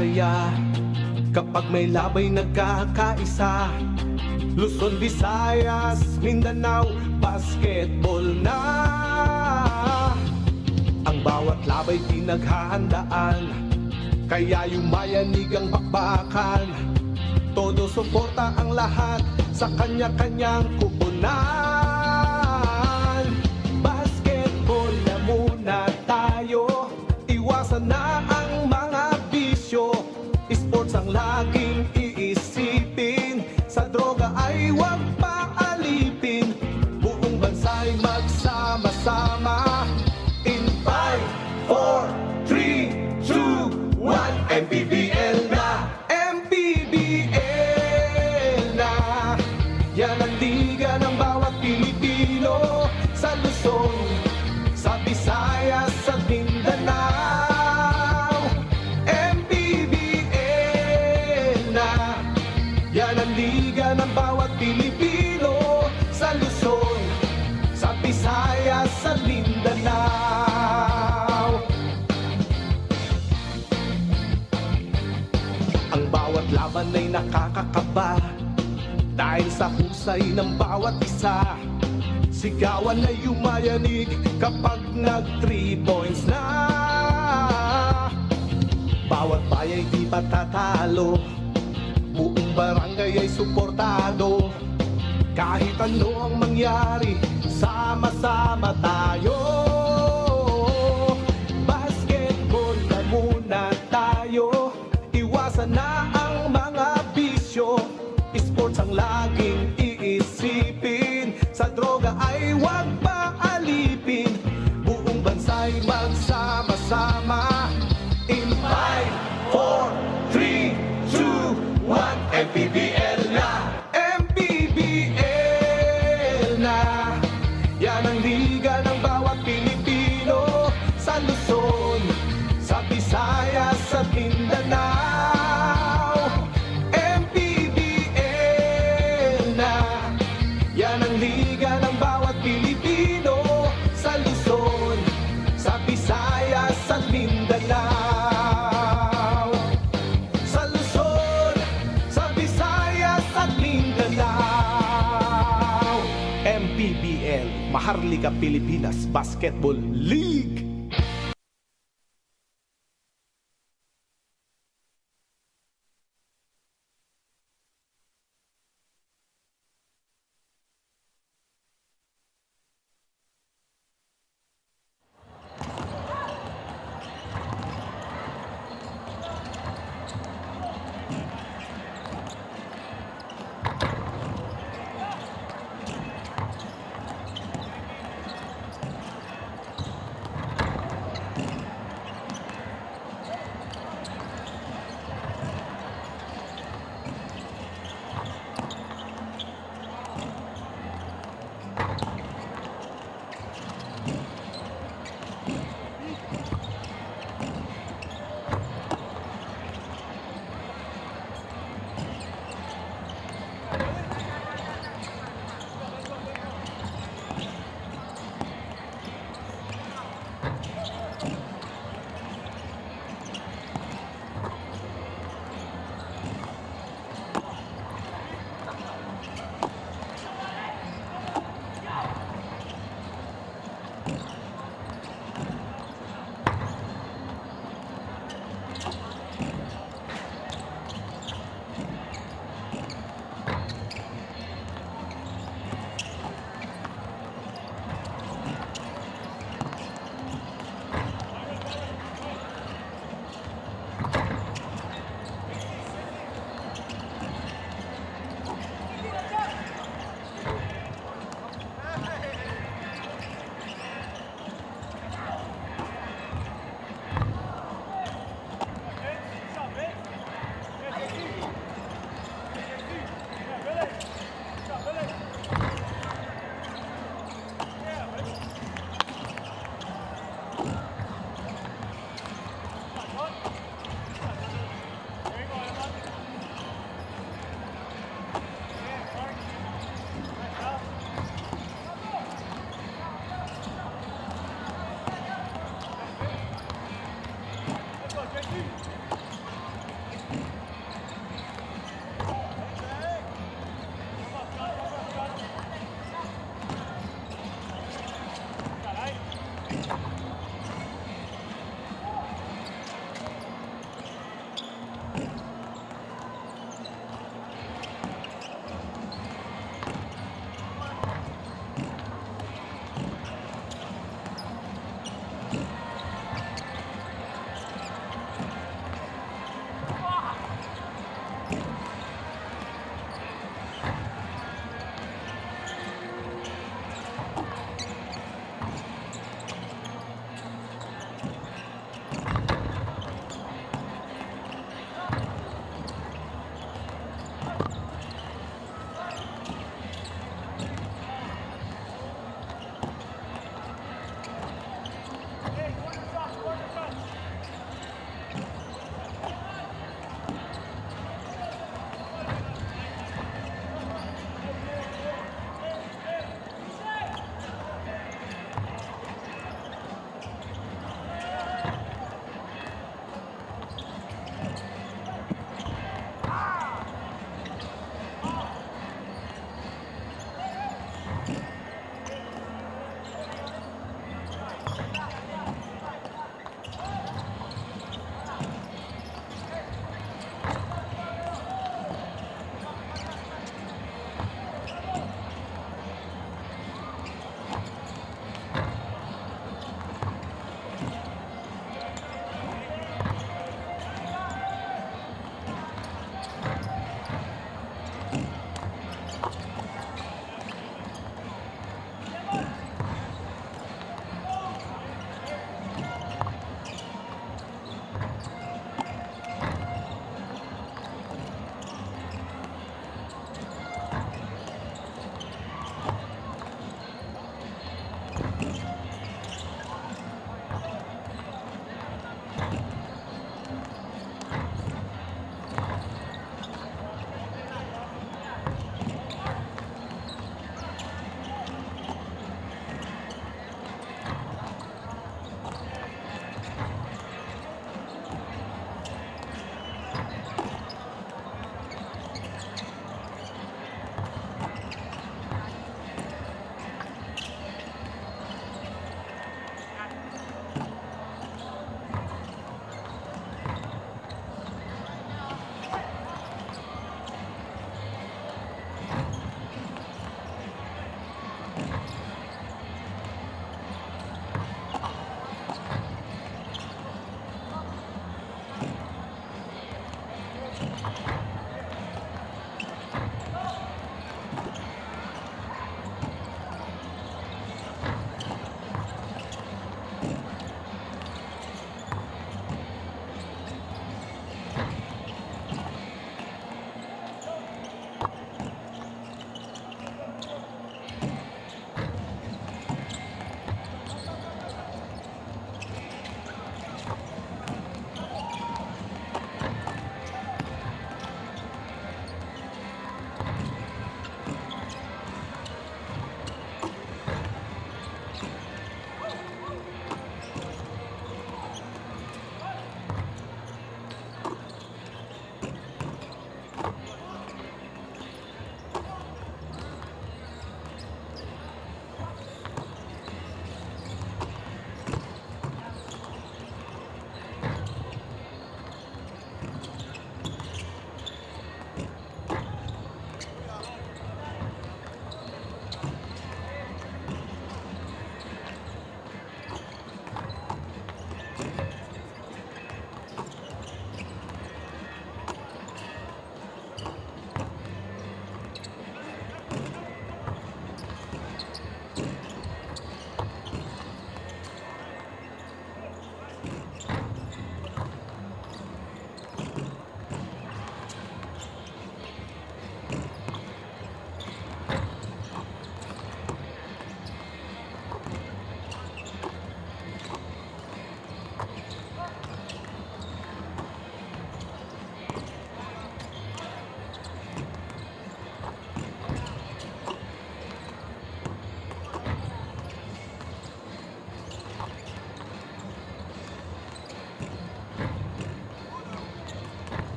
saya kapag may labay nagkakaisa. Luzon, Visayas, Mindanao, basketball na. Ang bawat labay pinaghahandaan, kaya yumayanig ang bakbakan. Todo suporta ang lahat sa kanya-kanyang kupunan. Basketball na muna tayo, iwasan na ang mga bisyo. Sports ang laging iisipin, sa droga ay huwag paalipin. Buong bansa'y magsama-sama. In 5, 4, 3, 2, 1, MPBL na! MPBL na! Yan ang liga ng bawat Pilipino, sa Luzon, sa Visayas, sa Mindanao. MPBL na! Yan ang liga ng bawat Pilipino, sa Luzon, sa Visayas, sa Mindanao. Ang bawat laban ay nakakakaba dahil sa husay ng bawat isa. Sigawan ay yumayanig kapag nag 3 points na. Bawat bayay di patatalo, buong barangay ay suportado. Kahit ano ang mangyari, sama-sama tayo. Basketball na muna tayo, iwasan na ang mga bisyo. Sports ang laging iisipin, sa droga ay huwag paalipin. Buong bansa'y magsama-sama. In 5, 4, 3, 2, 1, MPBL na! MPBL na! Yan ang liga ng bawat Pilipino, sa Luzon, sa Visayas, sa Mindanao. MPBL na! Yan ang liga ng bawat Pilipino, sa Luzon, sa Visayas, sa Mindanao. Sa Luzon, sa Visayas, at Mindanao. MPBL, Maharlika Pilipinas Basketball League.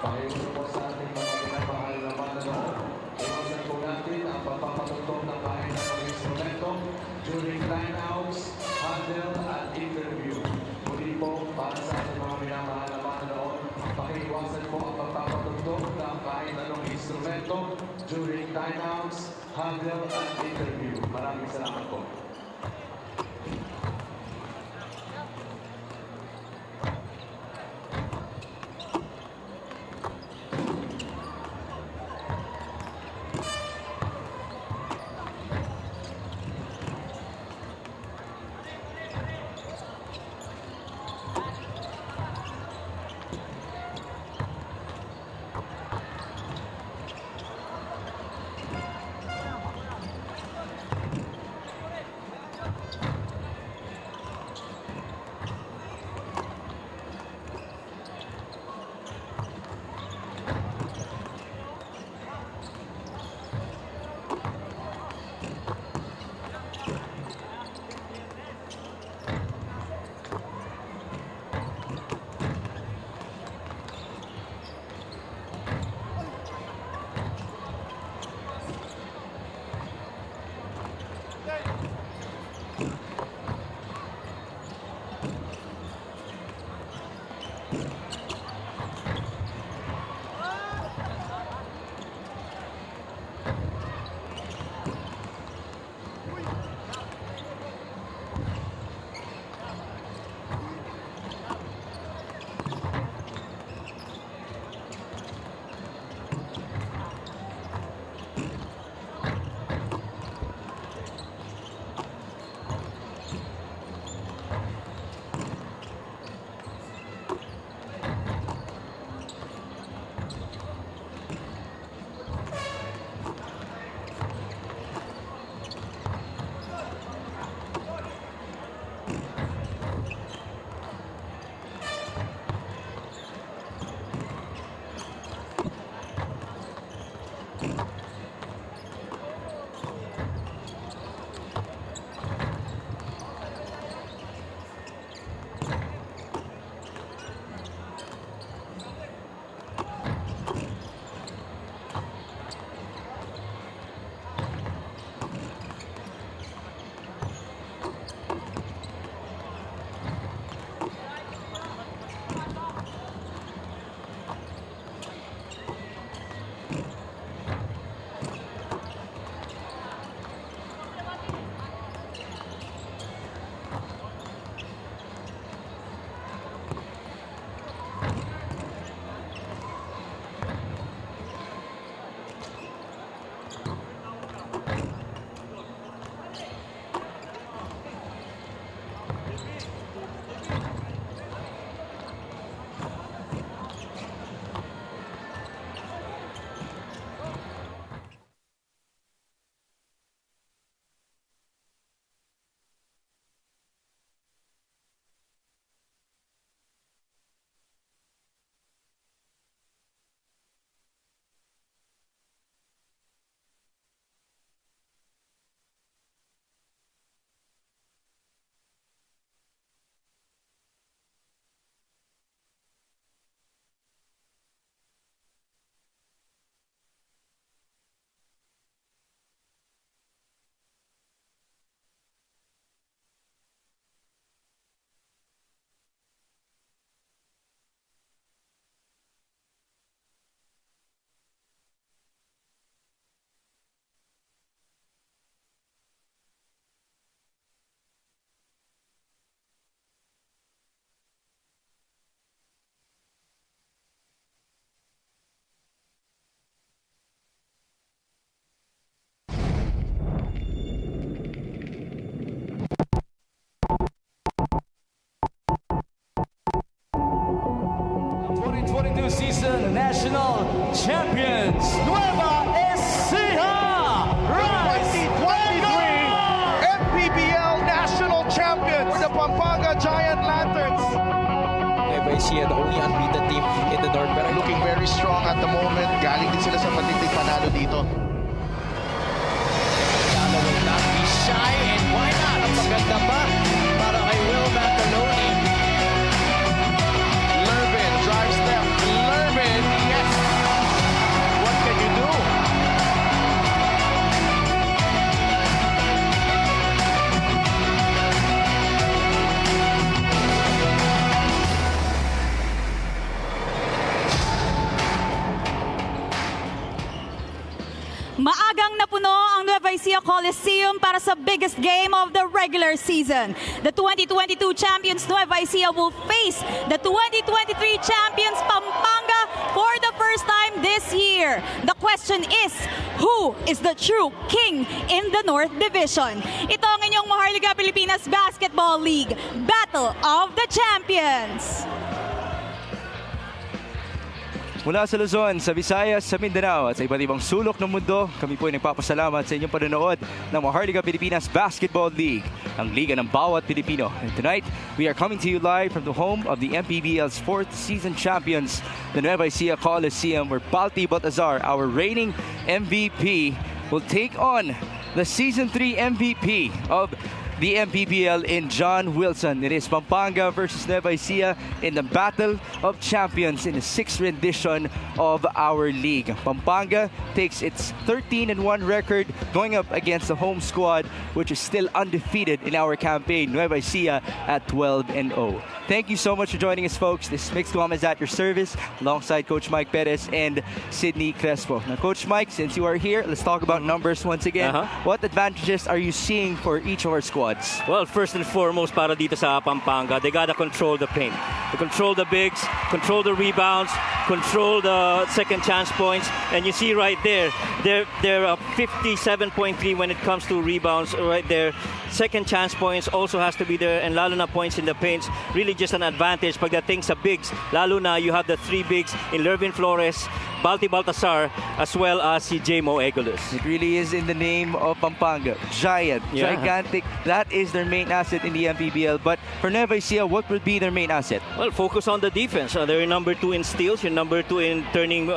Pakiulo po sa ating mga pinamahal na manonood. Iwasan po natin ang pagpapatugtog ng kahit anong instrumento during line-outs, handle, at interview. Muli po, para sa ating mga pinamahal na manonood, pakiiwasan po ang pagpapatugtog ng kahit anong instrumento during line-outs, handle, at interview. Maraming salamat po. Season National Champions, Nueva Ecija! Rise 2023 MPBL National Champions, the Pampanga Giant Lanterns. Nueva Ecija, the only unbeaten team in the North, pero Looking very strong at the moment. Galing din sila sa matinding panalo dito. Gala will not be shy, and why not? Ang maganda pa para kay Will Mataloni. Lurvin drives left. Lurvin, yes! Maagang napuno ang Nueva Ecija Coliseum para sa biggest game of the regular season. The 2022 champions Nueva Ecija will face the 2023 champions Pampanga for the first time this year. The question is, who is the true king in the North Division? Ito ang inyong Maharlika Pilipinas Basketball League Battle of the Champions. Mula sa Luzon, sa Visayas, sa Mindanao at sa iba't ibang sulok ng mundo, kami po ay nagpapasalamat sa inyong panonood ng Maharlika Pilipinas Basketball League, ang liga ng bawat Pilipino. And tonight, we are coming to you live from the home of the MPBL's 4th season champions, the Nueva Ecija Coliseum, where Palti Baltazar, our reigning MVP, will take on the Season 3 MVP of the MPBL in John Wilson. It is Pampanga versus Nueva Ecija in the Battle of Champions in the 6th rendition of our league. Pampanga takes its 13-1 record going up against the home squad, which is still undefeated in our campaign, Nueva Ecija at 12-0. Thank you so much for joining us, folks. This Mixed Guam is at your service alongside Coach Mike Perez and Sydney Crespo. Now, Coach Mike, since you are here, let's talk about numbers once again. What advantages are you seeing for each of our squads? Well, first and foremost, para dito sa Pampanga, they gotta control the paint. To control the bigs, control the rebounds, control the second chance points, and you see right there, they're 57.3 when it comes to rebounds right there. Second chance points also has to be there, and lalo na points in the paints, really just an advantage pagdating sa bigs. Lalo na you have the three bigs in Lervin Flores, Balti Baltazar, as well as si J-Mo Egolas. It really is in the name of Pampanga. Giant, gigantic. That is their main asset in the MPBL. But for Nueva Ecija, what would be their main asset? Well, focus on the defense. They're number 2 in steals. You're number 2 in turning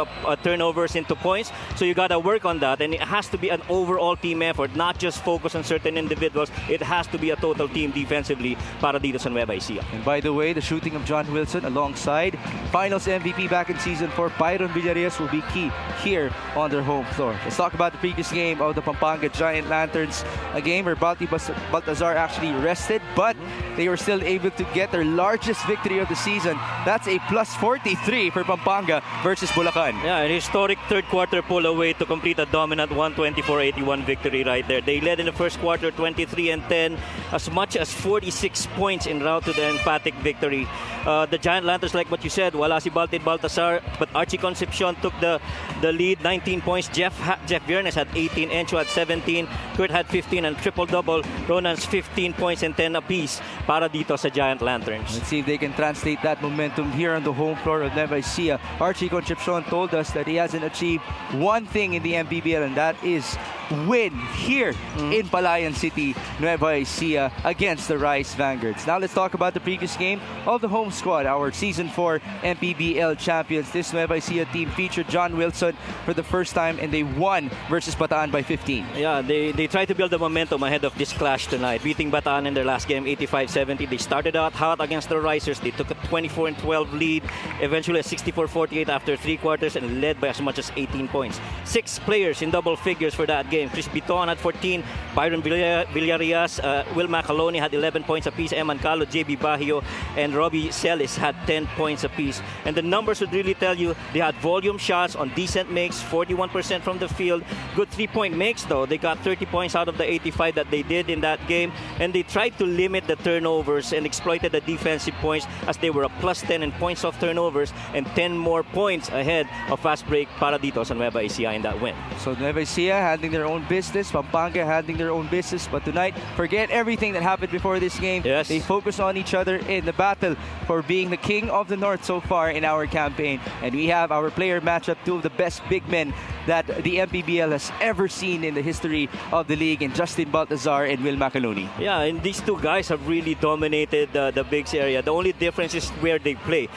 turnovers into points. So you got to work on that. And it has to be an overall team effort, not just focus on certain individuals. It has to be a total team defensively para dito sa Nueva Ecija. And by the way, the shooting of John Wilson alongside Finals MVP back in Season 4, Byron Villarias, will be key here on their home floor. Let's talk about the previous game of the Pampanga Giant Lanterns, a game where Balti Baltazar actually rested, but they were still able to get their largest victory of the season. That's a plus 43 for Pampanga versus Bulacan. Yeah, an historic third quarter pull away to complete a dominant 124-81 victory right there. They led in the first quarter 23-10, as much as 46 points en route to the emphatic victory. The Giant Lanterns, like what you said, wala si Balti Baltazar, but Archie Concepcion took the lead, 19 points. Jeff Viernes had 18, Encho had 17, Kurt had 15, and triple-double. Ronan's 15 points and 10 apiece para dito sa Giant Lanterns. Let's see if they can translate that momentum here on the home floor of Nueva Ecija. Archie Concepcion told us that he hasn't achieved one thing in the MPBL, and that is win here in Palayan City, Nueva Ecija against the Rice Vanguards. Now let's talk about the previous game of the home squad, our Season 4 MPBL champions. This Nueva Ecija team featured John Wilson for the first time, and they won versus Bataan by 15. Yeah, they tried to build the momentum ahead of this clash tonight, beating Bataan in their last game 85-70. They started out hot against the Risers. They took a 24-12 lead, eventually a 64-48 after 3 quarters, and led by as much as 18 points. 6 players in double figures for that game. Chris Biton had 14, Byron Villarias, Will Macaloni had 11 points apiece, Eman Calo, JB Bahio, and Robbie Celis had 10 points apiece. And the numbers would really tell you they had volume shots on decent makes, 41% from the field. Good 3-point makes though. They got 30 points out of the 85 that they did in that game. And they tried to limit the turnovers and exploited the defensive points, as they were a plus 10 in points off turnovers and 10 more points ahead of fast break para dito sa Nueva Ecija in that win. So Nueva Ecija handling their own business, Pampanga handling their own business. But tonight, forget everything that happened before this game. Yes. They focus on each other in the battle for being the king of the North so far in our campaign. And we have our player matchup, 2 of the best big men that the MPBL has ever seen in the history of the league, in Justin Baltazar and Will Macaloni. Yeah, and these 2 guys have really dominated the bigs area. The only difference is where they play.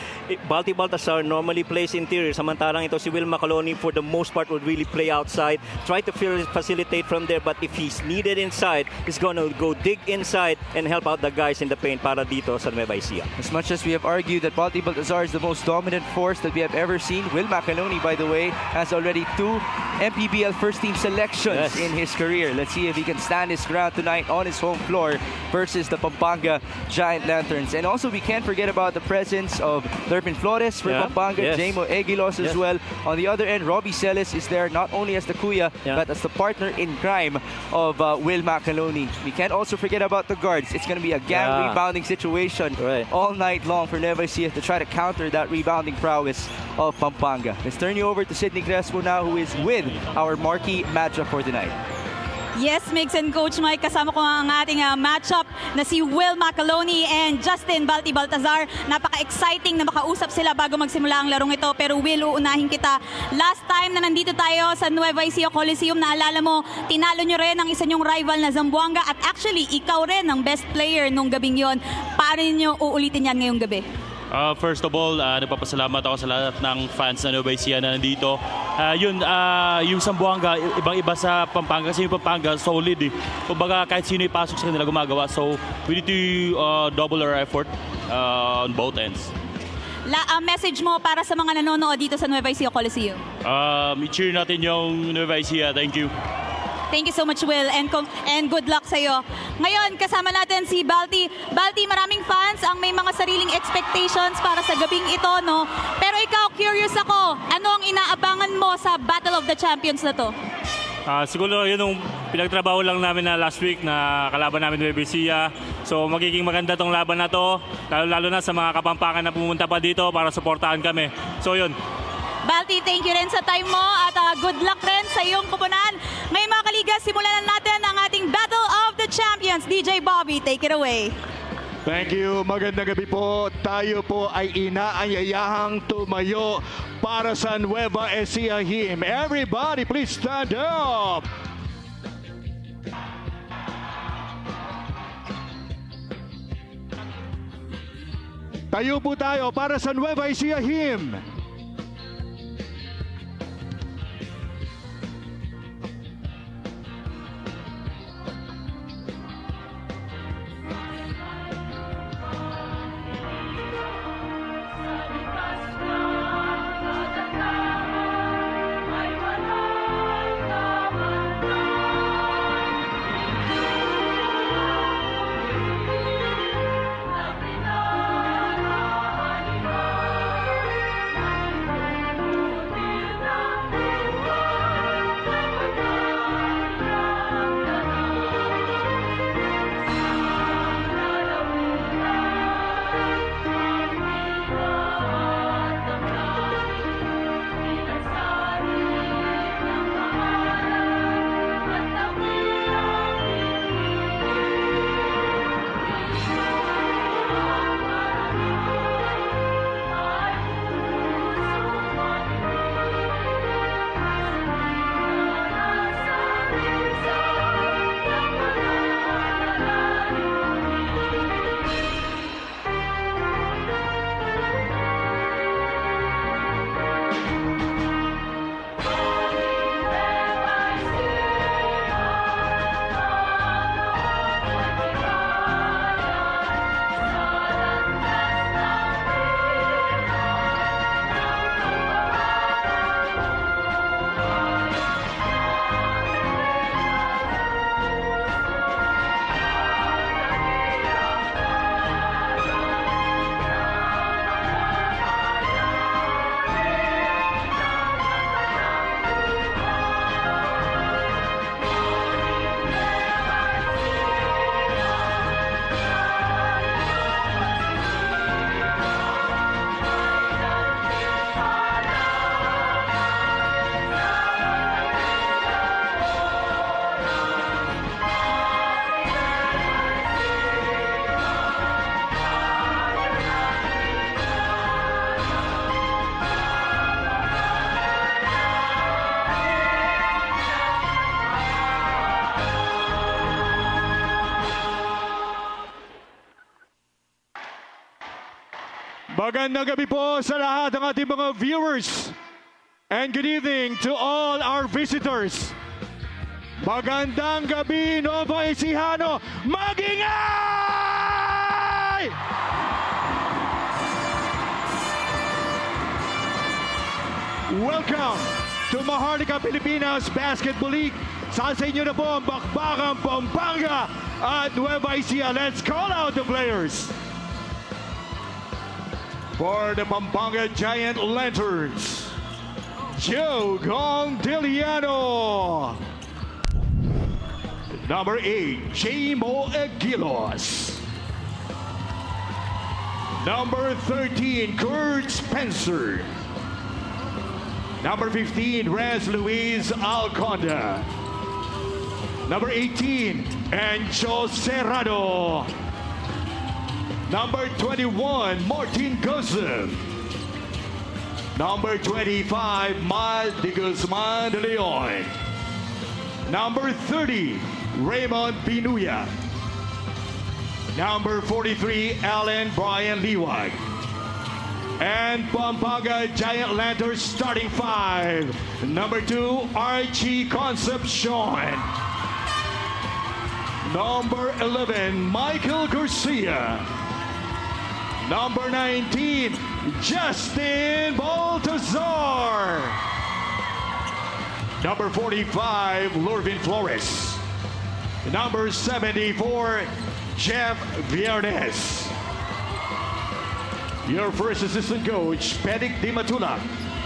Balti Baltazar normally plays interior, samantalang ito si Will Macaloni for the most part would really play outside, try to facilitate from there, but if he's needed inside, he's gonna go dig inside and help out the guys in the paint para dito sa Nueva Ecija. As much as we have argued that Balti Baltazar is the most dominant force that we have ever seen, Will Macaloni, by the way, has already 2 MPBL first-team selections in his career. Let's see if he can stand his ground tonight on his home floor versus the Pampanga Giant Lanterns. And also, we can't forget about the presence of Lervin Flores for Pampanga. Pampanga, Yes. Jamo Egilos as Yes. well. On the other end, Robbie Celis is there not only as the kuya, Yeah. but as the partner in crime of Will Macaloni. We can't also forget about the guards. It's going to be a gang Yeah. rebounding situation Right. all night long for Nueva Ecija to try to counter that rebounding prowess of Pampanga. Let's turn you over to Sydney Crespo now, who is with our marquee matchup for tonight. Yes, Migs and Coach Mike, kasama ko ang ating matchup na si Will Macaloni and Justin Balti Baltazar. Napaka-exciting na makausap sila bago magsimula ang larong ito. Pero Will, uunahin kita. Last time na nandito tayo sa Nueva Ecija Coliseum, naalala mo, tinalo nyo rin ang isa nyong rival na Zamboanga at actually, ikaw rin ang best player nung gabing yon. Paano nyo uulitin yan ngayong gabi? First of all, nagpapasalamat ako sa lahat ng fans na Nueva Ecija na nandito. Yung Zamboanga, ibang-iba sa Pampanga kasi yung Pampanga solid eh. Kumbaga kahit sino ipasok sa kanila gumagawa. So we need to double our effort on both ends. Message mo para sa mga nanonood dito sa Nueva Ecija Coliseum. I-cheer natin yung Nueva Ecija. Thank you. Thank you so much, Will, and good luck sa'yo. Ngayon, kasama natin si Balti. Balti, maraming fans ang may mga sariling expectations para sa gabing ito, no? Pero ikaw, curious ako, ano ang inaabangan mo sa Battle of the Champions na to? Siguro yun yung pinagtrabaho lang namin na last week na kalaban namin Nueva Ecija. So magiging maganda tong laban na to, lalo na sa mga Kapampangan na pumunta pa dito para suportahan kami. So yun. Balti, thank you rin sa time mo at good luck rin sa iyong kupunan. Ngayon mga kaliga, simulan na natin ang ating Battle of the Champions. DJ Bobby, take it away. Thank you. Magandang gabi po. Tayo po ay inaanyayahang tumayo para sa Nueva Ecija Him. Everybody, please stand up. Tayo po tayo para sa Nueva Ecija Him. Magandang gabi po sa lahat ng ating mga viewers. And good evening to all our visitors. Magandang gabi, Nueva Ecijano. Magingay! Welcome to Maharlika Pilipinas Basketball League. Sa inyo na po ang bakbakang Pampanga at Nueva Ecija. Let's call out the players. For the Pampanga Giant Lanterns, Joe Gondiliano. Number 8, J-Mo Aguilos. Number 13, Kurt Spencer. Number 15, Raz Luis Alconda. Number 18, Encho Serrano. Number 21, Martin Guzman. Number 25, Mal de Guzman de Leon. Number 30, Raymond Pinuya. Number 43, Alan Brian Liwag. And Pampanga Giant Lanterns starting 5. Number 2, Archie Concepcion. Number 11, Michael Garcia. Number 19, Justin Baltazar. Number 45, Lorvin Flores. Number 74, Jeff Viernes. Your first assistant coach, Pedic Di Matula.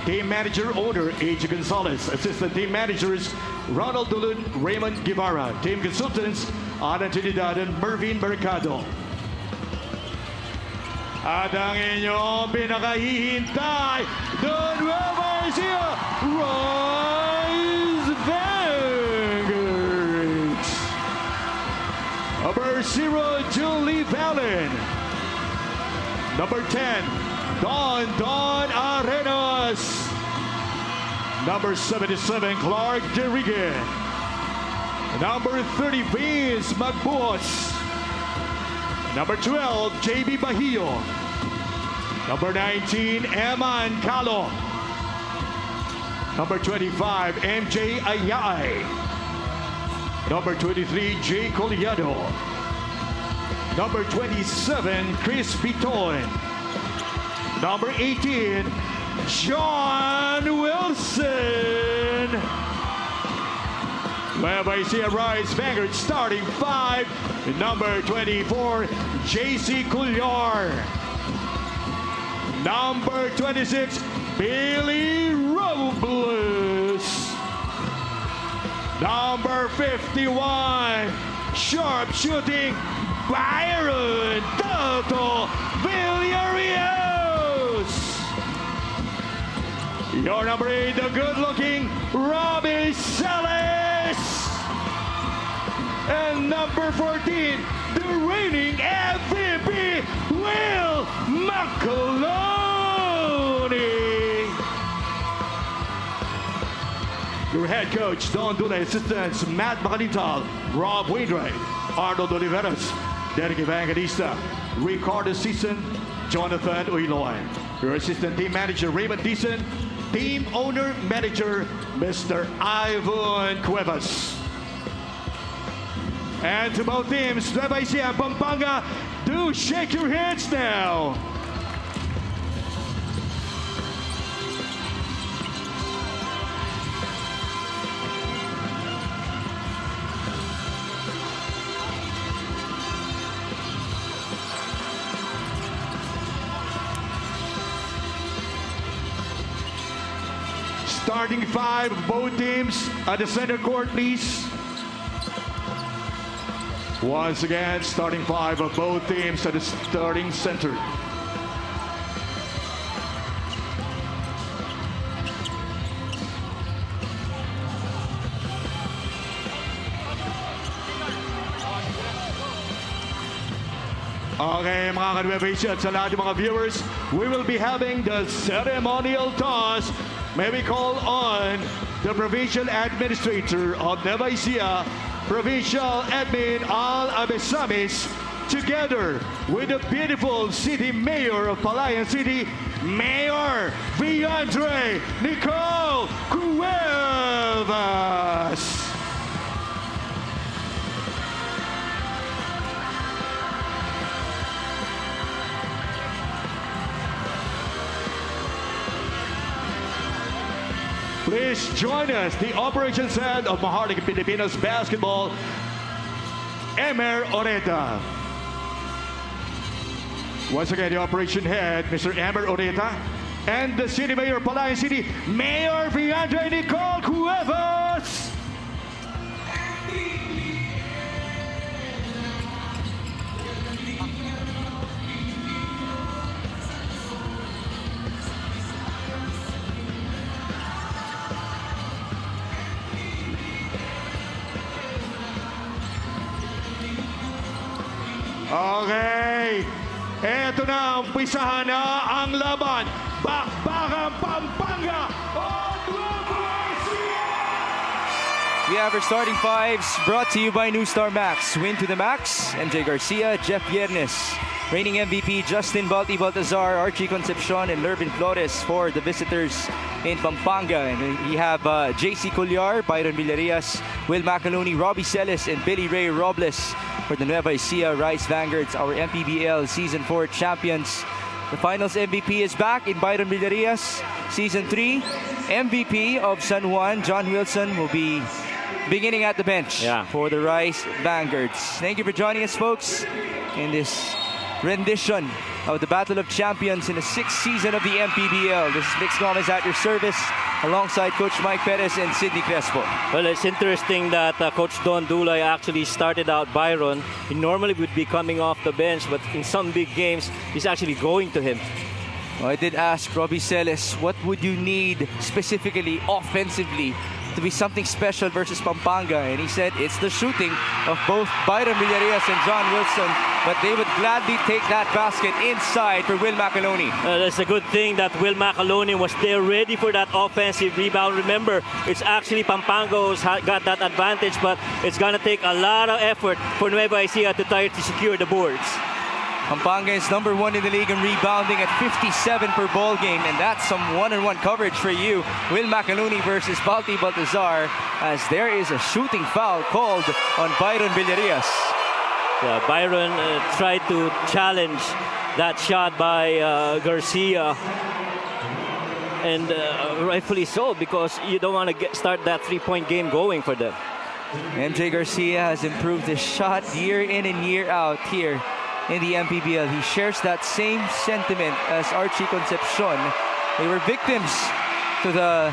Team manager, owner, A.J. Gonzalez. Assistant team managers, Ronald Dulun, Raymond Guevara. Team consultants, Ana Trinidad and Mervin Mercado. At ang inyong pinakahihintay, the Nueva Ecija Rise Vanguards. Number 0, Julie Valen. Number 10, Don Arenas. Number 77, Clark Derrigue. Number 30, Vince Magbuos. Number 12, JB Bahio. Number 19, Eman Calo. Number 25, MJ Ayay. Number 23, Jay Coliado. Number 27, Chris Piton. Number 18, John Wilson. Nueva Ecija Rise Vanguard starting 5. Number 24, JC Cullar. Number 26, Billy Robles. Number 51, sharp shooting, Byron Toto Villarreal. Your number 8, the good-looking Robbie Salas. And number 14, the reigning MVP, Will McAloney. Your head coach, Don Dule, assistants, Matt Macalintal, Rob Wainwright, Arnold Oliveras, Derek Evangelista, Ricardo Season, Jonathan Uiloy. Your assistant team manager, Raymond Deason. Team owner manager, Mr. Ivan Cuevas. And to both teams, Nueva Ecija and Pampanga, do shake your hands now. Starting 5 of both teams at the center court, please. Once again, starting 5 of both teams at the starting center. Okay, mga ka-Nueva Ecija at sa lahat ng mga viewers, we will be having the ceremonial toss. May we call on the Provincial Administrator of Nueva Ecija, Provincial Admin Al Abesamis, together with the beautiful City Mayor of Palayan City, Mayor Viandre Nicole Cuevas. Please join us, the operations head of Maharlika Pilipinas Basketball, Emer Oreta. Once again, the operation head, Mr. Emer Oreta, and the City Mayor, Palayan City, Mayor Viandre Nicole Cuevas. Okay. Eto na, umpisahan na ang laban. Bakbakan Pampanga on Nueva Ecija! We have our starting fives brought to you by New Star Max. Win to the max, MJ Garcia, Jeff Viernes. Reigning MVP, Justin Balti Baltazar, Archie Concepcion, and Lervin Flores for the visitors in Pampanga. And we have JC Colliar, Byron Villarias, Will Macaloni, Robbie Celis, and Billy Ray Robles for the Nueva Ecija Rice Vanguards, our MPBL Season 4 champions. The finals MVP is back in Byron Villarias. Season 3 MVP of San Juan, John Wilson, will be beginning at the bench for the Rice Vanguards. Thank you for joining us, folks, in this rendition of the Battle of Champions in the 6th season of the MPBL. This is Mix Gomez at your service, alongside Coach Mike Perez and Sidney Crespo. Well, it's interesting that Coach Don Dulay actually started out Byron. He normally would be coming off the bench, but in some big games, he's actually going to him. Well, I did ask Robbie Celis, what would you need specifically offensively to be something special versus Pampanga? And he said it's the shooting of both Byron Villarias and John Wilson, but they would gladly take that basket inside for Will Macaloni. That's a good thing that Will Macaloni was there ready for that offensive rebound. Remember, it's actually Pampanga who's got that advantage, but it's going to take a lot of effort for Nueva Ecija to try to secure the boards. Pampanga is number 1 in the league in rebounding at 57 per ball game, and that's some one-on-one coverage for you. Will Macaloni versus Balti Baltazar, as there is a shooting foul called on Byron Villarias. Yeah, Byron tried to challenge that shot by Garcia, and rightfully so, because you don't want to start that three-point game going for them. MJ Garcia has improved his shot year in and year out here in the MPBL. He shares that same sentiment as Archie Concepcion. They were victims to the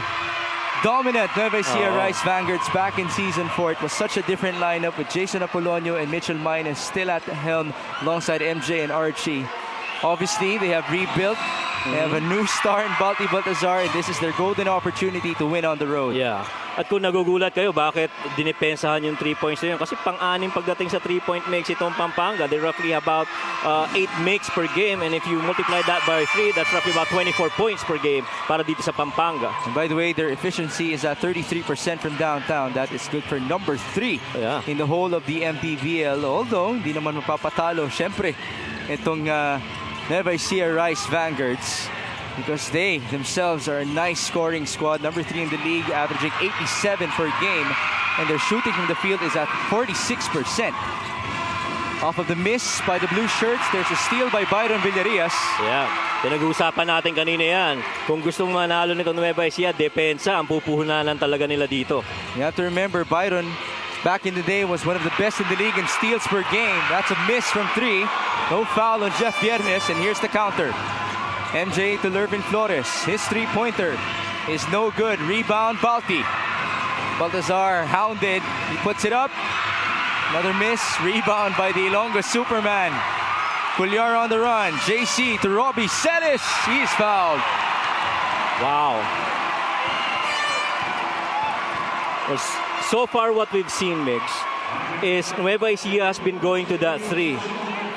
dominant Nueva Ecija Rice Vanguards back in Season 4. It was such a different lineup with Jason Apolonio and Mitchell Mines still at the helm alongside MJ and Archie. Obviously, they have rebuilt. They have a new star in Balti Baltazar, and this is their golden opportunity to win on the road. Yeah. At kung nagugulat kayo, bakit dinipensahan yung 3 points na yun? Kasi pang-anim pagdating sa 3-point makes itong Pampanga. They're roughly about 8 makes per game. And if you multiply that by 3, that's roughly about 24 points per game para dito sa Pampanga. And by the way, their efficiency is at 33% from downtown. That is good for number 3 in the whole of the MPBL. Although, hindi naman mapapatalo, syempre, itong Nueva Ecija Rice Vanguards, because they themselves are a nice scoring squad, number 3 in the league, averaging 87 per game, and their shooting from the field is at 46%. Off of the miss by the blue shirts, there's a steal by Byron Villarias. Yeah, pinag-uusapan natin kanina yan. Kung gusto mo manalo nito Nueva Ecija, depensa ang pupuhunanan talaga nila dito. You have to remember, Byron back in the day was one of the best in the league in steals per game. That's a miss from 3. No foul on Jeff Viernes, and here's the counter. MJ to Lervin Flores. His 3-pointer is no good. Rebound, Balti. Baltazar hounded. He puts it up. Another miss. Rebound by the Ilonggo Superman. Colliar on the run. JC to Robbie Celis. He is fouled. Wow. Well, so far what we've seen, Migs, is Nueva Ecija has been going to that 3.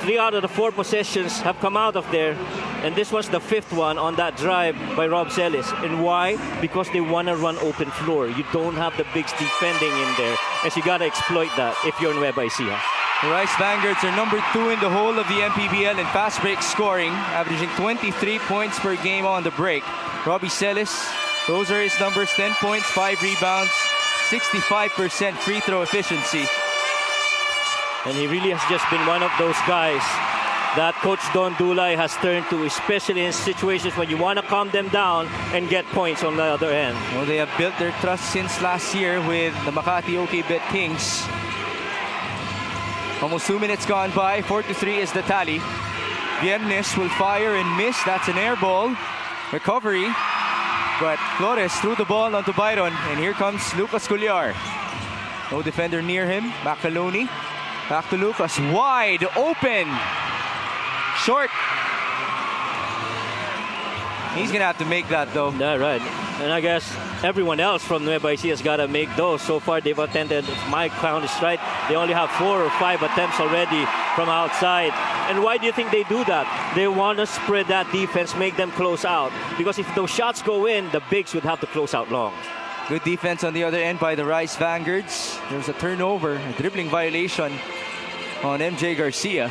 3 out of the 4 possessions have come out of there, and this was the 5th one on that drive by Rob Celis. And why? Because they want to run open floor. You don't have the bigs defending in there, and so you got to exploit that if you're Nueva Ecija. The Rice Vanguards are number 2 in the whole of the MPBL in fast break scoring, averaging 23 points per game on the break. Robbie Celis, those are his numbers: 10 points, 5 rebounds, 65% free throw efficiency. And he really has just been one of those guys that Coach Don Dulay has turned to, especially in situations when you want to calm them down and get points on the other end. Well, they have built their trust since last year with the Makati OK Bet Kings. Almost 2 minutes gone by. 4-3 is the tally. Viernes will fire and miss. That's an air ball. Recovery. But Flores threw the ball onto Byron. And here comes Lucas Cullar. No defender near him. Macaloni. Back to Lucas. Wide open. Short. He's going to have to make that, though. Yeah, right. And I guess everyone else from Nueva Ecija has got to make those. So far, they've attempted, if my count is right, they only have 4 or 5 attempts already from outside. And why do you think they do that? They want to spread that defense, make them close out. Because if those shots go in, the bigs would have to close out long. Good defense on the other end by the Rice Vanguards. There's a turnover, a dribbling violation on MJ Garcia.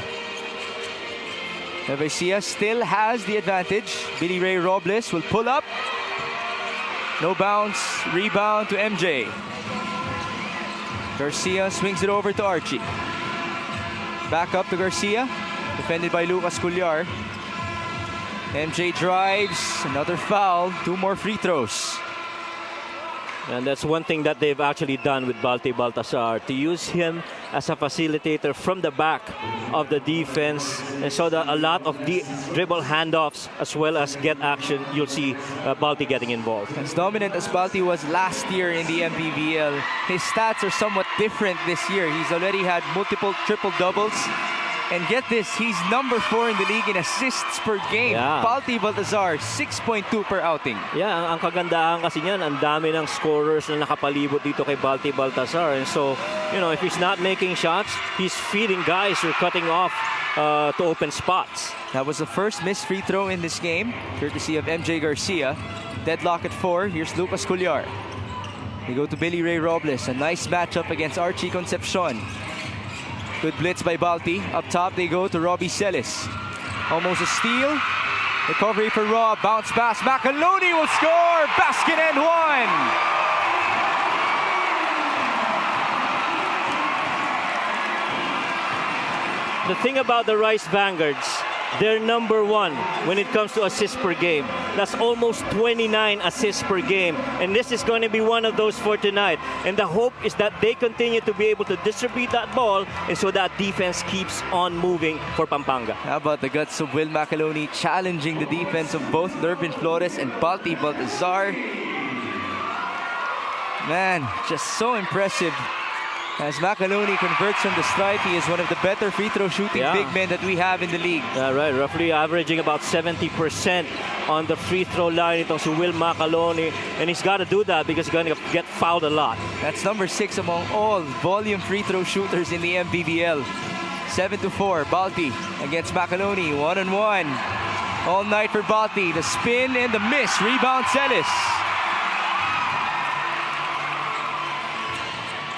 Nueva Ecija still has the advantage. Billy Ray Robles will pull up. No bounce, rebound to MJ. Garcia swings it over to Archie. Back up to Garcia, defended by Lucas Cullar. MJ drives, another foul, 2 more free throws. And that's one thing that they've actually done with Balti Baltasar, to use him as a facilitator from the back of the defense. And so that a lot of the dribble handoffs as well as get action, you'll see Balti getting involved. As dominant as Balti was last year in the MPBL, his stats are somewhat different this year. He's already had multiple triple-doubles. And get this, he's number 4 in the league in assists per game. Yeah. Balti Baltasar, 6.2 per outing. Yeah, ang kagandahan kasi niyan, ang dami ng scorers na nakapalibot dito kay Balti Baltasar. And so, you know, if he's not making shots, he's feeding guys who are cutting off to open spots. That was the first missed free throw in this game, courtesy of MJ Garcia. Deadlock at 4. Here's Lucas Cullar. They go to Billy Ray Robles. A nice matchup against Archie Concepcion. Good blitz by Balti. Up top they go to Robbie Celis. Almost a steal. Recovery for Rob. Bounce pass. Macaloni will score. Basket and 1. The thing about the Rice Vanguards, they're number 1 when it comes to assists per game. That's almost 29 assists per game. And this is going to be one of those for tonight. And the hope is that they continue to be able to distribute that ball, and so that defense keeps on moving for Pampanga. How about the guts of Will Macaloni challenging the defense of both Lervin Flores and Balti Baltasar? Man, just so impressive. As Macaloni converts from the stripe, he is one of the better free throw shooting big men that we have in the league. Yeah, right. Roughly averaging about 70% on the free throw line. Itong si Will Macaloni. And he's got to do that because he's going to get fouled a lot. That's number 6 among all volume free throw shooters in the MPBL. 7-4, Balti against Macaloni. 1-on-1. All night for Balti. The spin and the miss. Rebound Celis.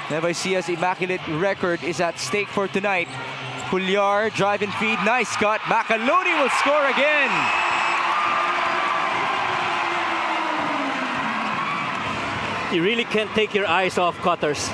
Nueva Ecija's immaculate record is at stake for tonight. Cullar, drive and feed, nice cut. Macaloni will score again. You really can't take your eyes off cutters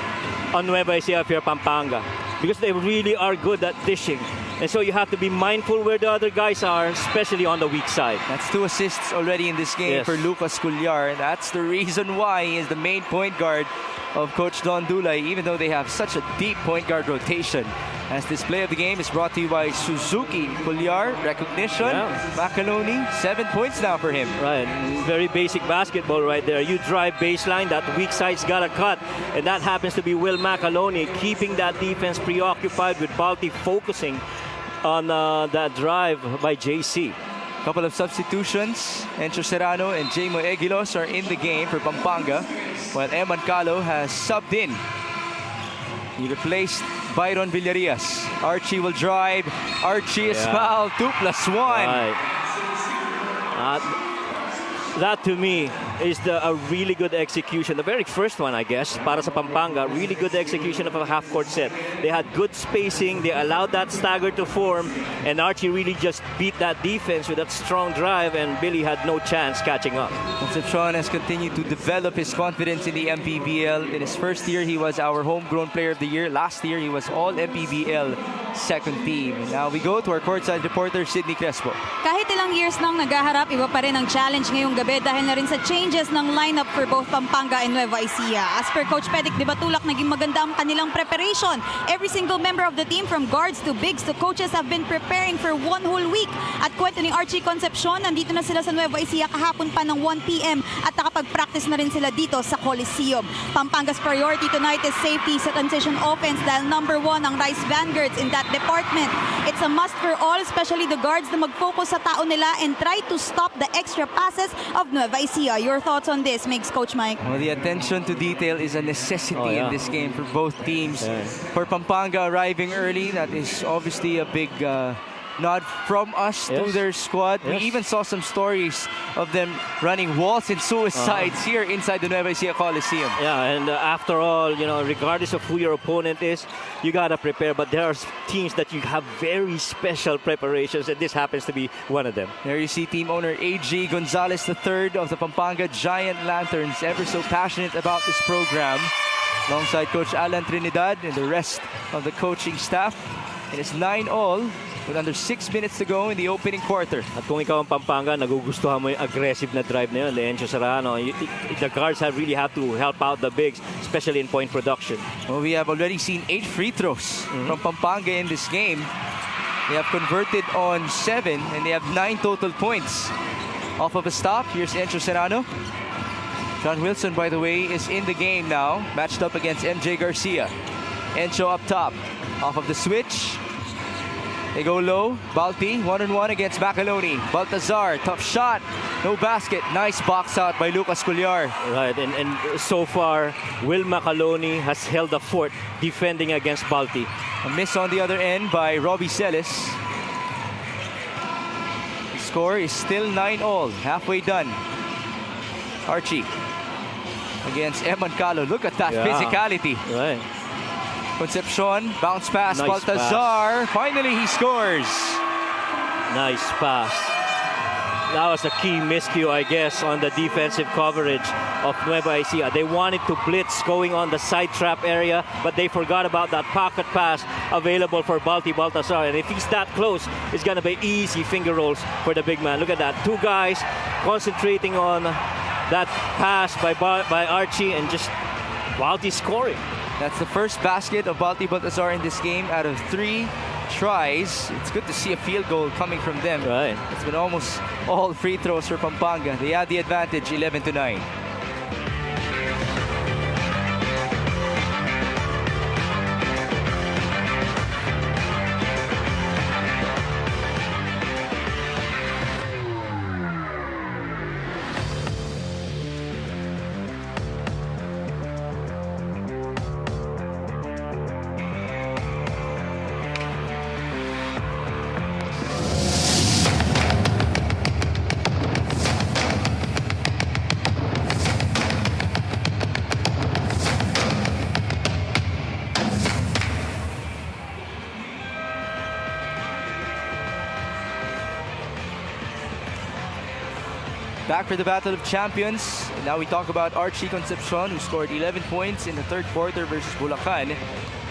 on Nueva Ecija if you're Pampanga, because they really are good at dishing. And so you have to be mindful where the other guys are, especially on the weak side. That's 2 assists already in this game for Lucas Cullar. That's the reason why he is the main point guard of Coach Don Dulay, even though they have such a deep point guard rotation. As this play of the game is brought to you by Suzuki. Cullar, recognition. Macaloni, 7 points now for him. Right, very basic basketball right there. You drive baseline, that weak side's got to cut. And that happens to be Will Macaloni, keeping that defense preoccupied with Balti focusing on that drive by JC. Couple of substitutions. Encho Serrano and Jamo Eguilos are in the game for Pampanga, while Eman Calo has subbed in. He replaced Byron Villarias. Archie will drive. Archie is fouled. 2+1. Right. That to me is a really good execution. The very first one, I guess, para sa Pampanga. Really good execution of a half-court set. They had good spacing. They allowed that stagger to form. And Archie really just beat that defense with that strong drive. And Billy had no chance catching up. Concepcion has continued to develop his confidence in the MPBL. In his first year, he was our homegrown player of the year. Last year, he was all MPBL second team. Now we go to our courtside reporter, Sydney Crespo. Kahit ilang years nang naghaharap, iba pa rin ang challenge ngayong gabi dahil na rin sa changes ng lineup for both Pampanga and Nueva Ecija. As per Coach Pedic Di Batulak, naging maganda ang kanilang preparation. Every single member of the team from guards to bigs to coaches have been preparing for one whole week. At kwento ni Archie Concepcion, nandito na sila sa Nueva Ecija kahapon pa ng 1 p.m. at nakapag-practice na rin sila dito sa Coliseum. Pampanga's priority tonight is safety sa transition offense dahil number 1 ang Rice Vanguards in that department. It's a must for all, especially the guards, na mag-focus sa tao nila and try to stop the extra passes of Nueva Ecija. Your thoughts on this, Migs, Coach Mike? Well, the attention to detail is a necessity in this game for both teams. For Pampanga arriving early, that is obviously a big nod from us to their squad. We even saw some stories of them running walls and suicides here inside the Nueva Ecija Coliseum. Yeah, and after all, you know, regardless of who your opponent is, you gotta prepare. But there are teams that you have very special preparations, and this happens to be one of them. There you see team owner A.G. Gonzalez III of the Pampanga Giant Lanterns, ever so passionate about this program, alongside Coach Alan Trinidad and the rest of the coaching staff. And it's 9-all. With under 6 minutes to go in the opening quarter. At kung ikaw ang Pampanga, nagugustuhan mo yung aggressive na drive na yun, Leoncio Serrano, the guards really have to help out the bigs, especially in point production. Well, we have already seen 8 free throws from Pampanga in this game. They have converted on 7 and they have 9 total points. Off of a stop, here's Leoncio Serrano. John Wilson, by the way, is in the game now, matched up against MJ Garcia. Encho up top. Off of the switch. They go low. Balti, 1-on-1 against Macaloni. Baltazar, tough shot. No basket. Nice box out by Lucas Cullar. Right, and so far, Will Macaloni has held the fort defending against Balti. A miss on the other end by Robbie Celis. The score is still 9-all. Halfway done. Archie against Eman Calo. Look at that physicality. Right. Concepcion, bounce pass, Nice Baltazar. Finally, he scores. Nice pass. That was a key miscue, I guess, on the defensive coverage of Nueva Ecija. They wanted to blitz going on the side trap area, but they forgot about that pocket pass available for Baltazar. And if he's that close, it's going to be easy finger rolls for the big man. Look at that. 2 guys concentrating on that pass by Archie and just Balti scoring. That's the first basket of Baltazar in this game out of 3 tries. It's good to see a field goal coming from them. Right. It's been almost all free throws for Pampanga. They had the advantage, 11-9. Back for the Battle of Champions. Now we talk about Archie Concepcion, who scored 11 points in the third quarter versus Bulacan.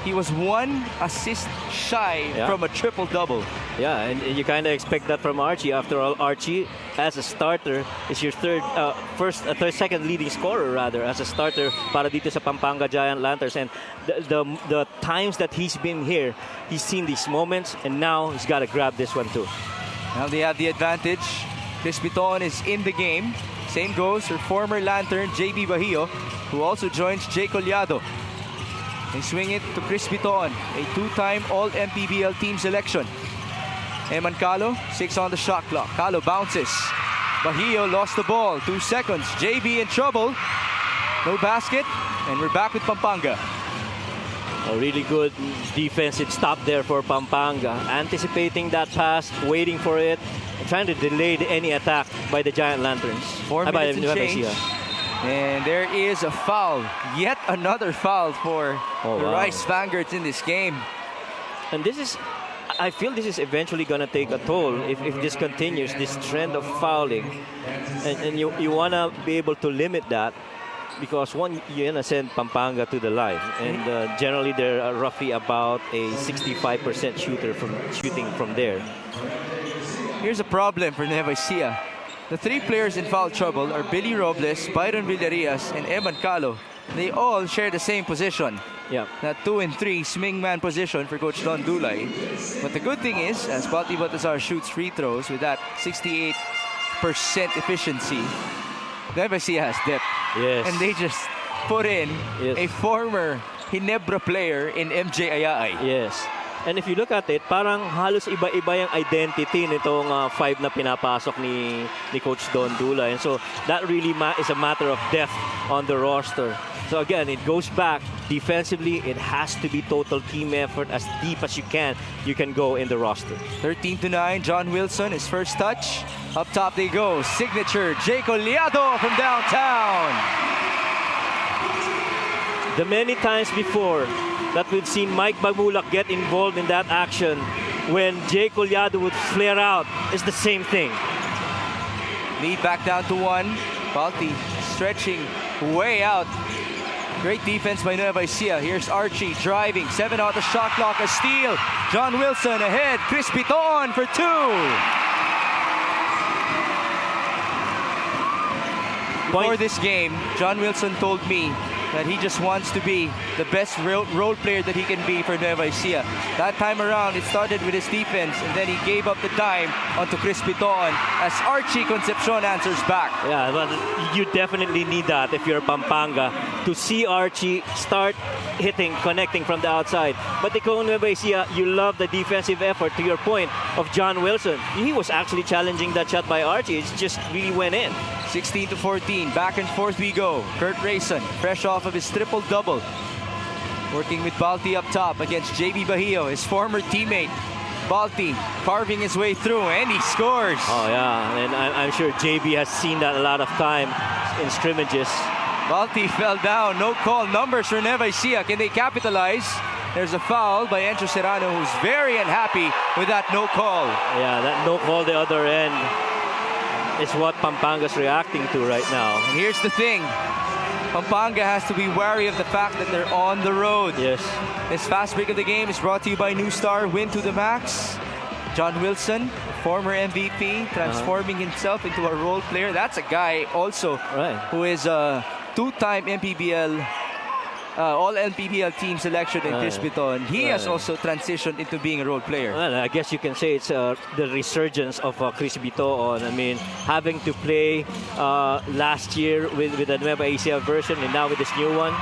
He was 1 assist shy from a triple-double. Yeah, and you kind of expect that from Archie. After all, Archie, as a starter, is your second leading scorer, rather, as a starter para dito sa Pampanga Giant Lanterns. And the times that he's been here, he's seen these moments, and now he's got to grab this one too. Now they have the advantage. Chris Biton is in the game. Same goes for former Lantern JB Bahio, who also joins Jay Collado. They swing it to Chris Biton, a 2-time All-MPBL team selection. Eman Calo, 6 on the shot clock. Calo bounces. Bahio lost the ball. 2 seconds. JB in trouble. No basket. And we're back with Pampanga. A really good defensive stop there for Pampanga. Anticipating that pass, waiting for it, and trying to delay any attack by the Giant Lanterns. 4 minutes and change. And there is a foul. Yet another foul for the Rice Vanguards in this game. And this is, I feel this is eventually going to take a toll if this continues, this trend of fouling. And you want to be able to limit that. Because one, you're going to send Pampanga to the line. And generally, they're roughly about a 65% shooting from there. Here's a problem for Nueva Ecija. The three players in foul trouble are Billy Robles, Byron Villarias, and Eman Calo. They all share the same position. Yeah. That 2 and 3 swing man position for Coach Don Dulay. But the good thing is, as Balti Baltazar shoots free throws with that 68% efficiency, Nueva Ecija has depth. Yes. And they just put in Yes. a former Ginebra player in MJ Ayaay. Yes. And if you look at it, parang halos iba-iba yung identity nitong 5 na pinapasok ni Coach Don Dulay. And so that really is a matter of depth on the roster. So again, it goes back defensively. It has to be total team effort, as deep as you can go in the roster. 13-9, John Wilson, his first touch. Up top they go. Signature, Jake Oliado from downtown. The many times before that we've seen Mike Bagulak get involved in that action when Jake Oliado would flare out, is the same thing. Lead back down to 1. Balti stretching way out. Great defense by Nueva Ecija. Here's Archie driving. 7 out the shot clock. A steal. John Wilson ahead. Chris Piton for 2. Before this game, John Wilson told me that he just wants to be the best role player that he can be for Nueva Ecija. That time around, it started with his defense, and then he gave up the dime onto Chris Piton as Archie Concepcion answers back. Yeah, but you definitely need that if you're Pampanga, to see Archie start hitting, connecting from the outside. But ikaw, Nueva Ecija, you love the defensive effort, to your point, of John Wilson. He was actually challenging that shot by Archie. It just really went in. 16-14, back and forth we go. Kurt Rayson, fresh off of his triple-double. Working with Balti up top against JB Bahio, his former teammate. Balti carving his way through, and he scores. Oh, yeah, and I'm sure JB has seen that a lot of time in scrimmages. Balti fell down, no call. Numbers for Nueva Ecija. Can they capitalize? There's a foul by Encho Serrano, who's very unhappy with that no call. Yeah, that no call the other end is what Pampanga's reacting to right now. And here's the thing. Pampanga has to be wary of the fact that they're on the road. Yes. This fast break of the game is brought to you by New Star Win to the Max. John Wilson, former MVP, transforming himself into a role player. That's a guy also who is a two-time MPBL, all MPBL team selection in Chris Piton. He has also transitioned into being a role player. Well, I guess you can say it's the resurgence of Chris Piton. I mean, having to play last year with the Nueva Ecija version and now with this new one,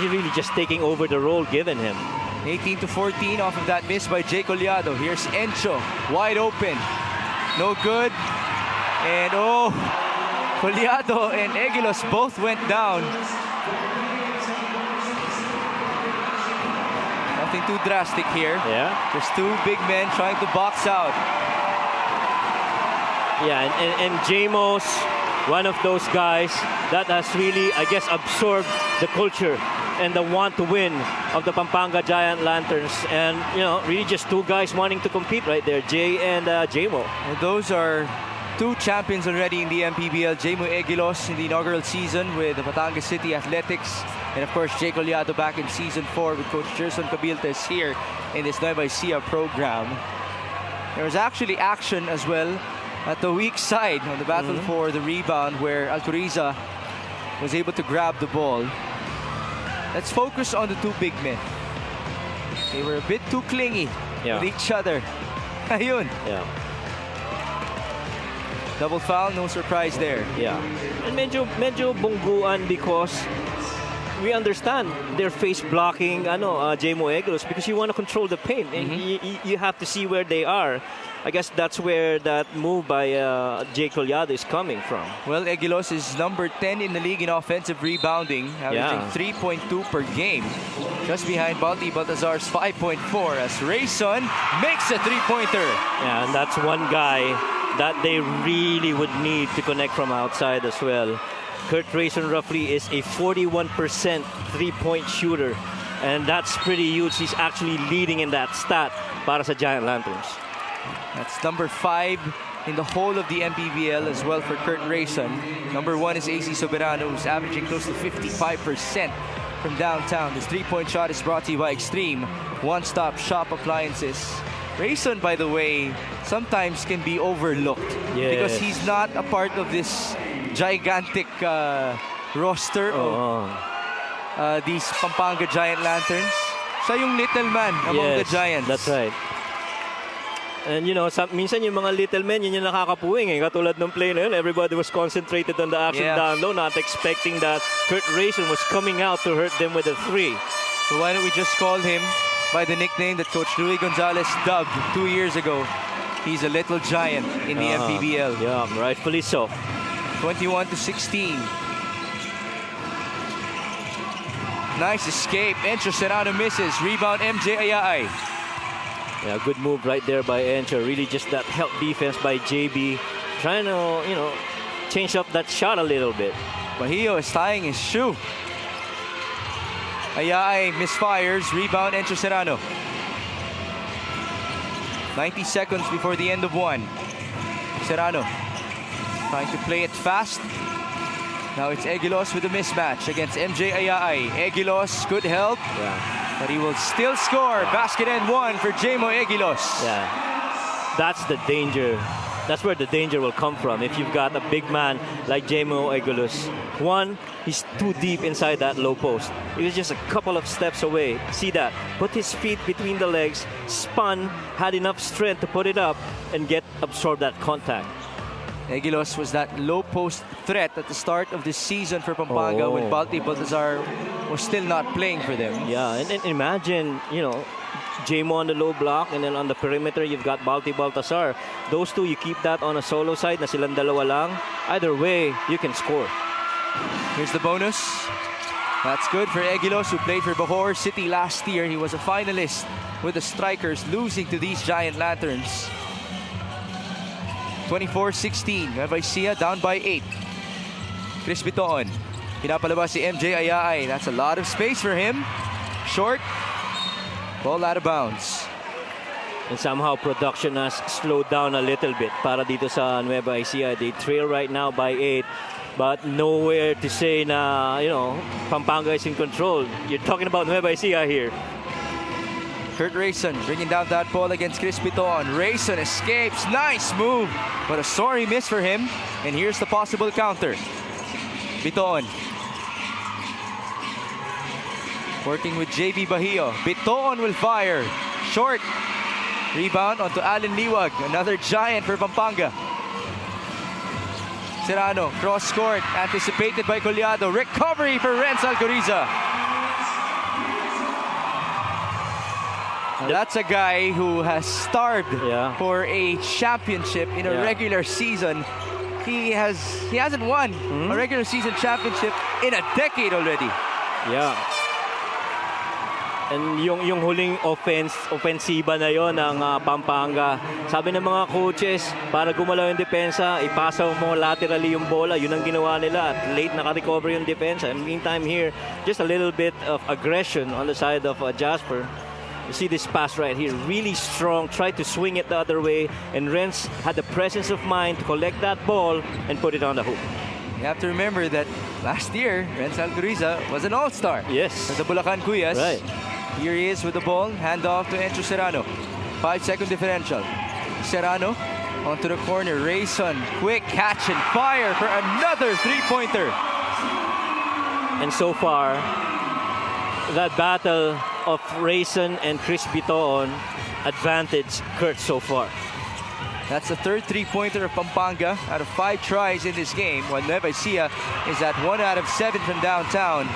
he's really just taking over the role given him. 18-14 off of that miss by Jake Oliado. Here's Encho, wide open. No good. And Oliado and Eguilos both went down. Nothing too drastic here. Yeah. There's two big men trying to box out. Yeah, and Jamos, one of those guys that has really, I guess, absorbed the culture and the want to win of the Pampanga Giant Lanterns. And, really just two guys wanting to compete right there, Jay and Jamo. And those are two champions already in the MPBL. Jamo Eguilos in the inaugural season with the Batangas City Athletics. And of course, Jake Oliado back in season 4 with Coach Gerson Cabiltes here in this Nueva Ecija program. There was actually action as well at the weak side on the battle for the rebound, where Alcoriza was able to grab the ball. Let's focus on the two big men. They were a bit too clingy with each other. Ayun. Yeah. Double foul, no surprise there. Yeah. And medyo bungguan because we understand they're face blocking Jamo Eguilos because you want to control the paint and you have to see where they are. I guess that's where that move by Jake Oliado is coming from. Well, Eguilos is number 10 in the league in offensive rebounding, averaging 3.2 per game. Just behind Balti Baltazar's 5.4 as Rayson makes a three-pointer. Yeah, and that's one guy that they really would need to connect from outside as well. Kurt Rayson roughly is a 41% three-point shooter, and that's pretty huge. He's actually leading in that stat para sa Giant Lanterns. That's number 5 in the whole of the MPBL as well for Kurt Rayson. Number 1 is AC Soberano, who's averaging close to 55% from downtown. This three-point shot is brought to you by Extreme One-Stop Shop Appliances. Rayson, by the way, sometimes can be overlooked because Yes. he's not a part of this gigantic roster of these Pampanga Giant Lanterns. Siya yung little man among the Giants. That's right. And you know, minsan yung mga little men, yun yung nakakapuwing eh. Katulad ng play na yun, everybody was concentrated on the action down low, not expecting that Kurt Rayson was coming out to hurt them with a 3. So why don't we just call him by the nickname that Coach Louis Gonzalez dubbed 2 years ago. He's a little giant in the MPBL. Yeah, rightfully so. 21-16. Nice escape. Encho Serrano misses. Rebound MJ Ayay. Yeah, good move right there by Encho. Really just that help defense by JB. Trying to, you know, change up that shot a little bit. Bahio is tying his shoe. Ayay misfires. Rebound Encho Serrano. 90 seconds before the end of one. Serrano trying to play it fast. Now it's Eguilos with a mismatch against MJ Ayay. Eguilos, good help. But he will still score. Basket and one for Jamo Eguilos. Yeah, that's the danger. That's where the danger will come from. If you've got a big man like Jamo Eguilos. One, he's too deep inside that low post. He was just a couple of steps away. See that? Put his feet between the legs, spun, had enough strength to put it up and absorb that contact. Eguilos was that low post threat at the start of this season for Pampanga when Balti Baltazar was still not playing for them. Yeah, and imagine, you know, Jamo on the low block and then on the perimeter you've got Balti Baltazar. Those two, you keep that on a solo side na silang dalawa lang. Either way, you can score. Here's the bonus. That's good for Eguilos, who played for Bahor City last year. He was a finalist with the Strikers, losing to these Giant Lanterns. 24-16. Nueva Ecija down by 8. Chris Bitoon. Pinapalabas si MJ Ayay. That's a lot of space for him. Short. Ball out of bounds. And somehow production has slowed down a little bit para dito sa Nueva Ecija. They trail right now by 8. But nowhere to say na, you know, Pampanga is in control. You're talking about Nueva Ecija here. Kurt Rayson bringing down that ball against Chris Bitoon. Rayson escapes. Nice move. But a sorry miss for him. And here's the possible counter. Bitoon. Working with JB Bahio. Bitoon will fire. Short. Rebound onto Allen Liwag. Another giant for Pampanga. Serrano. Cross court. Anticipated by Collado. Recovery for Renz Alcoriza. That's a guy who has starved for a championship in a regular season. He hasn't won a regular season championship in a decade already. Yeah. And yung huling offensiba na yon ng Pampanga. Sabi ng mga coaches, para gumalaw yung depensa, ipasa mo laterally yung bola. Yun ang ginawa nila. At late naka-recover yung depensa. And meantime here, just a little bit of aggression on the side of Jasper. You see this pass right here, really strong, tried to swing it the other way, and Renz had the presence of mind to collect that ball and put it on the hoop. You have to remember that last year, Renz Alcoriza was an all-star. Yes. For the Bulacan Cuyas. Right. Here he is with the ball, handoff to Encho Serrano. 5-second differential. Serrano onto the corner, Rayson, quick catch and fire for another three-pointer. And so far, that battle of Rayson and Chris Bitoon advantage Kurt so far. That's the third three-pointer of Pampanga out of 5 tries in this game, while Nueva Ecija is at 1 out of 7 from downtown.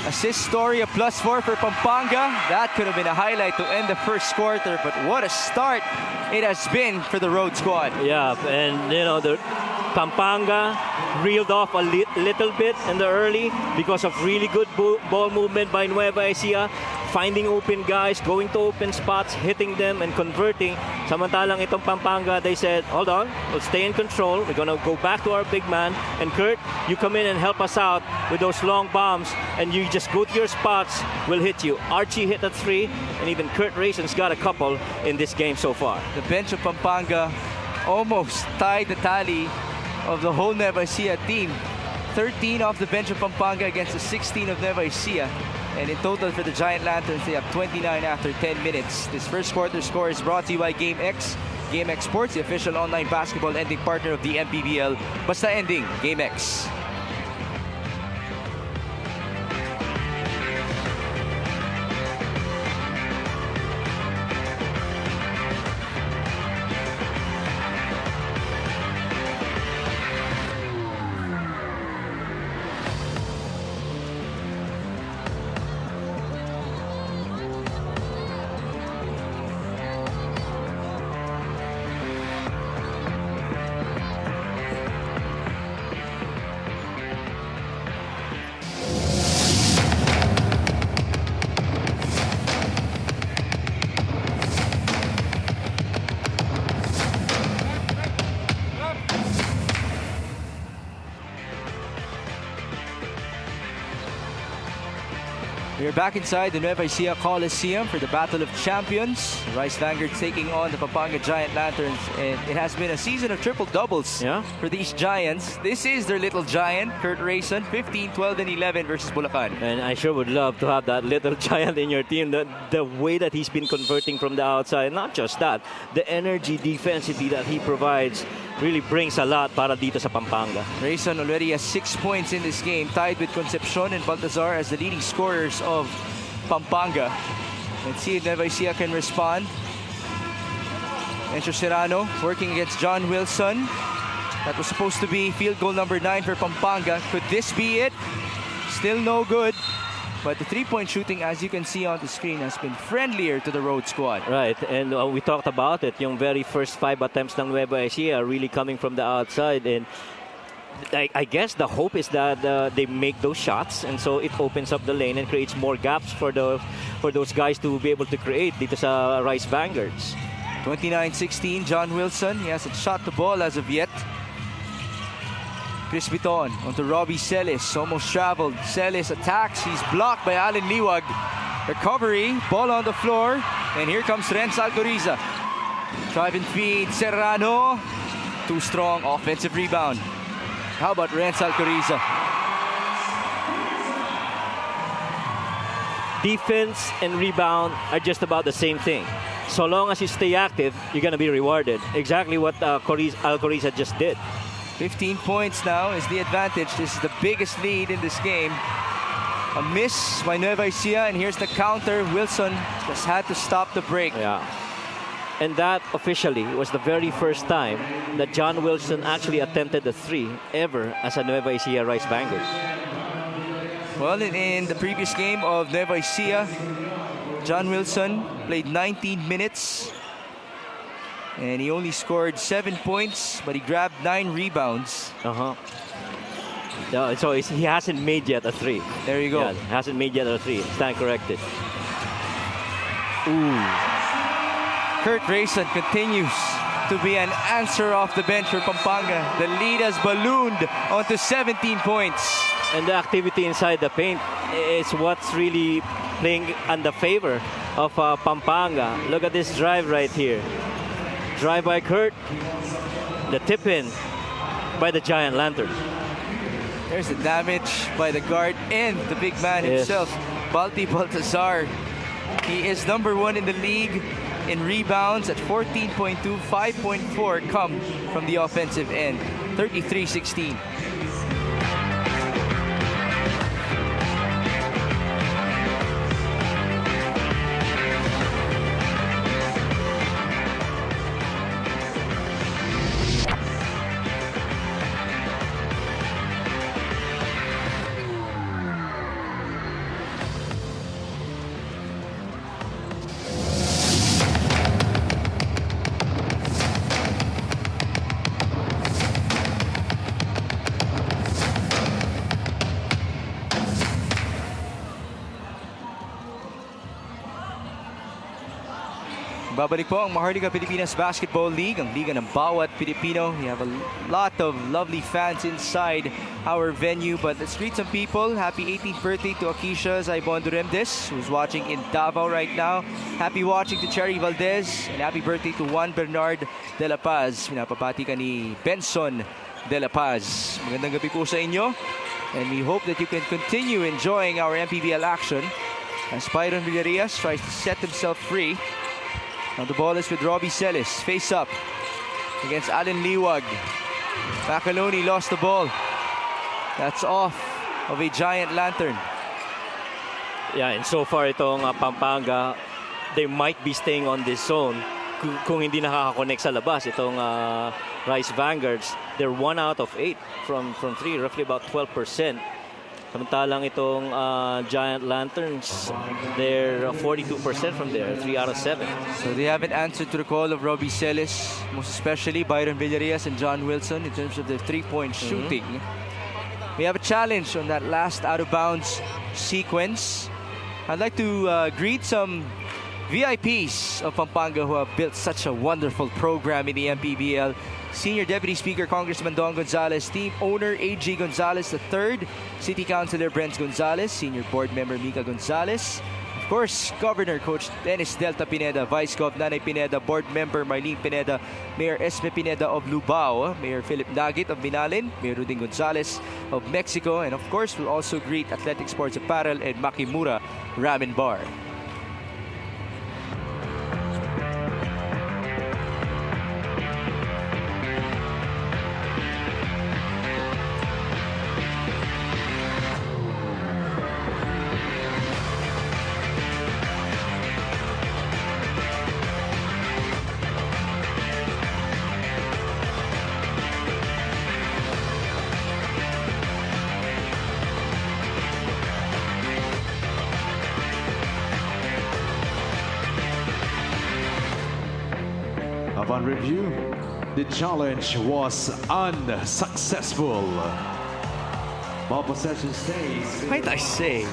Assist story, a +4 for Pampanga. That could have been a highlight to end the first quarter, but what a start it has been for the road squad. Yeah, and you know, the Pampanga reeled off a little bit in the early because of really good ball movement by Nueva Ecija, finding open guys, going to open spots, hitting them and converting. Samantalang itong Pampanga, they said, hold on, we'll stay in control. We're going to go back to our big man. And Kurt, you come in and help us out with those long bombs, and you just go to your spots, we'll hit you. Archie hit a 3, and even Kurt Rayson's got a couple in this game so far. The bench of Pampanga almost tied the tally of the whole Nueva Ecija team. 13 off the bench of Pampanga against the 16 of Nueva Ecija. And in total for the Giant Lanterns, they have 29 after 10 minutes. This first quarter score is brought to you by GameX. GameX Sports, the official online basketball ending partner of the MPBL. Basta ending, GameX. We're back inside the Nueva Ecija Coliseum for the Battle of Champions. Rice Vanguards taking on the Pampanga Giant Lanterns. And it has been a season of triple doubles for these Giants. This is their little giant, Kurt Rayson, 15, 12, and 11 versus Bulacan. And I sure would love to have that little giant in your team. The way that he's been converting from the outside, not just that, the energy defensively that he provides really brings a lot para dito sa Pampanga. Rayson already has 6 points in this game, tied with Concepcion and Baltazar as the leading scorers of Pampanga. Let's see if Nueva Ecija can respond. Encho Serrano working against John Wilson. That was supposed to be field goal number 9 for Pampanga. Could this be it? Still no good. But the three-point shooting, as you can see on the screen, has been friendlier to the road squad. Right, and we talked about it. Yung very first 5 attempts ng Nueva Ecija are really coming from the outside. And I guess the hope is that they make those shots, and so it opens up the lane and creates more gaps for those guys to be able to create dito sa Rice Vanguards. 29-16, John Wilson. He hasn't shot the ball as of yet. Chris Biton onto Robbie Celis. Almost traveled. Celis attacks. He's blocked by Allen Liwag. Recovery. Ball on the floor. And here comes Renz Alcoriza. Drive and feed. Serrano. Too strong. Offensive rebound. How about Renz Alcoriza? Defense and rebound are just about the same thing. So long as you stay active, you're going to be rewarded. Exactly what Alcoriza just did. 15 points now is the advantage. This is the biggest lead in this game. A miss by Nueva Ecija, and here's the counter. Wilson just had to stop the break. Yeah. And that officially was the very first time that John Wilson actually attempted a 3 ever as a Nueva Ecija Rice Vanguard. Well, in the previous game of Nueva Ecija, John Wilson played 19 minutes. And he only scored 7 points, but he grabbed 9 rebounds. No, so he hasn't made yet a 3. There you go. Yeah, hasn't made yet a 3. Stand corrected. Ooh. Kurt Rayson continues to be an answer off the bench for Pampanga. The lead has ballooned onto 17 points. And the activity inside the paint is what's really playing in the favor of Pampanga. Look at this drive right here. Drive by Kurt. The tip-in by the Giant Lantern. There's the damage by the guard and the big man himself, Balti Baltazar. He is number 1 in the league in rebounds at 14.2, 5.4 come from the offensive end. 33-16. Babalik po ang Maharlika Pilipinas Basketball League, ang liga ng bawat Pilipino. We have a lot of lovely fans inside our venue, but let's greet some people. Happy 18th birthday to Akisha Zaibon Duremdes, who's watching in Davao right now. Happy watching to Cherry Valdez, and happy birthday to Juan Bernard de la Paz. Pinapapati ka ni Benson de la Paz. Magandang gabi po sa inyo, and we hope that you can continue enjoying our MPBL action As Byron Villarreal tries to set himself free. Now the ball is with Robbie Celis. Face up against Allen Liwag. Macaloni lost the ball. That's off of a giant lantern. Yeah, and so far itong Pampanga, they might be staying on this zone. Kung hindi nakaka-connect sa labas itong Rice Vanguards, they're 1 out of 8 from 3, roughly about 12%. Samantalang itong Giant Lanterns, they're 42% from there, 3 out of 7. So they haven't answered to the call of Robbie Celis, most especially Byron Villarreal and John Wilson in terms of their three-point shooting. We have a challenge on that last out-of-bounds sequence. I'd like to greet some VIPs of Pampanga who have built such a wonderful program in the MPBL. Senior Deputy Speaker Congressman Don Gonzales, Team Owner A.G. Gonzales III, City Councilor Brent Gonzales, Senior Board Member Mika Gonzales, of course, Governor Coach Dennis Delta Pineda, Vice Gov Nanay Pineda, Board Member Marlene Pineda, Mayor Esme Pineda of Lubao, Mayor Philip Nagit of Binalin, Mayor Rudin Gonzales of Mexico, and of course, we'll also greet Athletic Sports Apparel and Makimura Ramen Bar. Upon review, the challenge was unsuccessful. Ball possession stays. Might I say,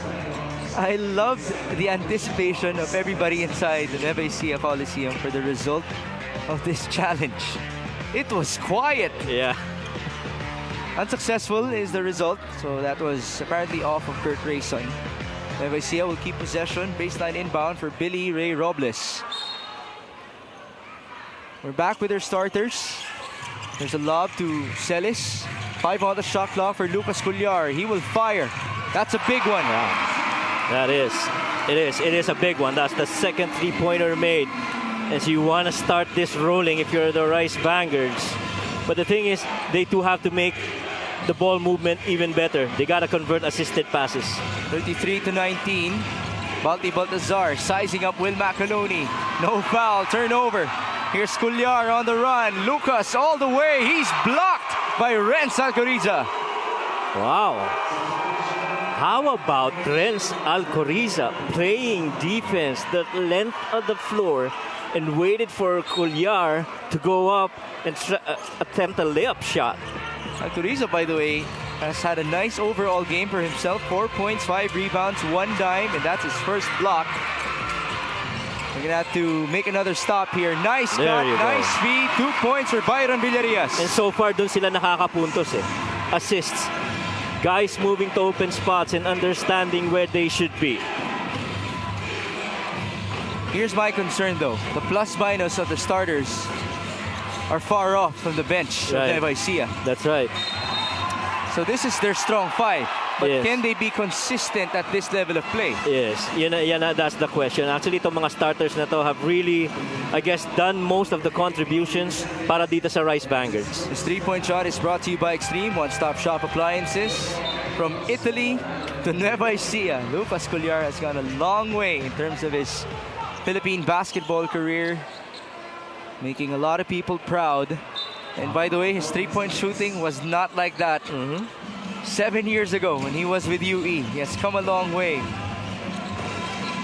I loved the anticipation of everybody inside the Nueva Ecija Coliseum for the result of this challenge. It was quiet. Yeah. Unsuccessful is the result, so that was apparently off of Kurt Rayson. Nueva Ecija will keep possession, baseline inbound for Billy Ray Robles. We're back with their starters. There's a lob to Celis. 5 on the shot clock for Lucas Cullar. He will fire. That's a big one. Yeah. That is. It is a big one. That's the second three-pointer made. And so you want to start this rolling if you're the Rice Vanguards. But the thing is, they too have to make the ball movement even better. They got to convert assisted passes. 33-19. Balti Baltazar sizing up Will Macaloni. No foul. Turnover. Here's Cullar on the run. Lucas all the way. He's blocked by Renz Alcoriza. Wow. How about Renz Alcoriza playing defense the length of the floor and waited for Cullar to go up and attempt a layup shot? Alcoriza, by the way, has had a nice overall game for himself. 4 points, 5 rebounds, 1 dime, and that's his first block. We're going to have to make another stop here. Nice cut, nice feed. 2 points for Byron Villarreal. And so far, dun sila nakakapuntos eh. Assists. Guys moving to open spots and understanding where they should be. Here's my concern though. The plus-minus of the starters are far off from the bench of Nueva Ecija. That's right. So this is their strong 5. But yes. Can they be consistent at this level of play? Yes, that's the question. Actually, itong mga starters na to have really, I guess, done most of the contributions para dito sa Rice Vanguards. This three-point shot is brought to you by Extreme One-Stop Shop Appliances. From Italy to Nueva Ecija, Lucas Cullar has gone a long way in terms of his Philippine basketball career, making a lot of people proud. And by the way, his three-point shooting was not like that 7 years ago when he was with UE. He has come a long way.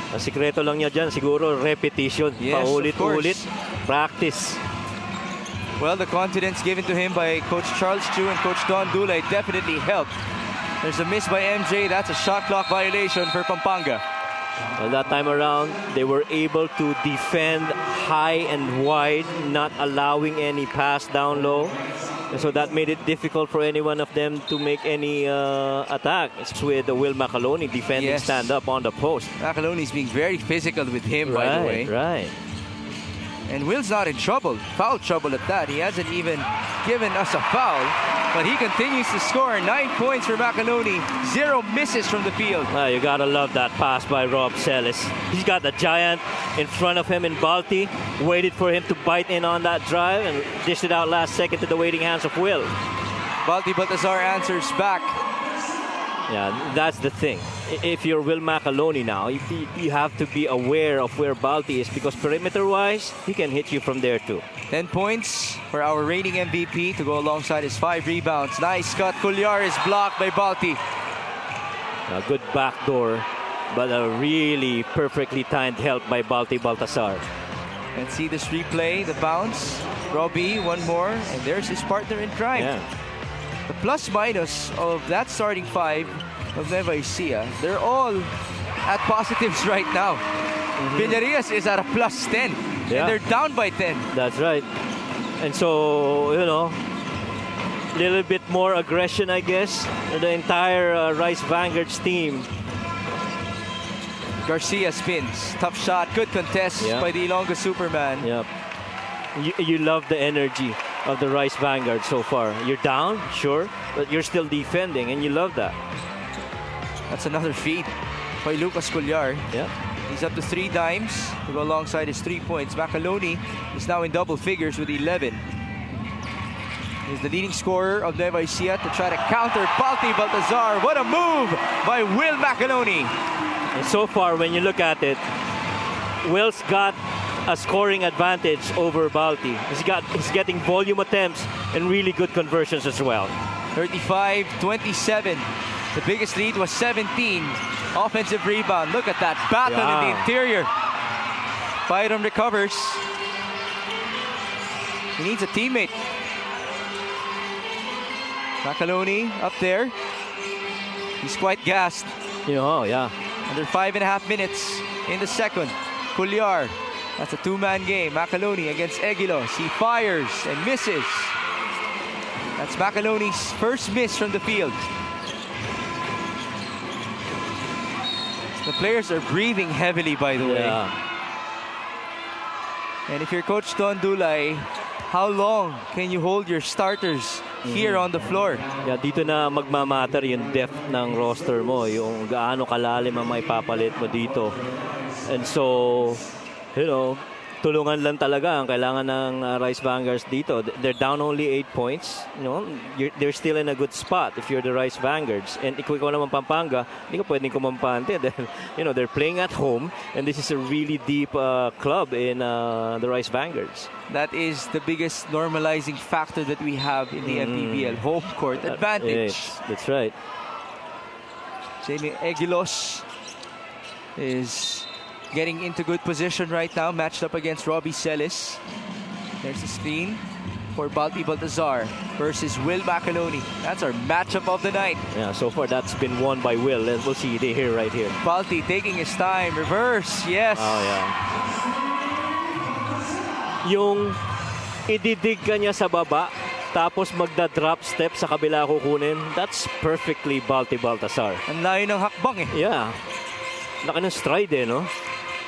Ang sikreto lang niya dyan, siguro repetition. Yes, paulit-ulit, practice. Well, the confidence given to him by Coach Charles Chu and Coach Don Dulay definitely helped. There's a miss by MJ. That's a shot clock violation for Pampanga. Well, that time around, they were able to defend high and wide, not allowing any pass down low. And so that made it difficult for any one of them to make any attack. It's with Will Macaloni defending stand-up on the post. Macaloni's being very physical with him, by the way. Right. And Will's not in trouble. Foul trouble at that. He hasn't even given us a foul. But he continues to score. 9 points for Macaloni. 0 misses from the field. You gotta love that pass by Rob Celis. He's got the giant in front of him in Balti. Waited for him to bite in on that drive and dished it out last second to the waiting hands of Will. Balti Baltazar answers back. Yeah, that's the thing. If you're Will Macaloni now, you have to be aware of where Balti is, because perimeter-wise, he can hit you from there too. 10 points for our reigning MVP to go alongside his 5 rebounds. Nice cut. Cuellar is blocked by Balti. A good backdoor, but a really perfectly timed help by Balti Baltasar. And see this replay, the bounce. Robbie, one more, and there's his partner in crime. Yeah. The plus-minus of that starting 5 of Nueva Ecija, they're all at positives right now. Villarias is at a plus 10, and they're down by 10. That's right. And so, you know, a little bit more aggression, I guess, the entire Rice Vanguards team. Garcia spins. Tough shot. Good contest by the Ilonggo Superman. Yep. You love the energy of the Rice Vanguard so far. You're down, sure, but you're still defending, and you love that. That's another feed by Lucas Cuellar. Yeah. He's up to 3 dimes to go alongside his 3 points. Macaloni is now in double figures with 11. He's the leading scorer of Nueva Ecija to try to counter Balti Baltazar. What a move by Will Macaloni. And so far, when you look at it, Will's got a scoring advantage over Balti. He's getting volume attempts and really good conversions as well. 35-27. The biggest lead was 17. Offensive rebound. Look at that battle in the interior. Byron recovers. He needs a teammate. Macaloni up there. He's quite gassed. Yeah. Under 5.5 minutes in the second. Cuellar. That's a 2-man game. Macaloni against Eguilos. He fires and misses. That's Macaloni's first miss from the field. The players are breathing heavily, by the way. And if you're Coach Don Dulay, how long can you hold your starters here on the floor? Yeah, dito na magmamatter yung depth ng roster mo, yung gaano kalalim ang maipapalit mo dito. And so, you know, tulungan lang talaga ang kailangan ng Rice Vanguards dito. They're down only 8 points. You know, they're still in a good spot if you're the Rice Vanguards. And ikaw naman Pampanga, hindi ka pwedeng kumampante. You know, they're playing at home, and this is a really deep club in the Rice Vanguards. That is the biggest normalizing factor that we have in the MPBL. Home court advantage. Yes, that's right. Jamie Eguilos is getting into good position right now, matched up against Robbie Celis. There's the screen for Balti Baltazar versus Will Macaloni. That's our matchup of the night. Yeah, so far that's been won by Will. We'll see it here, right here. Balti taking his time. Reverse, yes. Oh, yeah. Yung ididig ka niya sa baba, tapos magda-drop step sa kabila kukunin, that's perfectly Balti Baltazar. Ang layo ng hakbang eh. Yeah. Laki ng stride eh, no?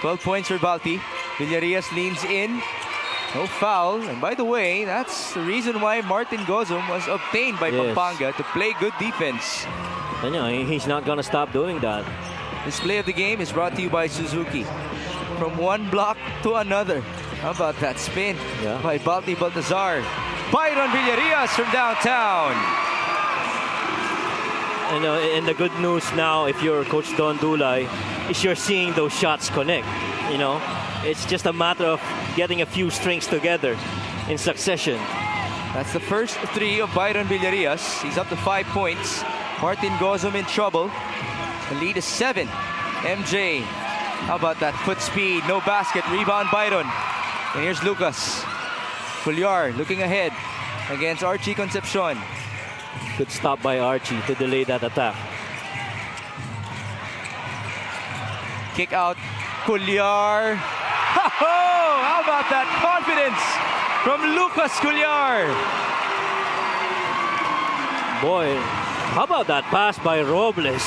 12 points for Balti. Villarias leans in. No foul. And by the way, that's the reason why Martin Gozum was obtained by Pampanga to play good defense. And yeah, he's not gonna stop doing that. This play of the game is brought to you by Suzuki. From one block to another. How about that spin by Balti Baltazar? Byron Villarias from downtown. And the good news now, if you're Coach Don Dulay, is you're seeing those shots connect. You know, it's just a matter of getting a few strings together in succession. That's the first 3 of Byron Villarias. He's up to 5 points. Martin Gozum in trouble. The lead is 7. MJ, how about that foot speed? No basket. Rebound Byron. And here's Lucas. Cuellar looking ahead against Archie Concepcion. Good stop by Archie to delay that attack. Kick out, Cuellar. How about that confidence from Lucas Cuellar? Boy, how about that pass by Robles?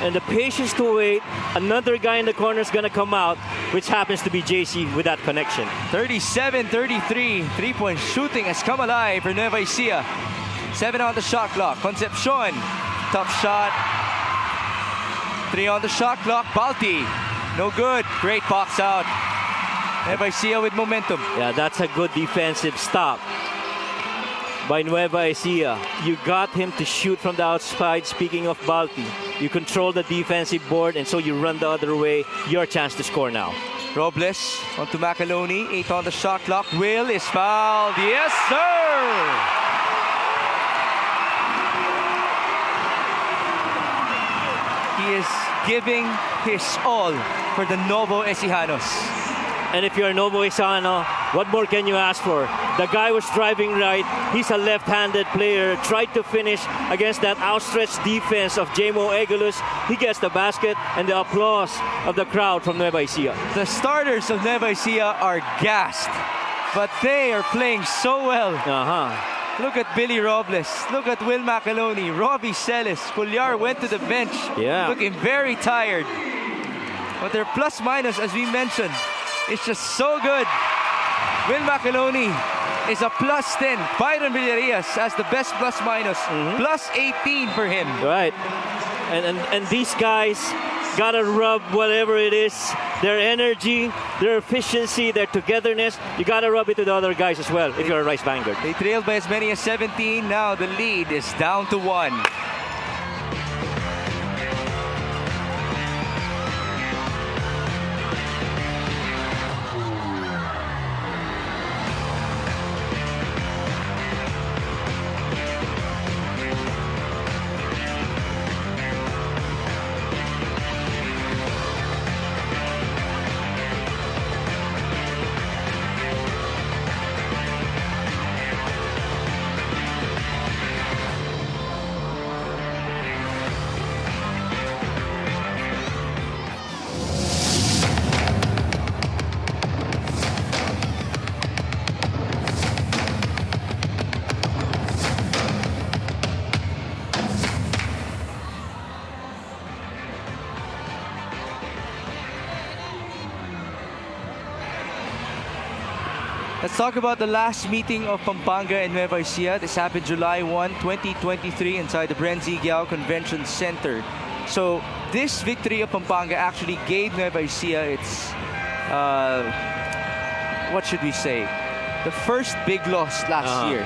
And the patience to wait. Another guy in the corner is going to come out. which happens to be JC with that connection. 37-33. Three-point shooting has come alive for Nueva Ecija. 7 on the shot clock. Concepcion. Tough shot. 3 on the shot clock. Balti. No good. Great box out. Nueva Ecija with momentum. Yeah, that's a good defensive stop by Nueva Ecija. You got him to shoot from the outside. Speaking of Balti, you control the defensive board, and so you run the other way. Your chance to score now. Robles onto Macaloni. 8 on the shot clock. Will is fouled. Yes, sir! He is giving his all for the Nueva Ecijanos. And if you're a Nueva Ecija, what more can you ask for? The guy was driving right. He's a left-handed player. Tried to finish against that outstretched defense of Jamo Egalus. He gets the basket and the applause of the crowd from Nueva Ecija. The starters of Nueva Ecija are gassed, but they are playing so well. Look at Billy Robles. Look at Will Macaloni. Robbie Celis. Cullar went to the bench. Yeah. Looking very tired. But their plus-minus, as we mentioned, is just so good. Will Macaloni is a plus 10. Byron Villarias has the best plus-minus. Plus 18 for him. Right. And these guys gotta rub whatever it is, their energy, their efficiency, their togetherness. You gotta rub it to the other guys as well if you're a Rice Vanguard. They trailed by as many as 17. Now the lead is down to 1. Let's talk about the last meeting of Pampanga and Nueva Ecija. This happened July 1, 2023 inside the Bren Zigyao Convention Center. So this victory of Pampanga actually gave Nueva Ecija its, what should we say, the first big loss last year.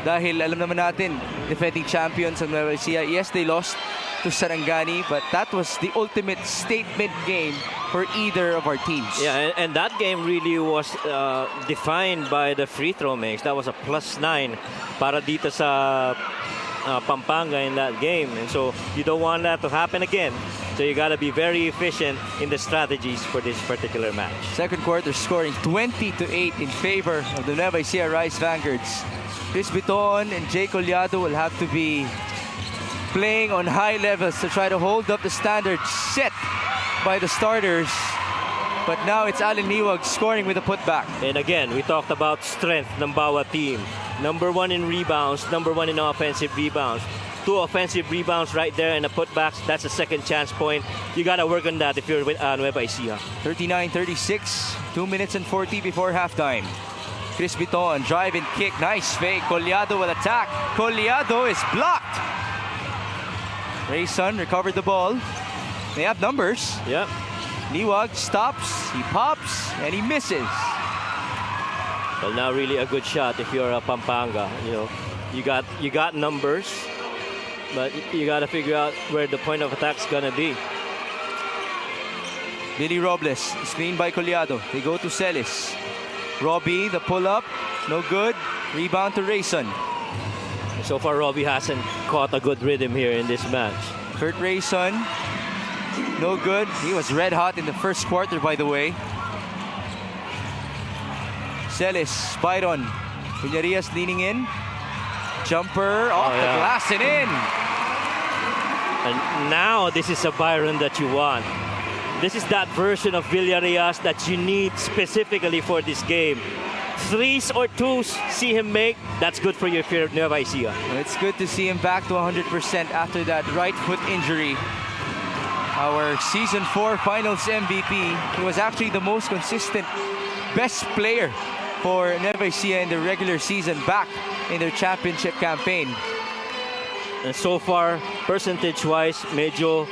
Dahil alam naman natin, defending champions of Nueva Ecija, yes, they lost to Sarangani, but that was the ultimate statement game for either of our teams. Yeah, and that game really was defined by the free throw mix. That was a +9 para dito sa Pampanga in that game. And so you don't want that to happen again. So you got to be very efficient in the strategies for this particular match. Second quarter scoring 20-8 in favor of the Nueva Ecija Rice Vanguards. Chris Biton and Jay Collado will have to be playing on high levels to try to hold up the standards set by the starters. But now it's Allen Niwag scoring with a putback. And again, we talked about strength ng bawat team. Number 1 in rebounds, number 1 in offensive rebounds. 2 offensive rebounds right there and a putbacks. That's a second chance point. You got to work on that if you're with Nueva Ecija. 39-36, 2 minutes and 40 before halftime. Chris Biton, drive and kick. Nice fake. Collado will attack. Collado is blocked. Rayson recovered the ball. They have numbers. Yep. Niwag stops, he pops, and he misses. Well, now really a good shot if you're a Pampanga. You know, you got numbers, but you got to figure out where the point of attack's gonna be. Billy Robles, screened by Collado. They go to Celis. Robbie, the pull-up, no good. Rebound to Rayson. So far, Robbie hasn't caught a good rhythm here in this match. Kurt Rayson, no good. He was red hot in the first quarter, by the way. Celis, Byron. Villarias leaning in. Jumper off the glass and in. And now this is a Byron that you want. This is that version of Villarias that you need specifically for this game. 3s or 2s, see him make. That's good for you if you're Nueva Ecija. It's good to see him back to 100% after that right foot injury our Season 4 Finals MVP. He was actually the most consistent, best player for Nueva Ecija in the regular season back in their championship campaign. And so far, percentage-wise, medyo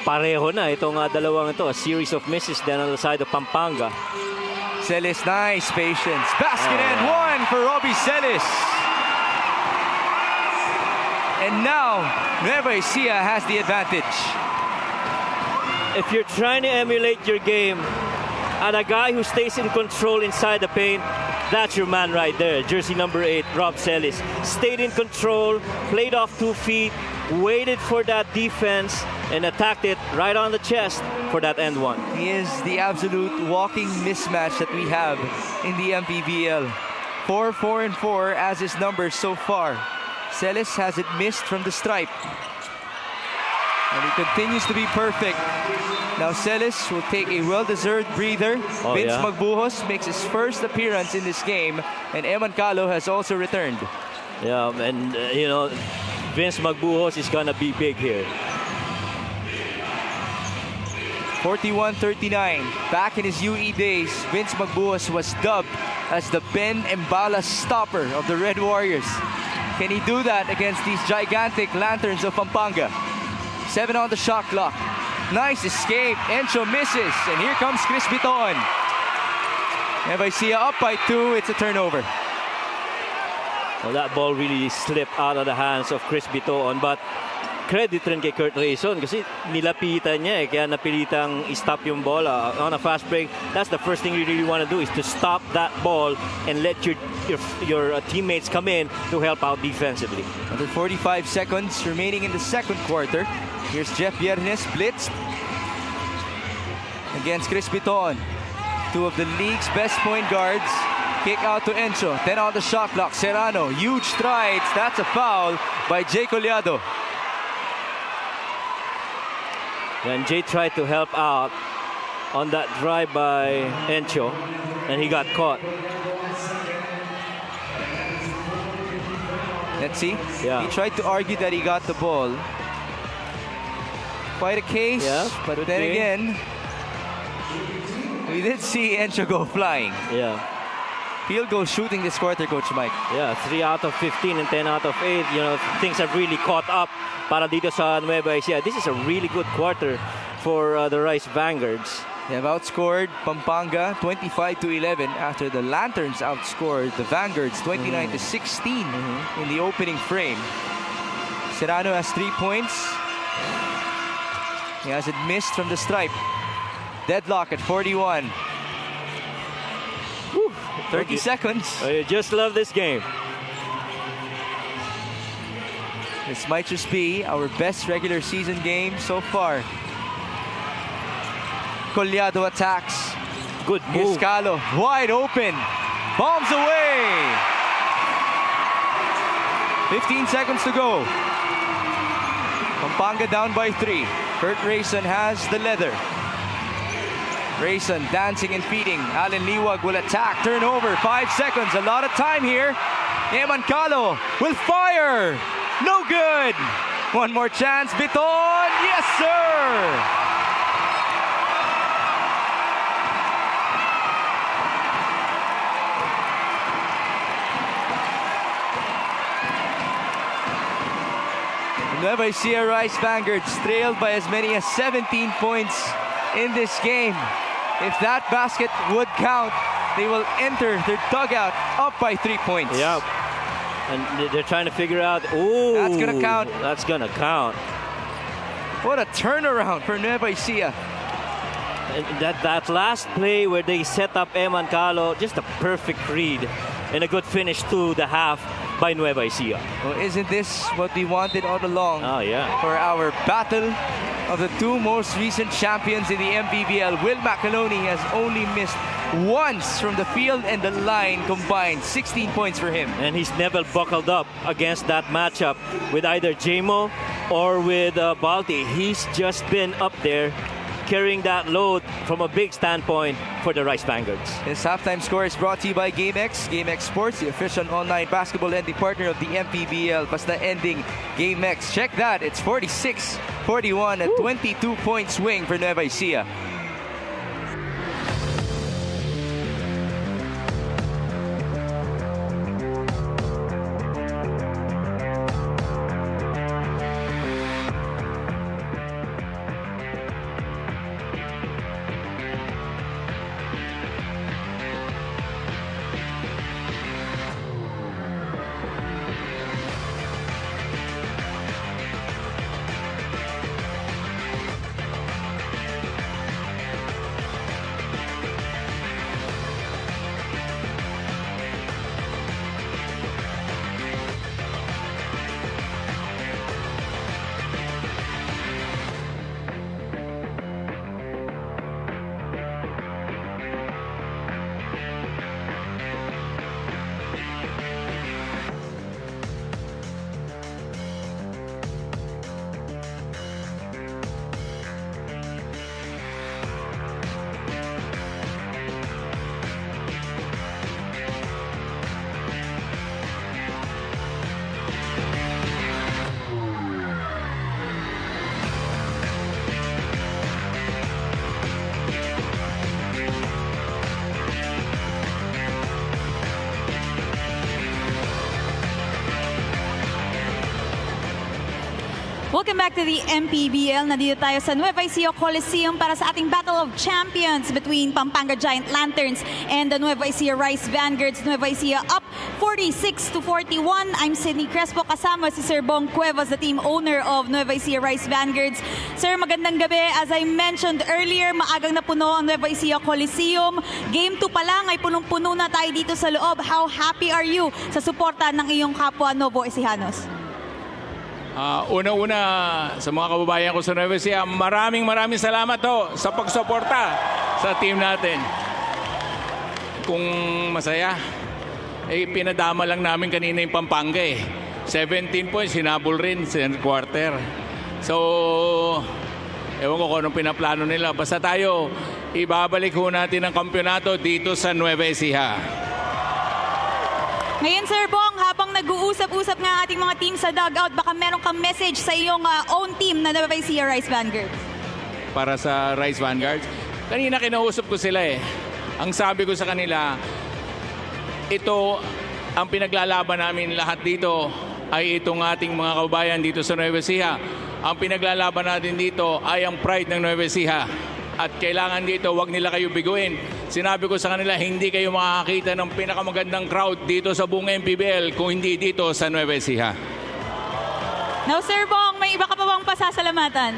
pareho na itong dalawang ito. A series of misses then on the side of Pampanga. Celis, nice patience. Basket and one for Robbie Celis. And now, Nueva Ecija has the advantage. If you're trying to emulate your game and a guy who stays in control inside the paint, that's your man right there. Jersey number 8, Rob Celis. Stayed in control, played off 2 feet, waited for that defense, and attacked it right on the chest for that end one. He is the absolute walking mismatch that we have in the MPBL. 4, 4, and 4 as his numbers so far. Celis has it missed from the stripe. And he continues to be perfect. Now Celis will take a well-deserved breather. Vince Magbuhos makes his first appearance in this game, and Eman Calo has also returned. Yeah, and you know, Vince Magbuhos is gonna be big here. 41-39. Back in his UE days, Vince Magbuhos was dubbed as the Ben Embala stopper of the Red Warriors. Can he do that against these gigantic lanterns of Pampanga? 7 on the shot clock. Nice escape. Encho misses. And here comes Chris Biton. Nueva Ecija up by 2. It's a turnover. Well, that ball really slipped out of the hands of Chris Biton. But credit rin kay Kurt Rayson kasi nilapitan niya kaya napilitang i-stop yung ball on a fast break. That's the first thing you really want to do, is to stop that ball and let your teammates come in to help out defensively. Under 45 seconds remaining in the second quarter. Here's Jeff Viernes blitzed against Chris Biton. 2 of the league's best point guards. Kick out to Encho. 10 on the shot clock. Serrano, huge strides. That's a foul by Jay Collado. And Jay tried to help out on that drive by Encho, and he got caught. Let's see. Yeah. He tried to argue that he got the ball. Quite a case, but then again, we did see Encho go flying. Yeah. Field goal shooting this quarter, Coach Mike. Yeah, 3 out of 15 and 10 out of 8. You know, things have really caught up para dito sa Nueva Ecija. This is a really good quarter for the Rice Vanguards. They have outscored Pampanga 25-11 after the Lanterns outscored the Vanguards 29-16 in the opening frame. Serrano has 3 points. He has it missed from the stripe. Deadlock at 41. 30 seconds. I just love this game. This might just be our best regular season game so far. Collado attacks. Good move. Calo wide open. Bombs away. 15 seconds to go. Pampanga down by 3. Kurt Rayson has the leather. Rayson dancing and feeding. Alan Liwag will attack. Turnover. 5 seconds. A lot of time here. Eman Calo will fire. No good. One more chance. Biton. Yes, sir. Nueva Ecija Rice Vanguards trailed by as many as 17 points in this game. If that basket would count, they will enter their dugout up by 3 points. Yeah. And they're trying to figure out, ooh, that's gonna count. That's gonna count. What a turnaround for Nueva Ecija. And that last play where they set up Eman Calo, just a perfect read and a good finish to the half by Nueva Ecija. Well, isn't this what we wanted all along? Oh, yeah. For our battle of the 2 most recent champions in the MPBL. Will McAloney has only missed once from the field and the line combined. 16 points for him. And he's never buckled up against that matchup with either JMO or with Balti. He's just been up there carrying that load from a big standpoint for the Rice Vanguards. This halftime score is brought to you by GameX. GameX Sports, the official online basketball lending partner of the MPBL. Basta ending GameX. Check that. It's 46-41, a 22-point swing for Nueva Ecija. Welcome back to the MPBL. Nandito tayo sa Nueva Ecija Coliseum para sa ating Battle of Champions between Pampanga Giant Lanterns and the Nueva Ecija Rice Vanguards. Nueva Ecija up 46-41. I'm Sydney Crespo, kasama si Sir Bong Cuevas, the team owner of Nueva Ecija Rice Vanguards. Sir, magandang gabi. As I mentioned earlier, maagang napuno ang Nueva Ecija Coliseum. Game 2 pa lang ay punong-puno na tayo dito sa loob. How happy are you sa suporta ng iyong kapwa Novo Ecijanos? Una-una sa mga kababayan ko sa Nueva Ecija, maraming salamat ho sa pagsuporta sa team natin. Kung masaya, pinadama lang namin kanina yung Pampanga 17 points, hinabol rin sa quarter. So, ewan ko kung anong pinaplano nila. Basta tayo, ibabalik ho natin ang kampyonato dito sa Nueva Ecija. Ngayon, Sir Bong, habang nag-uusap-usap nga ating mga team sa dugout, baka meron kang message sa iyong own team na Nueva Ecija Rice Vanguards. Para sa Rice Vanguards, kanina kinausap ko sila Ang sabi ko sa kanila, ito, ang pinaglalaban namin lahat dito ay itong ating mga kababayan dito sa Nueva Ecija. Ang pinaglalaban natin dito ay ang pride ng Nueva Ecija. At kailangan dito, wag nila kayo biguin. Sinabi ko sa kanila, hindi kayo makakita ng pinakamagandang crowd dito sa buong MPBL kung hindi dito sa Nueva Ecija. Now, Sir Bong, may iba ka pa bang pasasalamatan?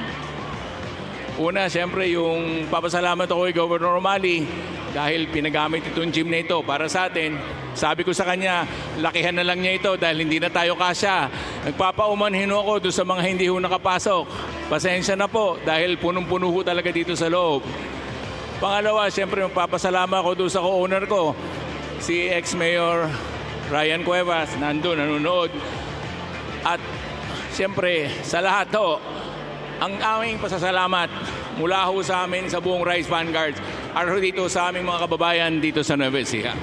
Una, siyempre, yung papasalamat ako kay Governor Romali dahil pinagamit itong gym na ito para sa atin. Sabi ko sa kanya, lakihan na lang niya ito dahil hindi na tayo kasya. Nagpapaumanhin ako doon sa mga hindi ho nakapasok. Pasensya na po dahil punong-puno ho talaga dito sa loob. Pangalawa, siyempre magpapasalamat ako doon sa co-owner ko, si ex-mayor Ryan Cuevas, nanonood. At siyempre, sa lahat ho, ang aming pasasalamat mula ho sa amin sa buong Rice Vanguards are dito sa aming mga kababayan dito sa Nueva Ecija.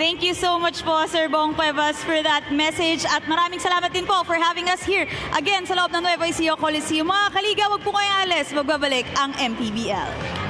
Thank you so much po, Sir Bong Cuevas, for that message. At maraming salamat din po for having us here again sa loob ng Nueva Ecija Coliseum. Mga kaliga, wag po kayong alis. Magbabalik ang MPBL.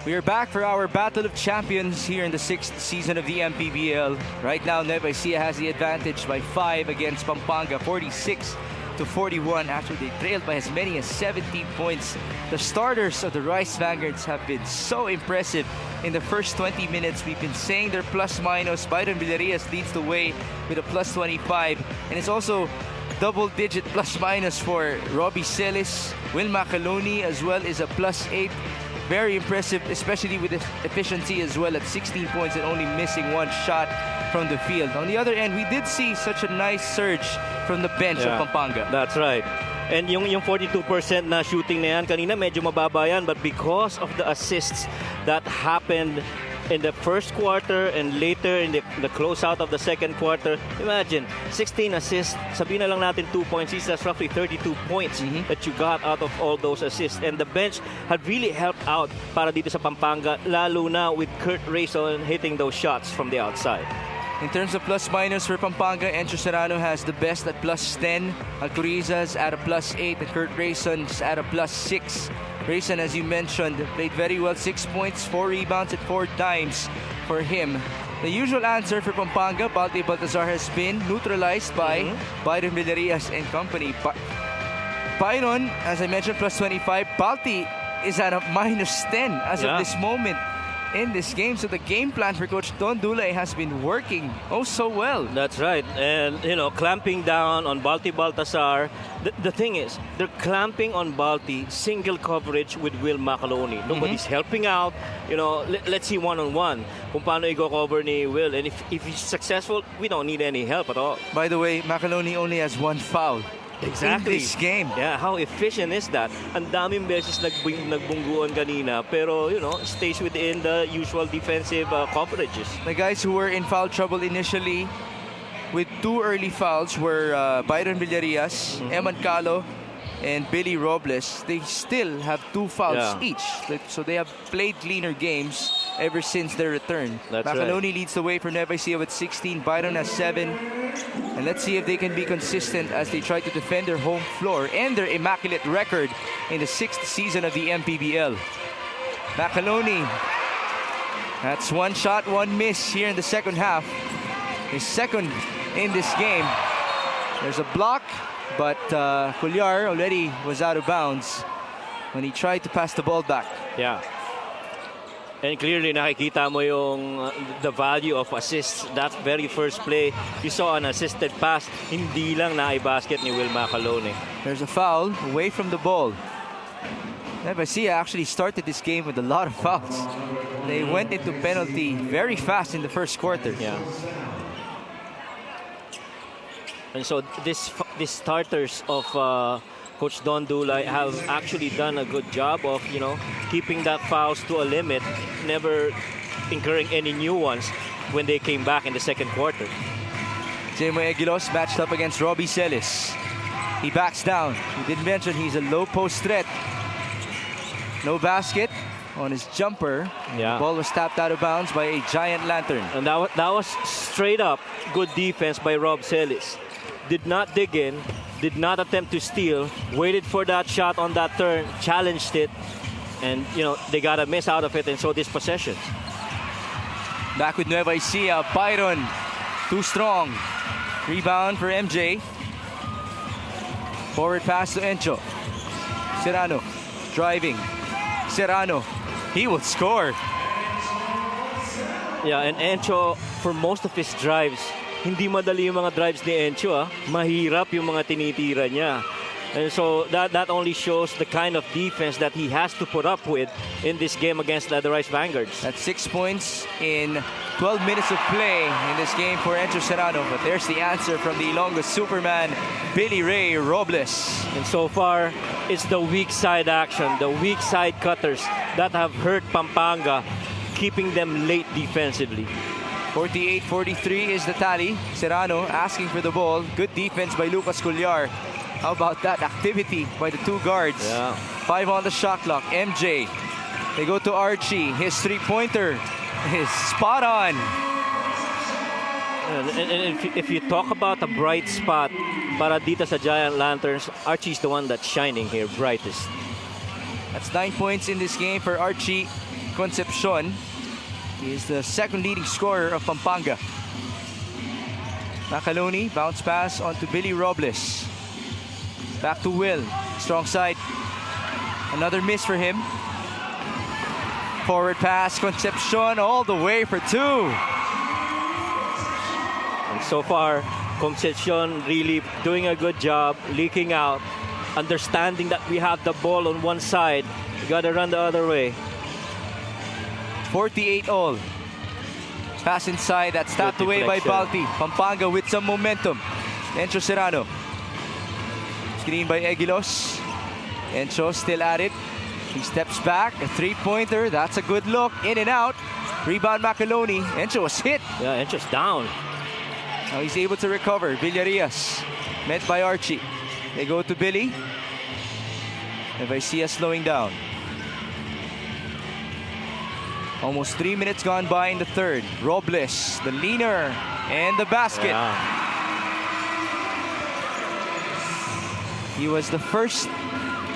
We are back for our Battle of Champions here in the 6th season of the MPBL. Right now, Nueva Ecija has the advantage by 5 against Pampanga, 46-41, after they trailed by as many as 17 points. The starters of the Rice Vanguards have been so impressive in the first 20 minutes. We've been saying they're plus-minus. Byron Villarias leads the way with a plus 25, and it's also double-digit plus-minus for Robbie Celis, Will Macaloni, as well as a plus 8. Very impressive, especially with his efficiency as well at 16 points and only missing 1 shot from the field. On the other end, we did see such a nice surge from the bench of Pampanga. That's right. And yung 42% na shooting na yan, kanina medyo mababa yan, but because of the assists that happened in the first quarter and later in the closeout of the second quarter, imagine, 16 assists, sabihin na lang natin 2 points, that's roughly 32 points that you got out of all those assists. And the bench had really helped out para dito sa Pampanga, lalo na with Kurt Rayson hitting those shots from the outside. In terms of plus-minus for Pampanga, Encho Serrano has the best at plus 10. Alcorizas at a plus 8, and Kurt Rayson's at a plus 6. Rayson, as you mentioned, played very well. 6 points, 4 rebounds at 4 times for him. The usual answer for Pampanga, Balti Baltazar, has been neutralized by Byron Villarias and company. Byron, as I mentioned, plus 25. Balti is at a minus 10 as of this moment in this game. So the game plan for Coach Don Dulay has been working so well. That's right. And, clamping down on Balti Baltazar. The thing is, they're clamping on Balti, single coverage with Will Macaloni. Nobody's helping out. Let's see one-on-one kung paano i-cover ni Will. And if he's successful, we don't need any help at all. By the way, Macaloni only has 1 foul. Exactly. In this game. Yeah, how efficient is that? Ang daming beses nagbungguan kanina, pero stays within the usual defensive coverages. The guys who were in foul trouble initially with 2 early fouls were Byron Villarias, Eman Calo, and Billy Robles. They still have 2 fouls each. So they have played cleaner games ever since their return. Macaloni leads the way for Nueva Ecija with 16. Byron has 7. And let's see if they can be consistent as they try to defend their home floor and their immaculate record in the 6th season of the MPBL. Macaloni, that's 1 shot, 1 miss here in the second half. His second in this game. There's a block, but Cuellar already was out of bounds when he tried to pass the ball back. Yeah. And clearly nakikita mo yung the value of assists. That very first play, you saw an assisted pass, hindi lang naibasket ni Will Macaloni. There's a foul away from the ball. Nueva Ecija actually started this game with a lot of fouls. They went into penalty very fast in the first quarter. Yeah. And so these starters of Coach Don Dulay have actually done a good job of, keeping that fouls to a limit, never incurring any new ones when they came back in the second quarter. Jeremy Aguilos matched up against Robbie Celis. He backs down. We did mention he's a low post threat. No basket on his jumper. Yeah. The ball was tapped out of bounds by a giant lantern. And that was straight up good defense by Rob Celis. Did not dig in, did not attempt to steal, waited for that shot on that turn, challenged it, and they got a miss out of it, and so this possession. Back with Nueva Ecija, Byron, too strong. Rebound for MJ. Forward pass to Encho. Serrano driving. Serrano, he will score. Yeah, and Encho, for most of his drives, hindi madali yung mga drives ni Encho. Mahirap yung mga tinitira niya. And so that only shows the kind of defense that he has to put up with in this game against the Rice Vanguards. That's 6 points in 12 minutes of play in this game for Encho Serrano. But there's the answer from the Ilonggo Superman, Billy Ray Robles. And so far, it's the weak side action, the weak side cutters that have hurt Pampanga, keeping them late defensively. 48-43 is the tally. Serrano asking for the ball. Good defense by Lucas Cuellar. How about that activity by the 2 guards? Yeah. 5 on the shot clock. MJ. They go to Archie. His 3-pointer is spot on. And if you talk about a bright spot para dito sa Giant Lanterns, Archie's the one that's shining here, brightest. That's 9 points in this game for Archie. Concepcion. He is the second leading scorer of Pampanga. Macaloni, bounce pass onto Billy Robles. Back to Will, strong side. Another miss for him. Forward pass, Concepcion all the way for 2. And so far, Concepcion really doing a good job, leaking out, understanding that we have the ball on one side. We got to run the other way. 48 all. Pass inside, that's tapped Good away by deflection. Balti. Pampanga with some momentum. Encho Serrano. Screen by Egilos. Encho still at it. He steps back, a three-pointer. That's a good look. In and out. Rebound Macaloni. Encho was hit. Yeah, Encho's down. Now he's able to recover. Villarias met by Archie. They go to Billy. Nueva Ecija slowing down. Almost 3 minutes gone by in the third. Robles, the leaner, and the basket. Yeah. He was the first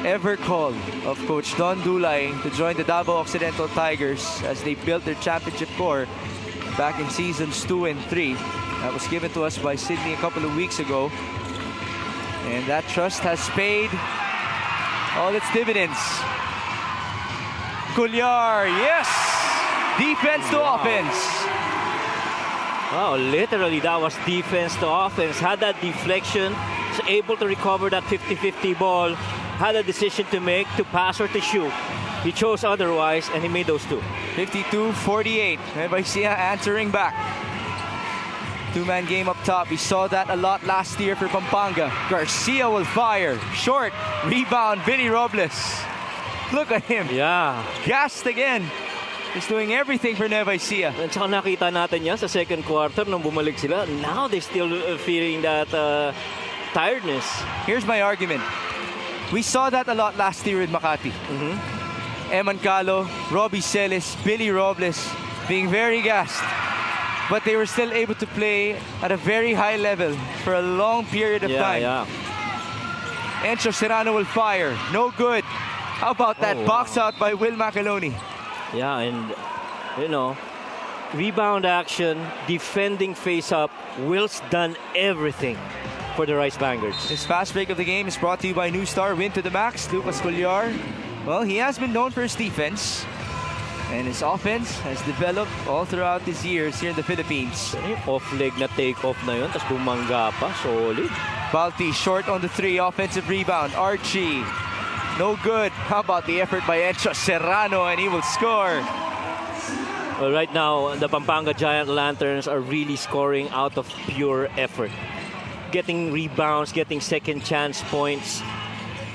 ever call of Coach Don Dulay to join the Davao Occidental Tigers as they built their championship core back in seasons 2 and 3. That was given to us by Sydney a couple of weeks ago. And that trust has paid all its dividends. Cullar, yes! Defense to offense. Oh, literally that was defense to offense. Had that deflection, was able to recover that 50-50 ball, had a decision to make, to pass or to shoot. He chose otherwise, and he made those two. 52-48. Nueva Ecija answering back. Two-man game up top. We saw that a lot last year for Pampanga. Garcia will fire. Short. Rebound, Billy Robles. Look at him. Yeah. Gassed again. He's doing everything for Nueva Ecija. And saka nakita natin yan sa second quarter nung bumalik sila. Now they still feeling that tiredness. Here's my argument. We saw that a lot last year with Makati. Eman Calo, Robbie Celis, Billy Robles being very gassed. But they were still able to play at a very high level for a long period of time. Encho Serrano will fire. No good. How about that box out by Will Macaloni? Yeah, and you know, rebound action, defending face up. Will's done everything for the Rice Vanguards. This fast break of the game is brought to you by New Star Win to the Max. Lucas Cullar. Well, he has been known for his defense. And his offense has developed all throughout his years here in the Philippines. Off-leg na take-off na yun, tapos bumangga pa. Solid. Balti short on the 3. Offensive rebound. Archie. No good. How about the effort by Encho Serrano, and he will score. Well, right now, the Pampanga Giant Lanterns are really scoring out of pure effort. Getting rebounds, getting second chance points.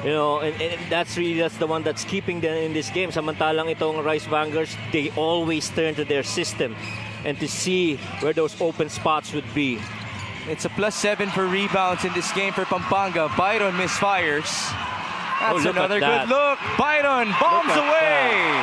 You know, and that's the one that's keeping them in this game. Samantalang itong Rice Vanguards, they always turn to their system and to see where those open spots would be. It's a +7 for rebounds in this game for Pampanga. Byron misfires. That's another good look. Byron bombs away.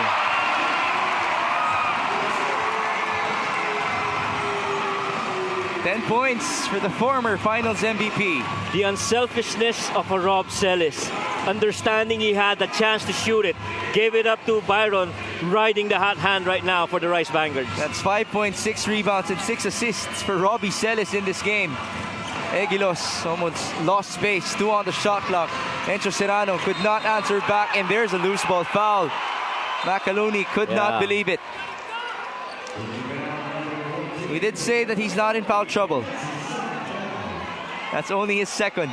10 points for the former finals MVP. The unselfishness of a Rob Celis. Understanding he had the chance to shoot it. Gave it up to Byron, riding the hot hand right now for the Rice Vanguards. That's 5.6 rebounds and 6 assists for Robbie Celis in this game. Egilos almost lost space. 2 on the shot clock. Encho Serrano could not answer back, and there's a loose ball foul. Macaloni could not believe it. We did say that he's not in foul trouble. That's only his second.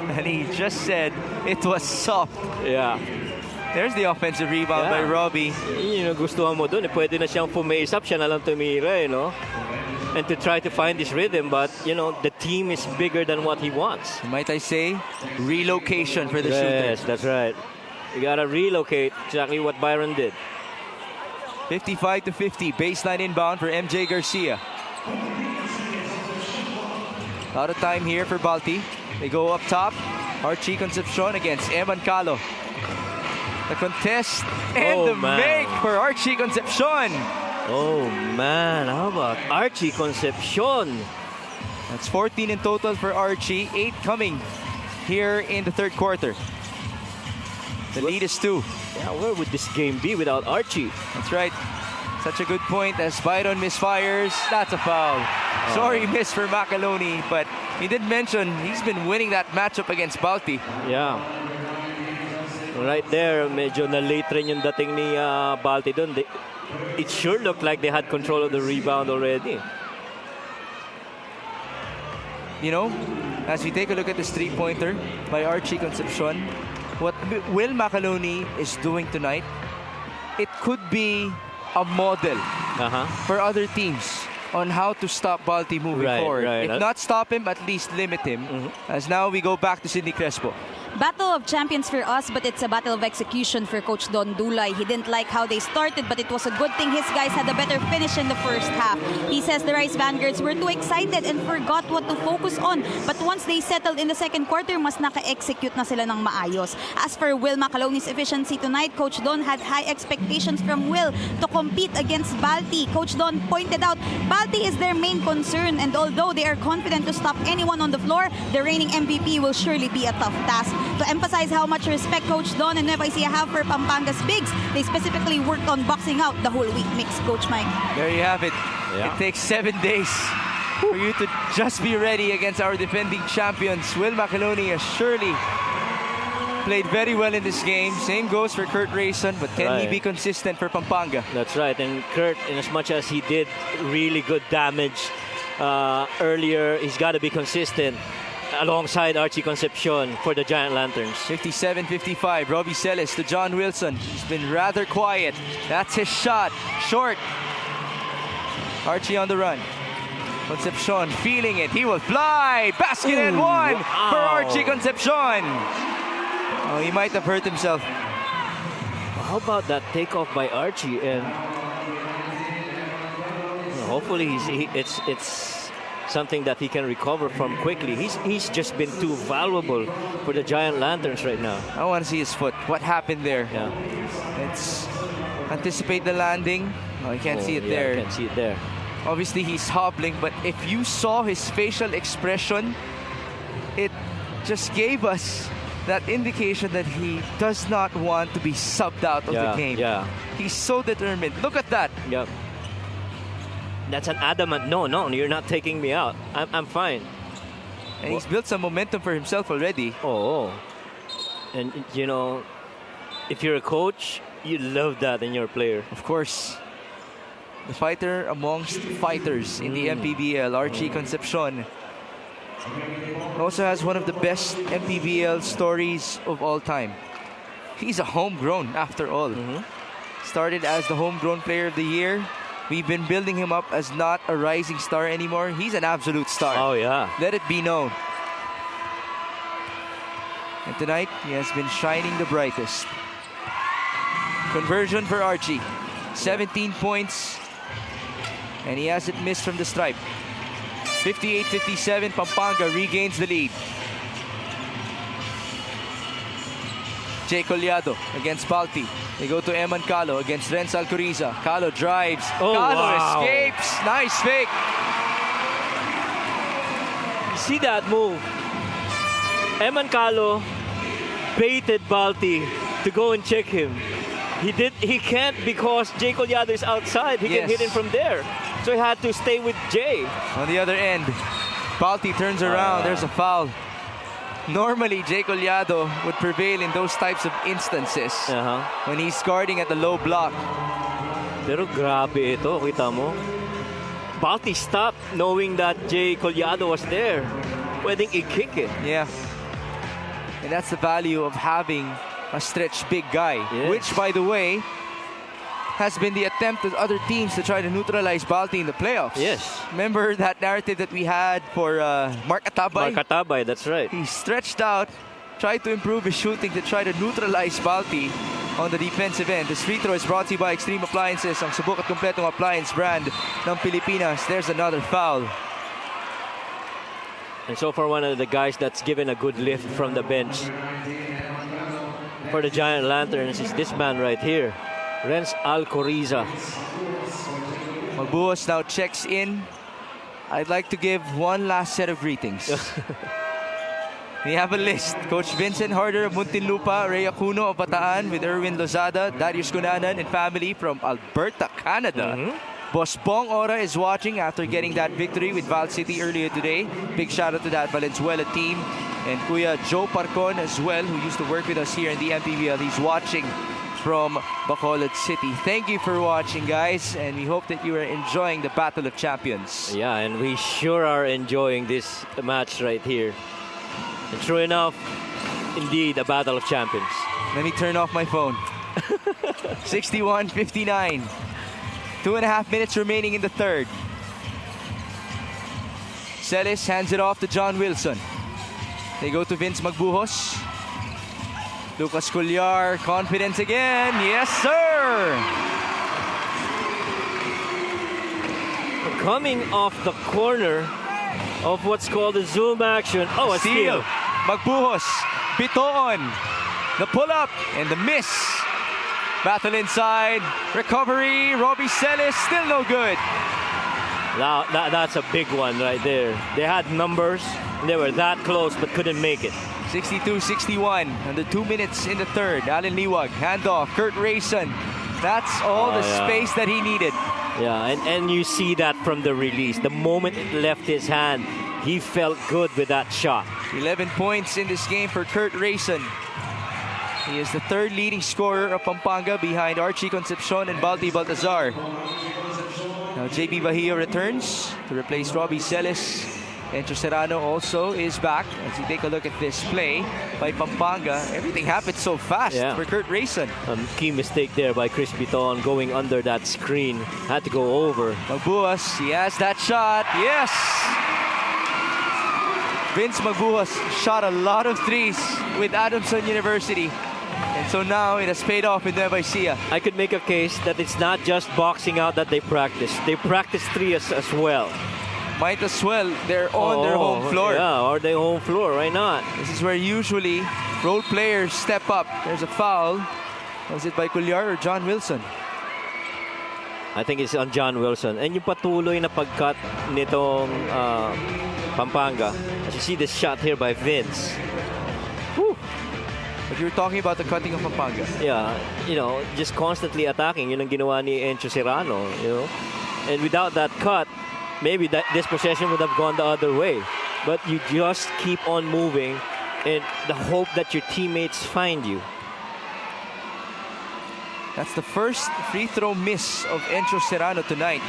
And he just said it was soft. Yeah. There's the offensive rebound by Robbie. Yun yung gustuhan mo dun. Pwede na siyang pumace up. Siya na lang tumira, you know. And to try to find his rhythm. But, you know, the team is bigger than what he wants. Might I say, relocation for the shooter. Yes, that's right. You gotta relocate. Exactly what Byron did. 55-50, baseline inbound for MJ Garcia. Out of time here for Balti. They go up top. Archie Concepcion against Eman Calo. The contest and the make for Archie Concepcion. Oh man, how about Archie Concepcion? That's 14 in total for Archie, 8 coming here in the third quarter. The lead is 2. Yeah, where would this game be without Archie? That's right. Such a good point as Byron misfires. That's a foul. Sorry, miss for Macaloni, but he did mention he's been winning that matchup against Balti. Yeah. Right there, medyo na late rin yung dating ni Balti doon. It sure looked like they had control of the rebound already. You know, as we take a look at this three-pointer by Archie Concepcion, what Will Macaloni is doing tonight, it could be a model for other teams on how to stop Balti moving forward. If not stop him, at least limit him. As now we go back to Sidney Crespo. Battle of champions for us, but it's a battle of execution for Coach Don Dulay. He didn't like how they started, but it was a good thing his guys had a better finish in the first half. He says the Rice Vanguards were too excited and forgot what to focus on. But once they settled in the second quarter, mas naka-execute na sila ng maayos. As for Will Macaloni's efficiency tonight, Coach Don had high expectations from Will to compete against Balti. Coach Don pointed out Balti is their main concern, and although they are confident to stop anyone on the floor, the reigning MVP will surely be a tough task. To emphasize how much respect Coach Don and Nueva Ecija have for Pampanga's bigs, they specifically worked on boxing out the whole week mix, Coach Mike. There you have it. It takes 7 days for you to just be ready against our defending champions. Will Macaloni has surely played very well in this game. Same goes for Kurt Rayson, but can he be consistent for Pampanga? That's right. And Kurt, in as much as he did really good damage earlier, he's got to be consistent alongside Archie Concepcion for the Giant Lanterns. 57-55, Robbie Celis to John Wilson. He's been rather quiet. That's his shot. Short. Archie on the run. Concepcion feeling it. He will fly. Basket and one for Archie Concepcion. Oh, he might have hurt himself. How about that takeoff by Archie? And hopefully it's something that he can recover from quickly. He's just been too valuable for the Giant Lanterns right now. I want to see his foot. What happened there? Yeah. Let's anticipate the landing. Oh, you can't see it there. You can't see it there. Obviously, he's hobbling, but if you saw his facial expression, it just gave us that indication that he does not want to be subbed out of the game. Yeah. He's so determined. Look at that. Yep. That's an adamant, no, you're not taking me out. I'm fine. And he's built some momentum for himself already. Oh. And, you know, if you're a coach, you love that in your player. Of course. The fighter amongst fighters in the MPBL, Archie Concepcion. Also has one of the best MPBL stories of all time. He's a homegrown after all. Started as the homegrown player of the year. We've been building him up as not a rising star anymore. He's an absolute star. Oh, yeah. Let it be known. And tonight, he has been shining the brightest. Conversion for Archie. 17 points. And he hasn't missed from the stripe. 58-57, Pampanga regains the lead. Jay Collado against Balti. They go to Eman Calo against Renz Alcoriza. Calo drives. Calo escapes. Nice fake. See that move? Eman Calo baited Balti to go and check him. He can't because Jay Collado is outside. He can hit him from there. So he had to stay with Jay. On the other end, Balti turns around. There's a foul. Normally, Jay Collado would prevail in those types of instances when he's guarding at the low block. Pero grabe ito, kita mo. Balti stopped knowing that Jay Collado was there. Pwedeng i-kick it. Yeah. And that's the value of having a stretch big guy. Which, by the way, has been the attempt of other teams to try to neutralize Balti in the playoffs. Yes. Remember that narrative that we had for Mark Atabay? Mark Atabay, that's right. He stretched out, tried to improve his shooting to try to neutralize Balti on the defensive end. This free throw is brought to you by Extreme Appliances, ang subok at kompletong appliance brand ng Pilipinas. There's another foul. And so far, one of the guys that's given a good lift from the bench for the Giant Lanterns is this man right here. Renz Alcoriza. Magbuhos now checks in. I'd like to give one last set of greetings. We have a list. Coach Vincent Harder of Muntinlupa, Ray Acuno of Bataan with Erwin Lozada, Darius Cunanan and family from Alberta, Canada. Boss Bong Ora is watching after getting that victory with Val City earlier today. Big shout out to that Valenzuela team. And Kuya Joe Parcon as well, who used to work with us here in the MPBL. He's watching from Bacolod City. Thank you for watching, guys, and we hope that you are enjoying the Battle of Champions. Yeah, and we sure are enjoying this match right here. And true enough, indeed, a Battle of Champions. Let me turn off my phone. 61-59. 2.5 minutes remaining in the third. Celis hands it off to John Wilson. They go to Vince Magbuhos. Lucas Collar, confidence again. Yes, sir! Coming off the corner of what's called a zoom action. Oh, a steal. Magbuhos, Bitoon. The pull-up and the miss. Battle inside. Recovery. Robbie Celis, still no good. Now, that's a big one right there. They had numbers. They were that close but couldn't make it. 62-61. Under 2 minutes in the third. Allen Liwag, handoff. Kurt Rayson. That's all the space that he needed. Yeah, and you see that from the release. The moment it left his hand, he felt good with that shot. 11 points in this game for Kurt Rayson. He is the third leading scorer of Pampanga behind Archie Concepcion and Balti Baltazar. Now JB Bahia returns to replace Robbie Celis. Encho Serrano also is back. As you take a look at this play by Pampanga, everything happened so fast for Kurt Rayson. Key mistake there by Chris Biton going under that screen. Had to go over. Magbuhos, he has that shot. Yes! Vince Magbuhos shot a lot of threes with Adamson University. And so now it has paid off in Nueva Ecija. I could make a case that it's not just boxing out that they practice. They practice threes as well. Might as well. They're on their home floor. Yeah, or their home floor. Why not? This is where usually role players step up. There's a foul. Was it by Collar or John Wilson? I think it's on John Wilson. And yung patuloy na pagcut nitong Pampanga. As you see this shot here by Vince. Whew. But you were talking about the cutting of Pampanga. Yeah, you know, just constantly attacking. Yun ang ginawa ni Encho Serrano, you know. And without that cut, maybe this possession would have gone the other way. But you just keep on moving and the hope that your teammates find you. That's the first free throw miss of Encho Serrano tonight.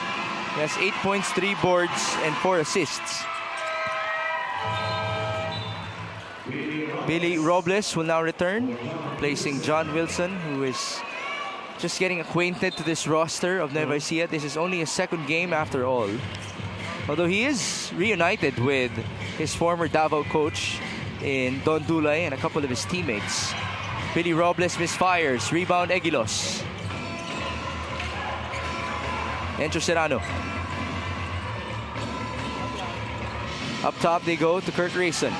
He has 8 points, 3 boards, and 4 assists. Billy Robles will now return, placing John Wilson, who is just getting acquainted to this roster of Nueva Ecija. This is only his second game after all. Although he is reunited with his former Davao coach in Don Dulay and a couple of his teammates. Billy Robles misfires. Rebound Egilos. Encho Serrano. Up top they go to Kurt Rayson.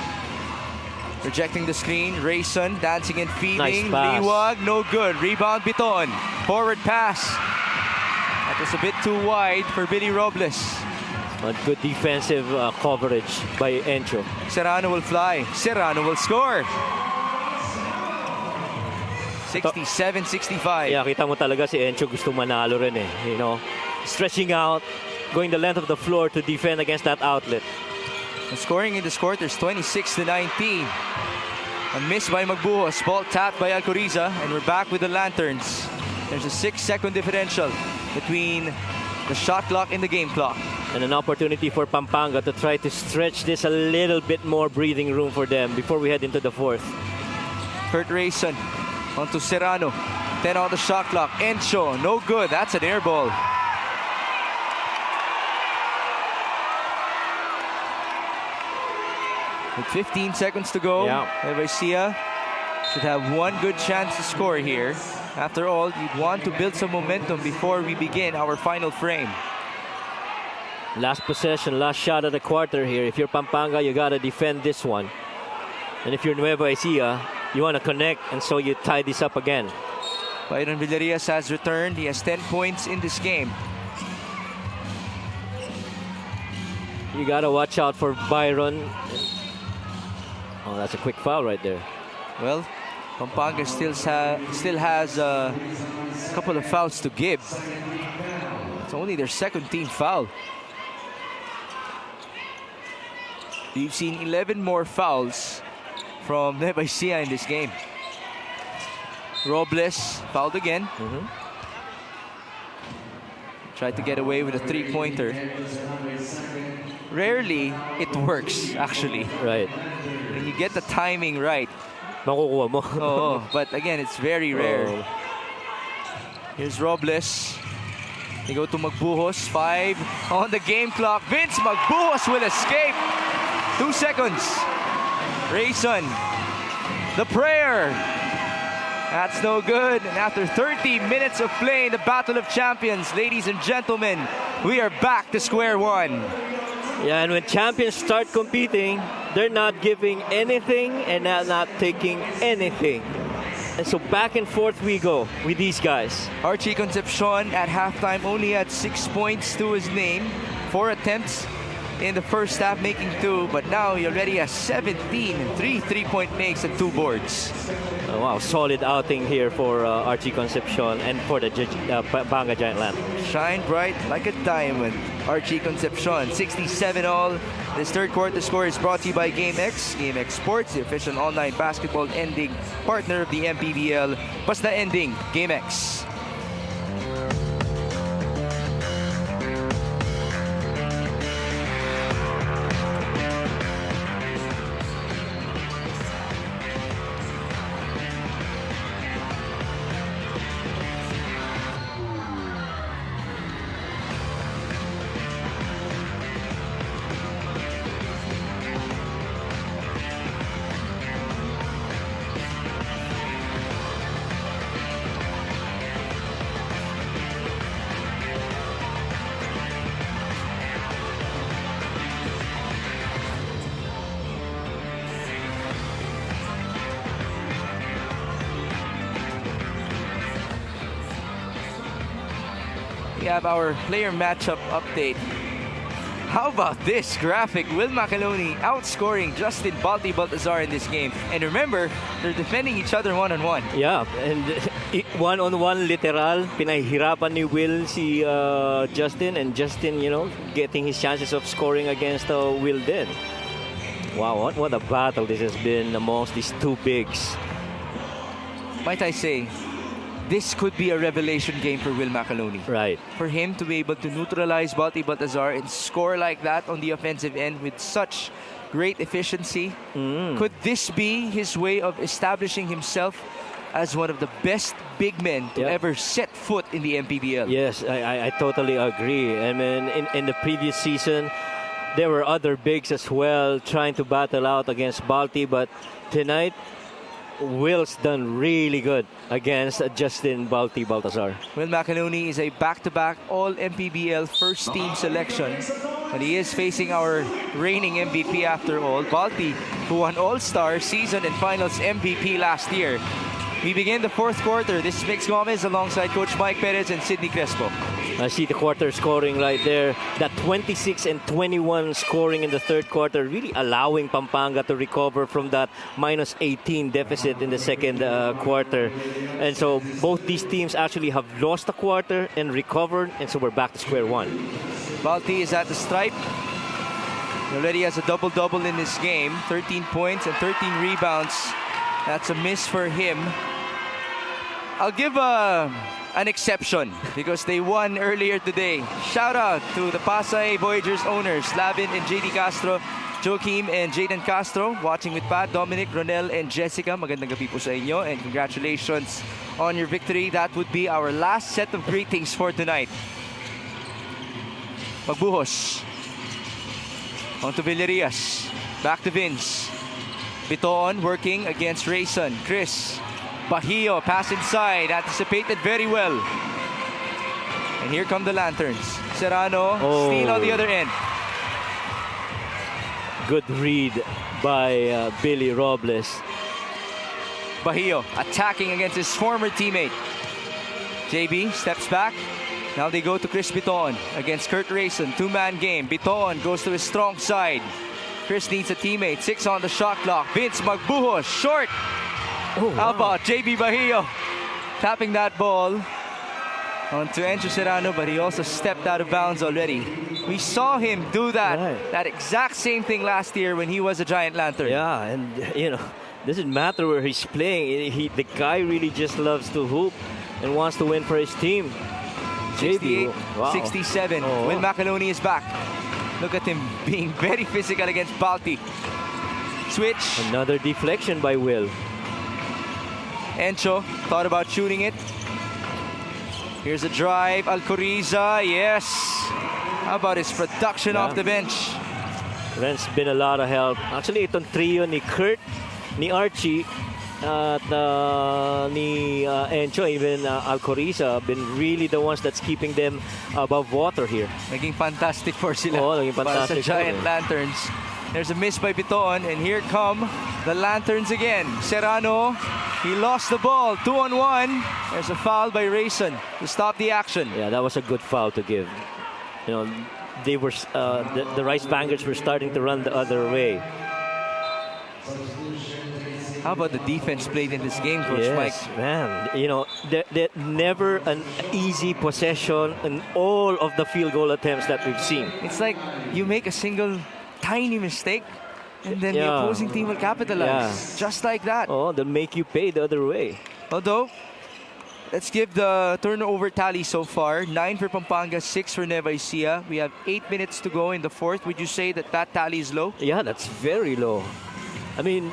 Rejecting the screen. Rayson dancing and feeding. Nice pass. Liwag, no good. Rebound Biton. Forward pass. That was a bit too wide for Billy Robles. A good defensive coverage by Encho. Serrano will fly. Serrano will score. 67-65. Yeah, kita mo talaga si Encho gusto manalo rin eh. You know, stretching out, going the length of the floor to defend against that outlet. The scoring in this quarter is 26-19. A miss by Magbuhos. Ball tapped by Alcoriza. And we're back with the Lanterns. There's a 6-second differential between the shot clock and the game clock. And an opportunity for Pampanga to try to stretch this a little bit more breathing room for them before we head into the fourth. Kurt Rayson onto Serrano. 10 on the shot clock. Encho, no good. That's an air ball. With 15 seconds to go, Nueva Ecija should have one good chance to score here. After all, you'd want to build some momentum before we begin our final frame. Last possession, last shot of the quarter here. If you're Pampanga, you gotta defend this one. And if you're Nueva Ecija, you want to connect, and so you tie this up again. Byron Villarias has returned. He has 10 points in this game. You gotta watch out for Byron. Oh, that's a quick foul right there. Well, Pampanga still has a couple of fouls to give. It's only their second team foul. We've seen 11 more fouls from Nueva Ecija in this game. Robles fouled again. Tried to get away with a three-pointer. Rarely it works, actually. Right. When you get the timing right. Makukuha mo. Oh, but again, it's very rare. Here's Robles. They go to Magbuhos. 5 on the game clock. Vince Magbuhos will escape. 2 seconds. Rayson. The prayer. That's no good. And after 30 minutes of play in the Battle of Champions, ladies and gentlemen, we are back to square one. Yeah, and when champions start competing, they're not giving anything and not taking anything. And so back and forth we go with these guys. Archie Concepcion at halftime only had 6 points to his name. 4 attempts in the first half, making 2. But now he already has 17, 3 3-point makes and 2 boards. Oh, wow, solid outing here for Archie Concepcion and for the Pampanga Giant Lantern. Shine bright like a diamond. Archie Concepcion, 67 all. This third quarter score is brought to you by GameX. GameX Sports, the official online basketball ending partner of the MPBL. Basta ending, GameX. We have our player matchup update. How about this graphic? Will Macaloni outscoring Justin Balti Baltazar in this game. And remember, they're defending each other one-on-one. Yeah, and one-on-one literal. Pinahirapan ni Will si Justin, and Justin, getting his chances of scoring against Will then. Wow, what a battle this has been amongst these two bigs. Might I say, this could be a revelation game for Will Macaloni. Right. For him to be able to neutralize Balti Baltazar and score like that on the offensive end with such great efficiency. Could this be his way of establishing himself as one of the best big men to ever set foot in the MPBL? Yes, I totally agree. I mean, in the previous season, there were other bigs as well trying to battle out against Balti, but tonight, Will's done really good against Justin Balti Baltazar. Will Macaloni is a back-to-back All-MPBL first-team selection. And he is facing our reigning MVP after all, Balti, who won All-Star season and finals MVP last year. We begin the fourth quarter. This is Mix Gomez alongside Coach Mike Perez and Sidney Crespo. I see the quarter scoring right there. That 26 and 21 scoring in the third quarter, really allowing Pampanga to recover from that minus 18 deficit in the second quarter. And so both these teams actually have lost a quarter and recovered, and so we're back to square one. Balti is at the stripe. He already has a double-double in this game. 13 points and 13 rebounds. That's a miss for him. I'll give an exception because they won earlier today. Shout out to the Pasay Voyagers owners, Lavin and JD Castro, Joaquim and Jaden Castro, watching with Pat, Dominic, Ronel, and Jessica. Magandang gabi po sa inyo and congratulations on your victory. That would be our last set of greetings for tonight. Magbuhos. On to Villarias. Back to Vince. Biton working against Rayson. Chris. Bahio, pass inside, anticipated very well. And here come the Lanterns. Serrano, steal on the other end. Good read by Billy Robles. Bahio attacking against his former teammate. JB steps back. Now they go to Chris Biton against Kurt Rayson. Two-man game. Biton goes to his strong side. Chris needs a teammate. 6 on the shot clock. Vince magbuhos. Short. How about JB Bahio tapping that ball onto Enzo Serrano, but he also stepped out of bounds already. We saw him do that exact same thing last year when he was a Giant Lantern. Yeah, and doesn't matter where he's playing. The guy really just loves to hoop and wants to win for his team. 68, wow. 67. Will McAloney is back. Look at him being very physical against Balti. Switch. Another deflection by Will. Encho thought about shooting it. Here's a drive. Alcoriza, yes. How about his production off the bench? Ren's been a lot of help. Actually, itong trio ni Kurt, ni Archie, at ni Encho, even Alcoriza, have been really the ones that's keeping them above water here. Naging fantastic for sila. Naging fantastic para sa Giant Lanterns. There's a miss by Biton, and here come the Lanterns again. Serrano, he lost the ball. 2-on-1. There's a foul by Rayson to stop the action. Yeah, that was a good foul to give. They were the Rice Bangers were starting to run the other way. How about the defense played in this game, Coach Mike? Man. They're never an easy possession in all of the field goal attempts that we've seen. It's like you make a single tiny mistake, and then the opposing team will capitalize. Just like that. Oh, they'll make you pay the other way. Although, let's give the turnover tally so far. 9 for Pampanga, 6 for Nueva Ecija. We have 8 minutes to go in the fourth. Would you say that tally is low? Yeah, that's very low. I mean,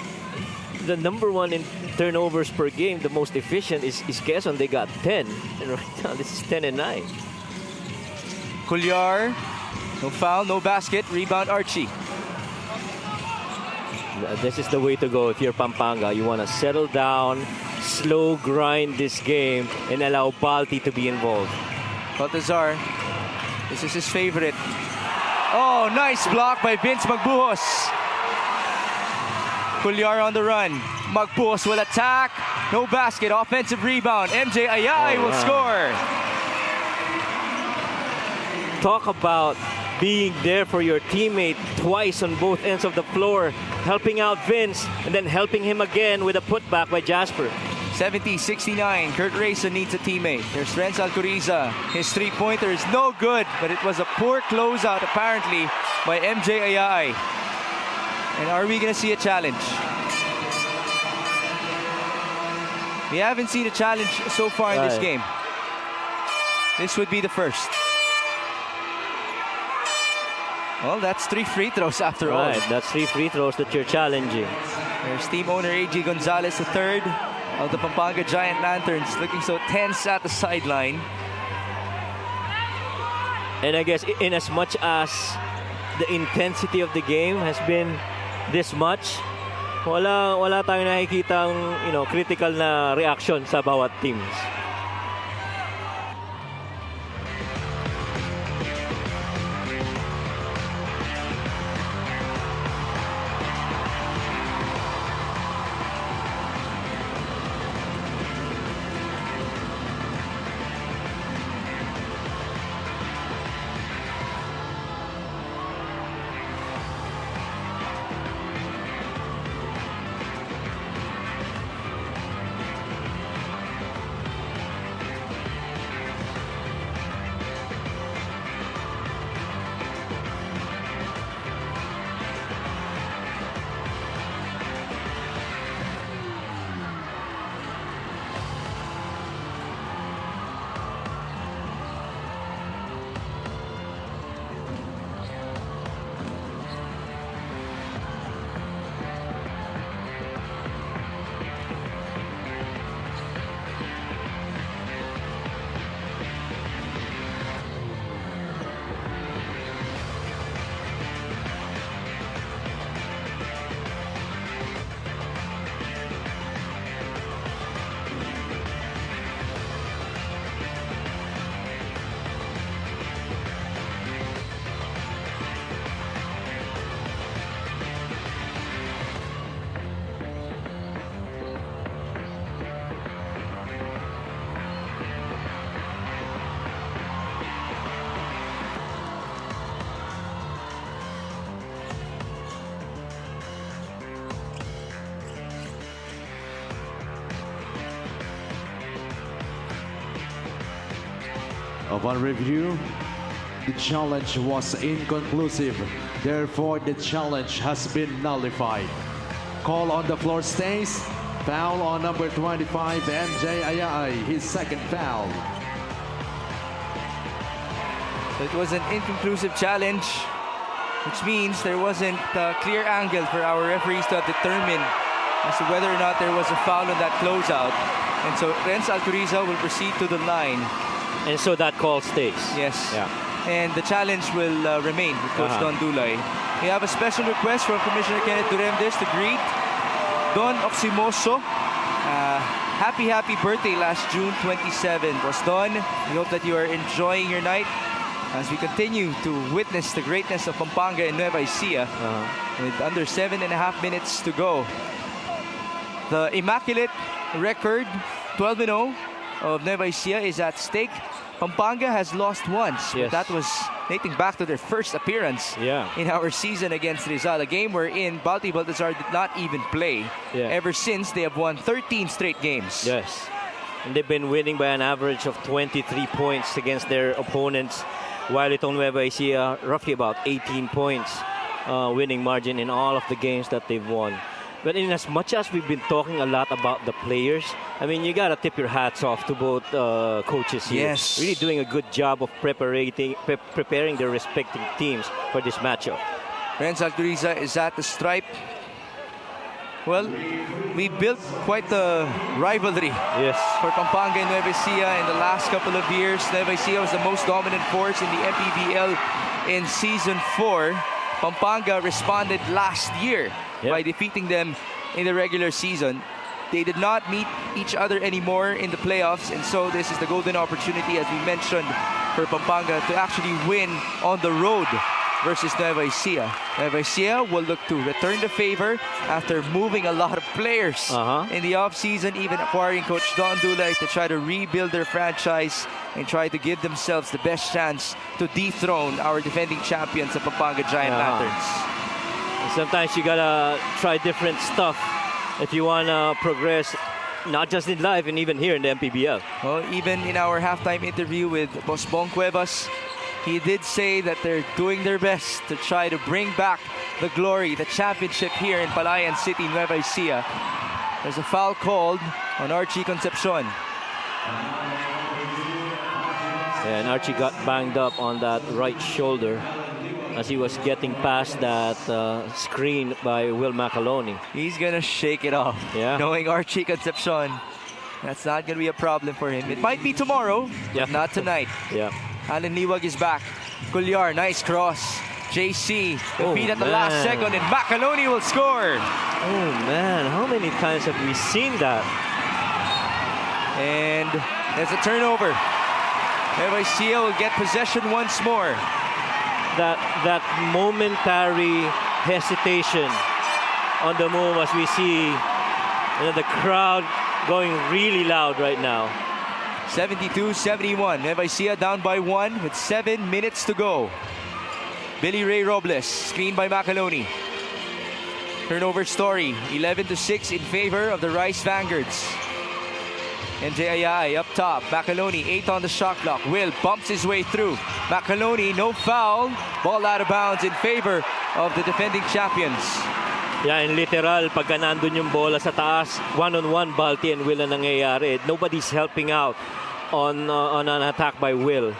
the number one in turnovers per game, the most efficient is Quezon. They got 10. And right now, this is 10 and 9. Cuellar, no foul, no basket. Rebound Archie. This is the way to go if you're Pampanga. You want to settle down, slow grind this game, and allow Balti to be involved. Baltazar, this is his favorite. Oh, nice block by Vince Magbuhos. Cuellar on the run. Magbuhos will attack. No basket. Offensive rebound. MJ Ayay will score. Talk about being there for your teammate twice on both ends of the floor, helping out Vince, and then helping him again with a putback by Jasper. 70-69. Kurt Rayson needs a teammate. There's Renz Alcoriza. His three-pointer is no good, but it was a poor closeout apparently by MJ Ayay. And are we going to see a challenge? We haven't seen a challenge so far in this game. This would be the first. Well, that's 3 free throws after all. That's 3 free throws that you're challenging. There's team owner A.G. Gonzalez, the third of the Pampanga Giant Lanterns, looking so tense at the sideline. And I guess in as much as the intensity of the game has been this much, wala tayong nakikitang critical na reaction sa bawat teams. Upon review, the challenge was inconclusive. Therefore, the challenge has been nullified. Call on the floor stays. Foul on number 25, MJ Ayay, his second foul. So it was an inconclusive challenge, which means there wasn't a clear angle for our referees to determine as to whether or not there was a foul on that closeout. And so Renz Alturiza will proceed to the line. And so that call stays. Yes. Yeah. And the challenge will remain with Coach Don Dulay. We have a special request from Commissioner Kenneth Duremdes to greet Don Oximoso. Happy birthday last June 27. Boss Don, we hope that you are enjoying your night as we continue to witness the greatness of Pampanga and Nueva Ecija with under 7.5 minutes to go. The immaculate record, 12-0 of Nueva Ecija, is at stake. Pampanga has lost once. Yes. That was dating back to their first appearance in our season against Rizal, a game wherein Balti Baltazar did not even play. Ever since, they have won 13 straight games. Yes. And they've been winning by an average of 23 points against their opponents, while itong Nueva Ecija, roughly about 18 points winning margin in all of the games that they've won. But in as much as we've been talking a lot about the players, I mean, you got to tip your hats off to both coaches here. Yes. Really doing a good job of preparing their respective teams for this matchup. Renz Alturiza is at the stripe. Well, we built quite the rivalry for Pampanga and Nueva Ecija in the last couple of years. Nueva Ecija was the most dominant force in the MPBL in Season 4. Pampanga responded last year by defeating them in the regular season. They did not meet each other anymore in the playoffs, and so this is the golden opportunity, as we mentioned, for Pampanga to actually win on the road versus Nueva Ecija. Nueva Ecija will look to return the favor after moving a lot of players in the offseason, even acquiring Coach Don Dulay to try to rebuild their franchise and try to give themselves the best chance to dethrone our defending champions, the Pampanga Giant Lanterns. Sometimes you gotta try different stuff if you wanna progress, not just in life and even here in the MPBL. Well, even in our halftime interview with Boss Bong Cuevas, he did say that they're doing their best to try to bring back the glory, the championship here in Palayan City, Nueva Ecija. There's a foul called on Archie Concepcion. And Archie got banged up on that right shoulder as he was getting past that screen by Will Macaloni. He's gonna shake it off. Knowing Archie Concepcion, that's not gonna be a problem for him. It might be tomorrow, but not tonight. Alan Liwag is back. Culyar, nice cross. JC, the feed at the last second, and Macaloni will score. Oh man, how many times have we seen that? And there's a turnover. Nueva Ecija will get possession once more. That momentary hesitation on the move as we see the crowd going really loud right now. 72-71. Nueva Ecija down by 1 with 7 minutes to go. Billy Ray Robles, screened by Macaloni. Turnover story, 11-6 in favor of the Rice Vanguards. MJ Ayay up top. Macaloni, 8 on the shot clock. Will bumps his way through. Macaloni, no foul. Ball out of bounds in favor of the defending champions. In literal, pagka nandun yung bola sa taas, one-on-one Balti and Will na nangyayari. Nobody's helping out on an attack by Will.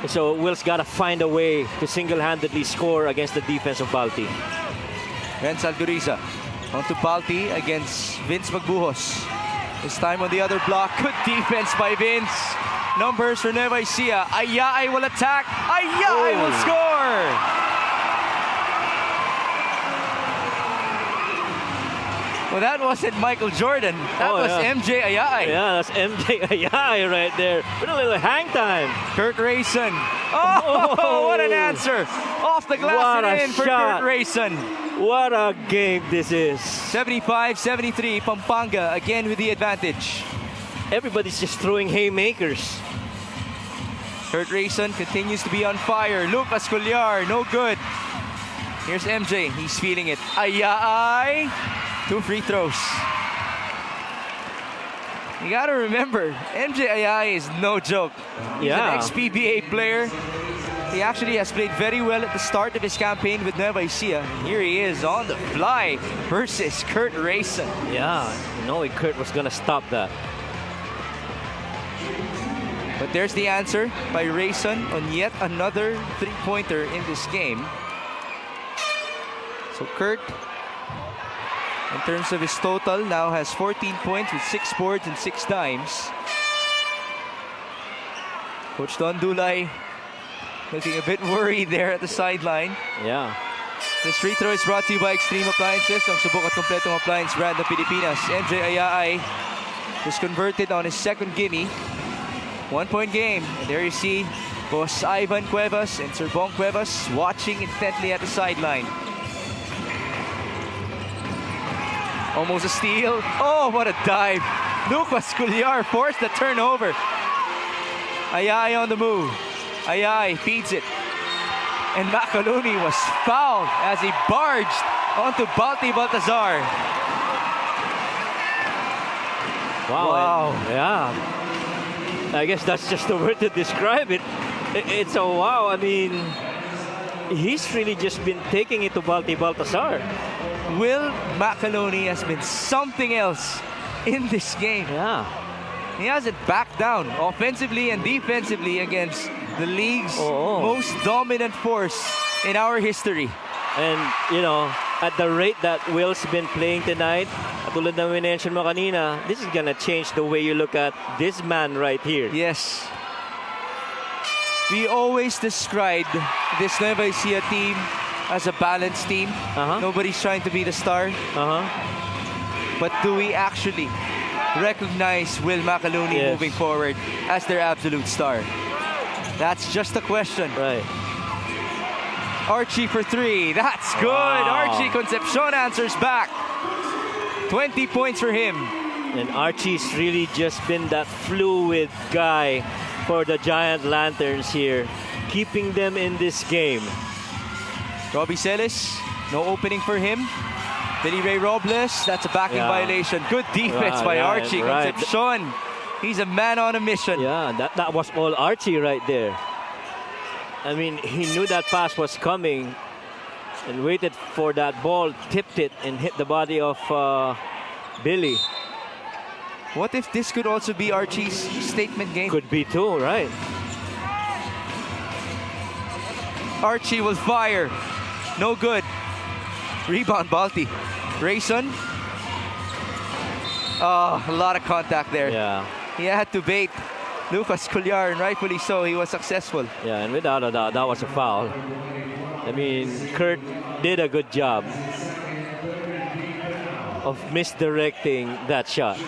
So Will's got to find a way to single-handedly score against the defense of Balti. Renz Alturiza onto Balti against Vince Magbuhos. This time on the other block. Good defense by Vince. Numbers for Nueva Ecija. Ayay will attack. Ayay will score. Well, that wasn't Michael Jordan. That was MJ Ayay. Yeah, that's MJ Ayay right there. With a little hang time. Kurt Rayson. Oh, what an answer. Off the glass and in for Kurt Rayson. What a game this is. 75-73, Pampanga again with the advantage. Everybody's just throwing haymakers. Kurt Rayson continues to be on fire. Lucas Culyar, no good. Here's MJ, he's feeling it. Ayay! 2 free throws. You gotta remember, MJ Ayay is no joke. He's an ex-PBA player. He actually has played very well at the start of his campaign with Nueva Ecija. Here he is on the fly versus Kurt Rayson. Yeah, knowing Kurt was gonna stop that. But there's the answer by Rayson on yet another three-pointer in this game. So Kurt, in terms of his total, now has 14 points with 6 boards and 6 dimes. Coach Don Dulay looking a bit worried there at the sideline. Yeah. This free throw is brought to you by Extreme Appliances, ang subok at kompletong appliance brand ng Pilipinas. MJ Ayay was converted on his second gimme. 1-point game. And there you see Boss Ivan Cuevas and Sir Bong Cuevas watching intently at the sideline. Almost a steal. Oh, what a dive. Lucas Cullar forced the turnover. Ayay on the move. Ayay feeds it. And Macaluni was fouled as he barged onto Balti Baltazar. Wow. Yeah. I guess that's just the word to describe it. It's a wow. I mean, he's really just been taking it to Balti Baltazar. Will Macaluni has been something else in this game. Yeah. He hasn't backed down offensively and defensively against the league's most dominant force in our history. And, you know, at the rate that Will's been playing tonight, tulad na mention mo kanina, this is gonna change the way you look at this man right here. Yes. We always described this Nueva Ecija team as a balanced team. Nobody's trying to be the star. But do we actually recognize Will Macaluni moving forward as their absolute star? That's just a question. Right. Archie for 3. That's good. Archie Concepcion answers back. 20 points for him. And Archie's really just been that fluid guy for the Giant Lanterns here, keeping them in this game. Robbie Celis, no opening for him. Billy Ray Robles, that's a backing violation. Good defense by Archie Concepcion. He's a man on a mission. Yeah, that was all Archie right there. I mean, he knew that pass was coming and waited for that ball, tipped it, and hit the body of Billy. What if this could also be Archie's statement game? Could be too, right? Archie will fire. No good. Rebound, Balti. Rayson. Oh, a lot of contact there. Yeah. He had to bait Lucas Cullar, and rightfully so, he was successful. Yeah, and without a doubt, that was a foul. I mean, Kurt did a good job of misdirecting that shot.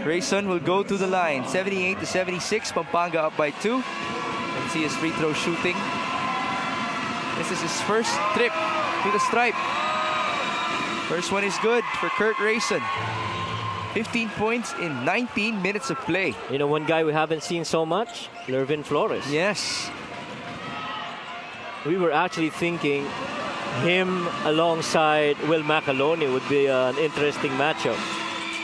Rayson will go to the line. 78-76. Pampanga up by 2. Let's see his free throw shooting. This is his first trip to the stripe. First one is good for Kurt Rayson. 15 points in 19 minutes of play. You know, one guy we haven't seen so much, Lervin Flores. Yes. We were actually thinking him alongside Will Macaloni would be an interesting matchup.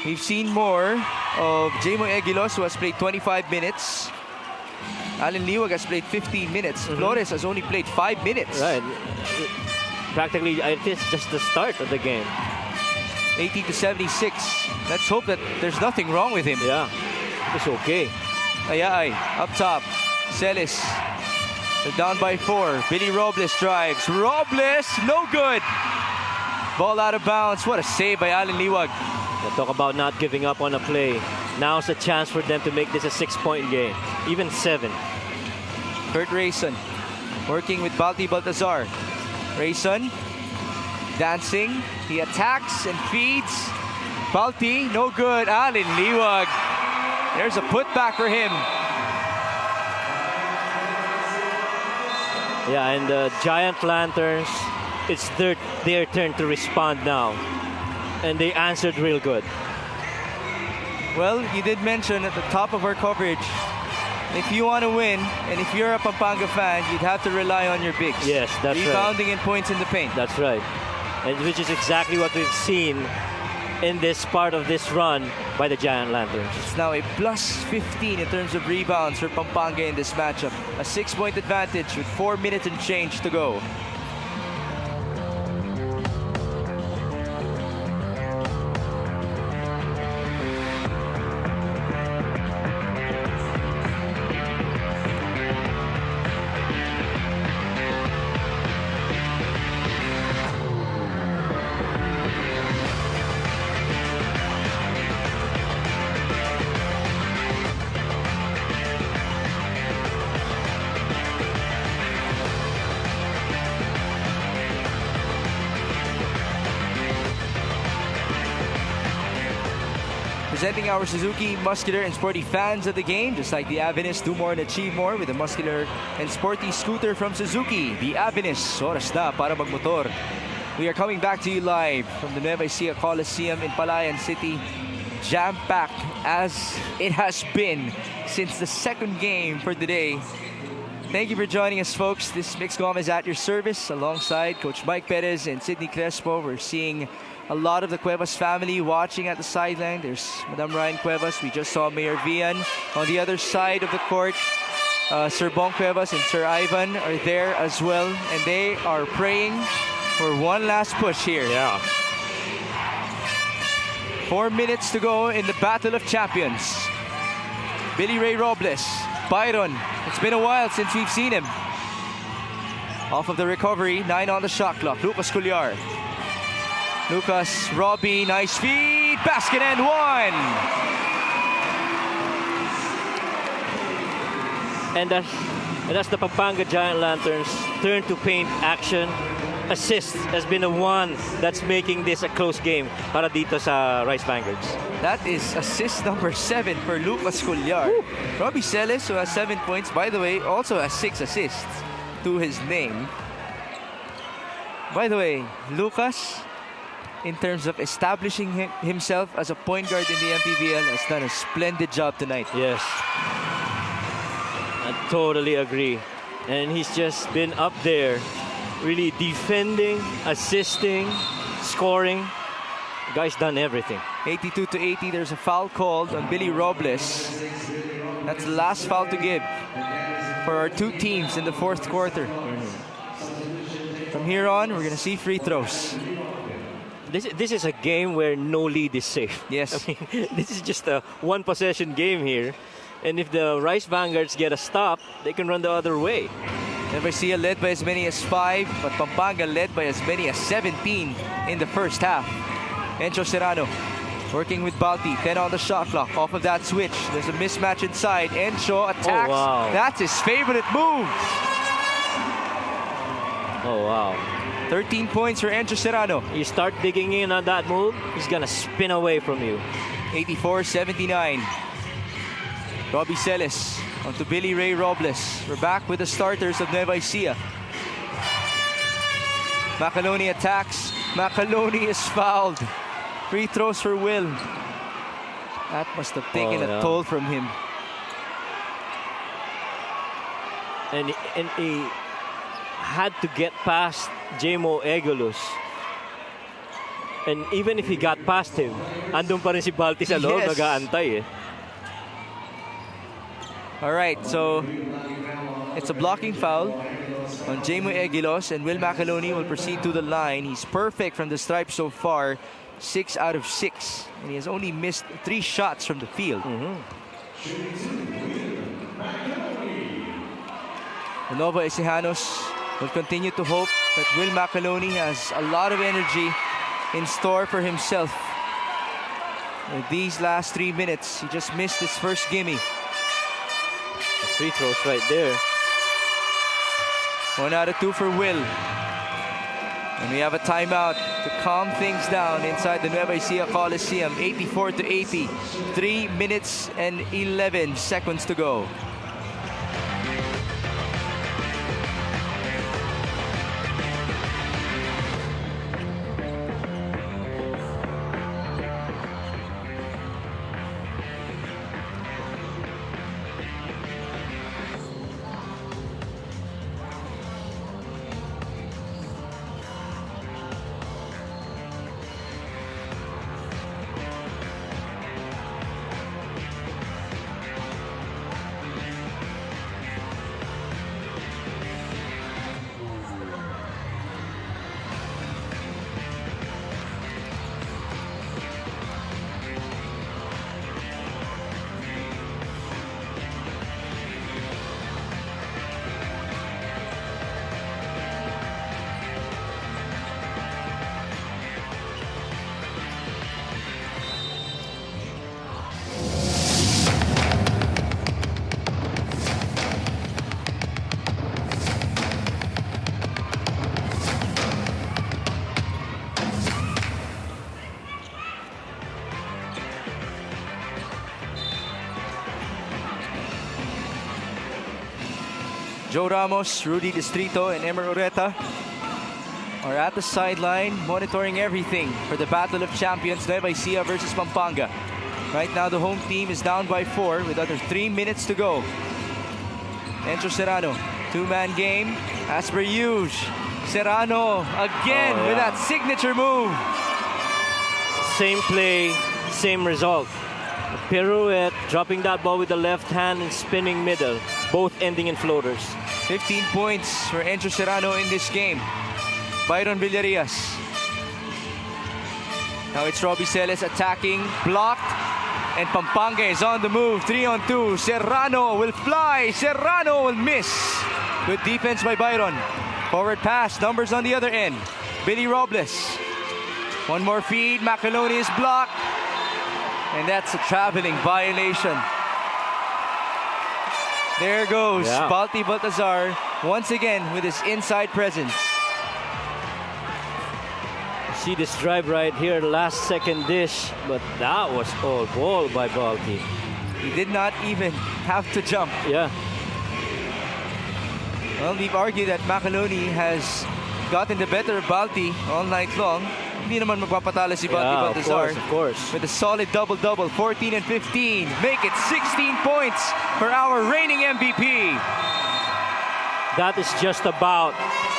We've seen more of Jamo Eguilos, who has played 25 minutes. Alan Liwag has played 15 minutes. Flores has only played 5 minutes. Right. Practically, I think it's just the start of the game. 80-76. Let's hope that there's nothing wrong with him. Yeah, it's okay. Ayay, up top. Celis. They're down by 4. Billy Robles drives. Robles, no good. Ball out of bounds. What a save by Alan Liwag. Talk about not giving up on a play. Now's a chance for them to make this a 6-point game. Even 7. Kurt Rayson working with Balti Baltazar. Rayson dancing. He attacks and feeds. Balti, no good. Alan Liwag. There's a putback for him. Yeah, and the Giant Lanterns, it's their turn to respond now. And they answered real good. Well, you did mention at the top of our coverage, if you want to win, and if you're a Pampanga fan, you'd have to rely on your bigs. Yes, that's Rebounding and points in the paint. That's right. And which is exactly what we've seen in this part of this run by the Giant Lanterns. It's now a plus 15 in terms of rebounds for Pampanga in this matchup. A 6-point advantage with 4 minutes and change to go. Presenting our Suzuki muscular and sporty fans of the game, just like the Avenus, do more and achieve more with a muscular and sporty scooter from Suzuki. The Avenus, oras na para magmotor. We are coming back to you live from the Nueva Ecija Coliseum in Palayan City. Jam-packed as it has been since the second game for today. Thank you for joining us, folks. This Mix Gomez at your service alongside Coach Mike Perez and Sidney Crespo. We're seeing a lot of the Cuevas family watching at the sideline. There's Madam Ryan Cuevas. We just saw Mayor Vian. On the other side of the court, Sir Bong Cuevas and Sir Ivan are there as well. And they are praying for one last push here. Yeah. 4 minutes to go in the Battle of Champions. Billy Ray Robles, Byron. It's been a while since we've seen him. Off of the recovery, 9 on the shot clock. Lucas Cullar. Lucas, Robbie, nice feed, basket and one. And that's the Pampanga Giant Lanterns turn to paint action. Assist has been the one that's making this a close game para dito sa Rice Vanguards. That is assist number 7 for Lucas Cullar. Robbie Celes, who has 7 points, by the way, also has 6 assists to his name. By the way, Lucas, in terms of establishing himself as a point guard in the MPBL, has done a splendid job tonight. Yes. I totally agree. And he's just been up there, really defending, assisting, scoring. The guy's done everything. 82-80, there's a foul called on Billy Robles. That's the last foul to give for our two teams in the fourth quarter. From here on, we're going to see free throws. This is a game where no lead is safe. Yes. I mean, this is just a one-possession game here. And if the Rice Vanguards get a stop, they can run the other way. Nueva Ecija led by as many as 5, but Pampanga led by as many as 17 in the first half. Encho Serrano working with Balti, 10 on the shot clock. Off of that switch, there's a mismatch inside. Encho attacks. Oh, wow. That's his favorite move. Oh, wow. 13 points for Encho Serrano. You start digging in on that move, he's gonna spin away from you. 84-79. Robbie Celes onto Billy Ray Robles. We're back with the starters of Nueva Ecija. Macaloni attacks. Macaloni is fouled. Free throws for Will. That must have taken a toll from him. And he had to get past Jemo Egulos. And even if he got past him, andun pa rin si Balti sa loob, nag-aantay eh. All right, so it's a blocking foul on Jemo Egulos, and Will Macaloni will proceed to the line. He's perfect from the stripe so far, 6 out of 6, and he has only missed 3 shots from the field. The Nova Ecijanos will continue to hope that Will Macaloni has a lot of energy in store for himself. In these last 3 minutes, he just missed his first gimme. Free throws right there. 1 out of 2 for Will. And we have a timeout to calm things down inside the Nueva Ecija Coliseum. 84-80. 3 minutes and 11 seconds to go. Joe Ramos, Rudy Distrito, and Emer Ureta are at the sideline monitoring everything for the Battle of Champions, Nueva Ecija versus Pampanga. Right now, the home team is down by 4 with under 3 minutes to go. Encho Serrano, two-man game. As per usual, Serrano again with that signature move. Same play, same result. A pirouette, dropping that ball with the left hand and spinning middle, both ending in floaters. 15 points for Encho Serrano in this game. Byron Villarias. Now it's Robbie Celes attacking, blocked, and Pampanga is on the move. 3-on-2. Serrano will fly. Serrano will miss. Good defense by Byron. Forward pass. Numbers on the other end. Billy Robles. One more feed. Macaloni is blocked. And that's a traveling violation. There goes Balti Baltazar once again with his inside presence. See this drive right here, last second dish, but that was all ball by Balti. He did not even have to jump. Yeah. Well, we've argued that Macaloni has gotten the better of Balti all night long. Hindi naman magpapatalo si Balti Baltazar. Of course. With a solid double-double, 14 and 15. Make it 16 points for our reigning MVP. That is just about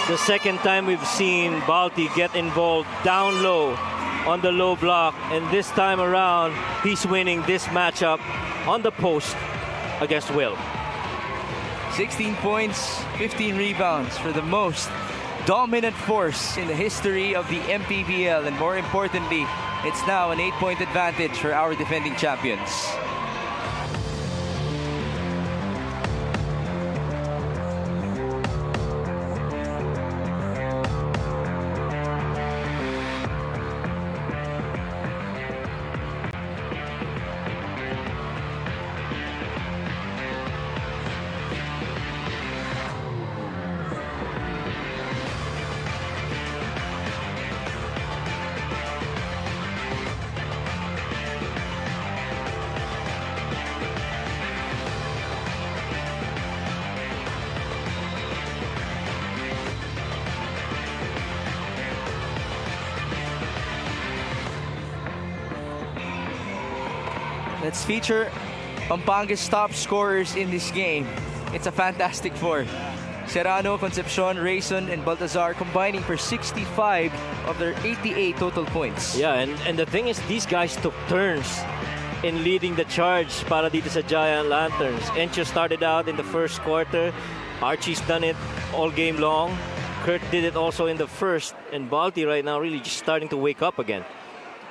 the second time we've seen Balti get involved down low on the low block. And this time around, he's winning this matchup on the post against Will. 16 points, 15 rebounds for the most dominant force in the history of the MPBL. And more importantly, it's now an 8-point advantage for our defending champions. Let's feature Pampanga's top scorers in this game. It's a fantastic four. Serrano, Concepcion, Rayson, and Baltazar combining for 65 of their 88 total points. Yeah, and the thing is, these guys took turns in leading the charge para dito sa Giant Lanterns. Encho started out in the first quarter. Archie's done it all game long. Kurt did it also in the first. And Balti right now really just starting to wake up again.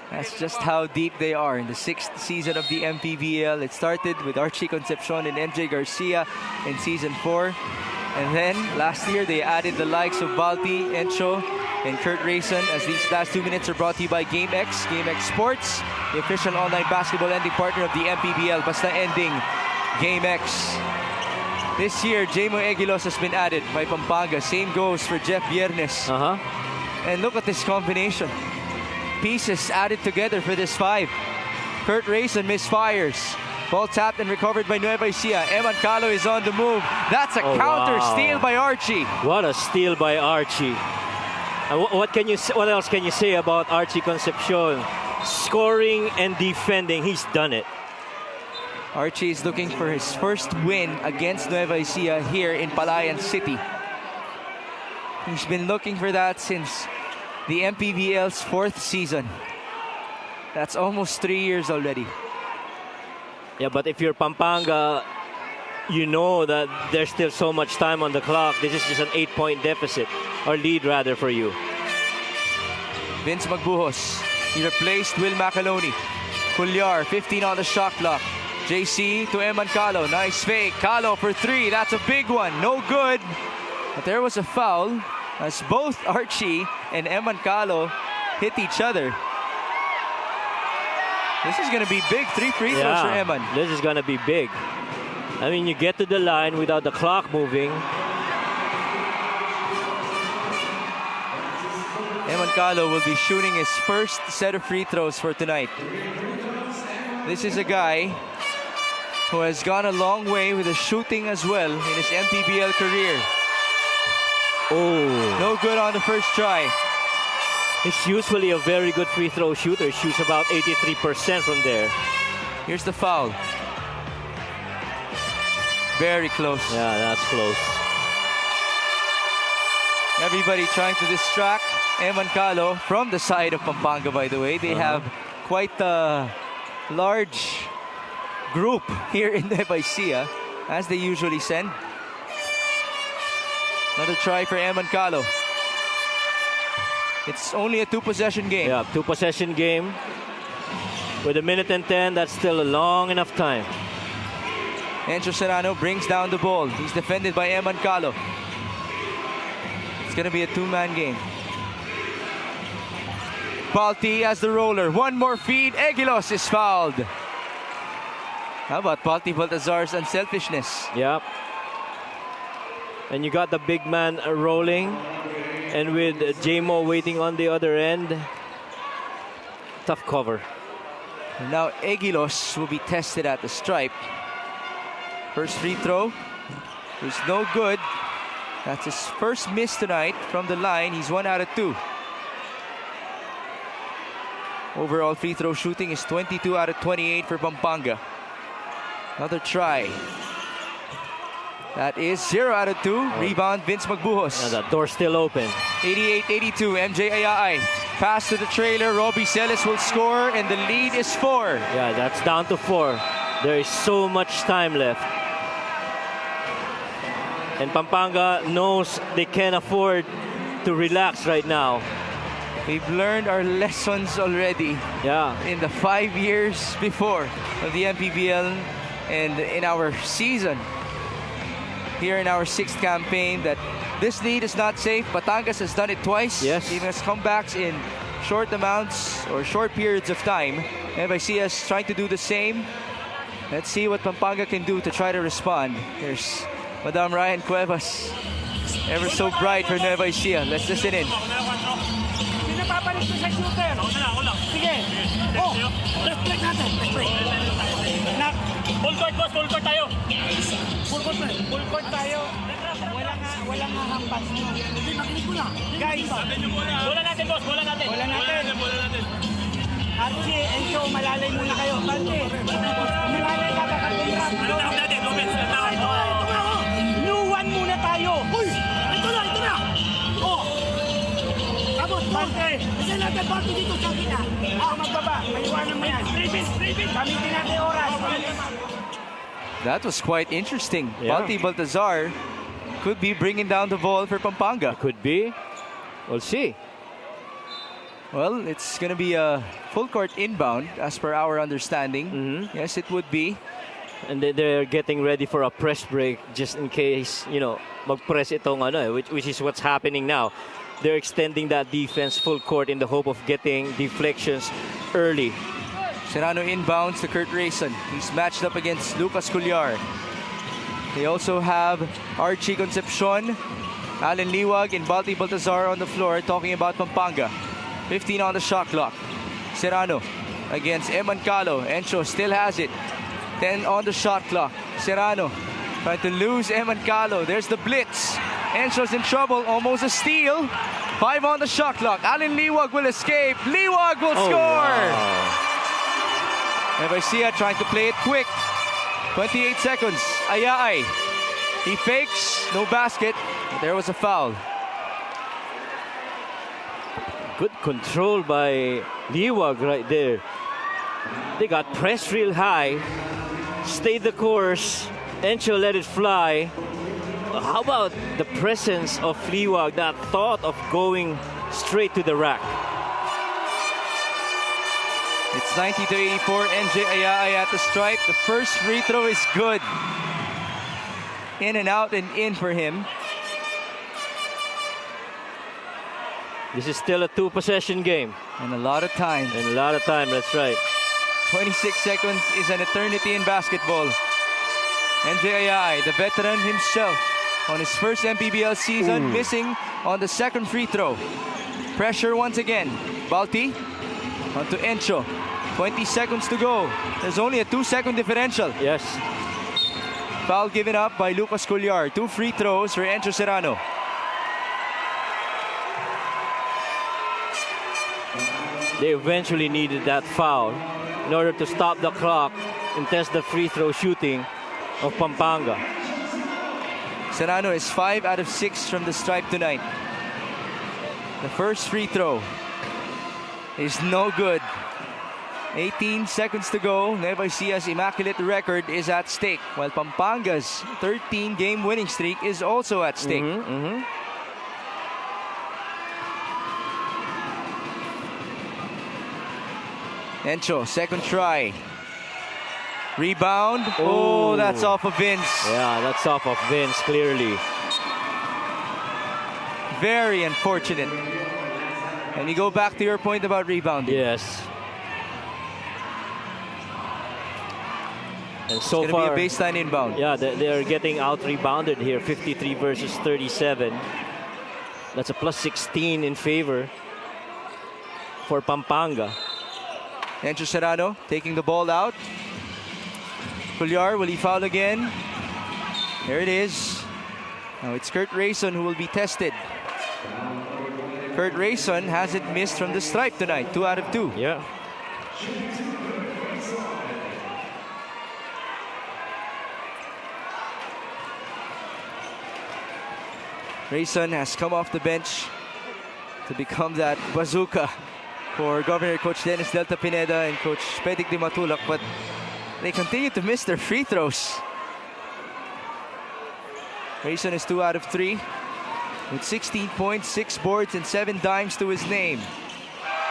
That's just how deep they are in the 6th season of the MPBL. It started with Archie Concepcion and MJ Garcia in season 4. And then last year they added the likes of Balti, Encho, and Kurt Rayson, as these last 2 minutes are brought to you by GameX Sports, the official online basketball ending partner of the MPBL. Basta ending, GameX. This year, Jamo Eguilos has been added by Pampanga. Same goes for Jeff Viernes. And look at this combination. Pieces added together for this 5. Kurt Rayson misfires. Ball tapped and recovered by Nueva Ecija. Eman Calo is on the move. That's a counter steal by Archie. What a steal by Archie. What else can you say about Archie Concepcion? Scoring and defending, he's done it. Archie is looking for his first win against Nueva Ecija here in Palayan City. He's been looking for that since the MPBL's 4th season. That's almost 3 years already. Yeah, but if you're Pampanga, you know that there's still so much time on the clock. This is just an 8-point deficit, or lead rather, for you. Vince Magbuhos, he replaced Will Macaloni. Culyar, 15 on the shot clock. JC to Eman Calo, nice fake. Calo for 3, that's a big one, no good. But there was a foul as both Archie and Eman Calo hit each other. This is going to be big. 3 free throws for Eman. This is going to be big. I mean, you get to the line without the clock moving. Eman Calo will be shooting his first set of free throws for tonight. This is a guy who has gone a long way with the shooting as well in his MPBL career. Oh, No good on the first try. he's usually a very good free throw shooter. Shoots about 83% from there. Here's the foul. Very close. Yeah, that's close. Everybody trying to distract Emancalo from the side of Pampanga, by the way. They have quite a large group here in Nueva Ecija, as they usually send. Another try for Emancalo. It's only a 2-possession game. Yeah, 2-possession game. With a minute and 10, that's still a long enough time. Encho Serrano brings down the ball. He's defended by Emancalo. It's going to be a 2-man game. Balti as the roller. One more feed. Egilos is fouled. How about Balti Baltazar's unselfishness? Yep. And you got the big man rolling. And with J-Mo waiting on the other end. Tough cover. Now Egilos will be tested at the stripe. First free throw is no good. That's his first miss tonight from the line. He's 1 out of 2. Overall free throw shooting is 22 out of 28 for Pampanga. Another try. That is 0 out of 2. Rebound, Vince Magbuhos. And the door's still open. 88-82, MJ Ayaay. Pass to the trailer. Robbie Celis will score, and the lead is 4. Yeah, that's down to 4. There is so much time left. And Pampanga knows they can't afford to relax right now. We've learned our lessons already. Yeah. In the 5 years before of the MPBL and in our season here in our 6th campaign, that this lead is not safe. Batangas has done it twice. Yes. Giving us comebacks in short amounts or short periods of time. Nueva Ecija is trying to do the same. Let's see what Pampanga can do to try to respond. There's Madam Ryan Cuevas, ever so bright for Nueva Ecija. Let's listen in. Pinapapalit ko sa shooter. Sige. Oh, let's break natin. Let's break. Full court, boss. Full court tayo. Full court tayo. Walang hahampas. Hindi, makinig ko na. Guys. Bola natin, boss. Bola natin. Bola natin. Archie, Encho, malalay muna kayo. Bante. Malalay ka kakatira. Tawag natin, Lopez. New one muna tayo. Uy! Ito na. Oh! Tapos, Bante. Kasi natin Bante dito sa kita. Ako magbaba. Maiwanan mo yan. Straight. Gamitin natin oras. That was quite interesting. Yeah. Balti Baltazar could be bringing down the ball for Pampanga. Could be. We'll see. Well, it's going to be a full court inbound as per our understanding. Yes, it would be. And they're getting ready for a press break just in case, mag-press itong which is what's happening now. They're extending that defense full court in the hope of getting deflections early. Serrano inbounds to Kurt Rayson. He's matched up against Lucas Cullar. They also have Archie Concepcion, Alan Liwag, and Balti Baltazar on the floor talking about Pampanga. 15 on the shot clock. Serrano against Emancalo. Encho still has it. 10 on the shot clock. Serrano trying to lose Emancalo. There's the blitz. Encho's in trouble. Almost a steal. 5 on the shot clock. Alan Liwag will escape. Liwag will score. Wow. Nueva Ecija trying to play it quick. 28 seconds. Ayaay. He fakes. No basket. But there was a foul. Good control by Liwag right there. They got pressed real high. Stayed the course. Encho let it fly. How about the presence of Liwag, that thought of going straight to the rack? It's 90-84. MJ Ayaay at the stripe. The first free throw is good. In and out and in for him. This is still a 2-possession game. And a lot of time. That's right. 26 seconds is an eternity in basketball. MJ Ayaay, the veteran himself, on his first MPBL season, missing on the second free throw. Pressure once again. Balti onto Encho. 20 seconds to go. There's only a 2-second differential. Yes. Foul given up by Lucas Cullar. 2 free throws for Encho Serrano. They eventually needed that foul in order to stop the clock and test the free throw shooting of Pampanga. Serrano is 5 out of 6 from the stripe tonight. The first free throw is no good. 18 seconds to go. Nueva Ecia's immaculate record is at stake, while Pampanga's 13-game winning streak is also at stake. Encho, second try. Rebound. Oh, that's off of Vince. Yeah, that's off of Vince, clearly. Very unfortunate. And you go back to your point about rebounding. Yes. And so it's far, gonna be a baseline inbound. Yeah, they're getting out-rebounded here, 53 versus 37. That's a plus 16 in favor for Pampanga. Encho Serrano taking the ball out. Cullar, will he foul again? There it is. Now it's Kurt Rayson who will be tested. Kurt Rayson hasn't missed from the stripe tonight. 2 out of 2. Yeah. Rayson has come off the bench to become that bazooka for Governor Coach Dennis Delta Pineda and Coach Pedic Di Matulak, but they continue to miss their free throws. Rayson is 2 out of 3 with 16 points, 6 boards, and 7 dimes to his name.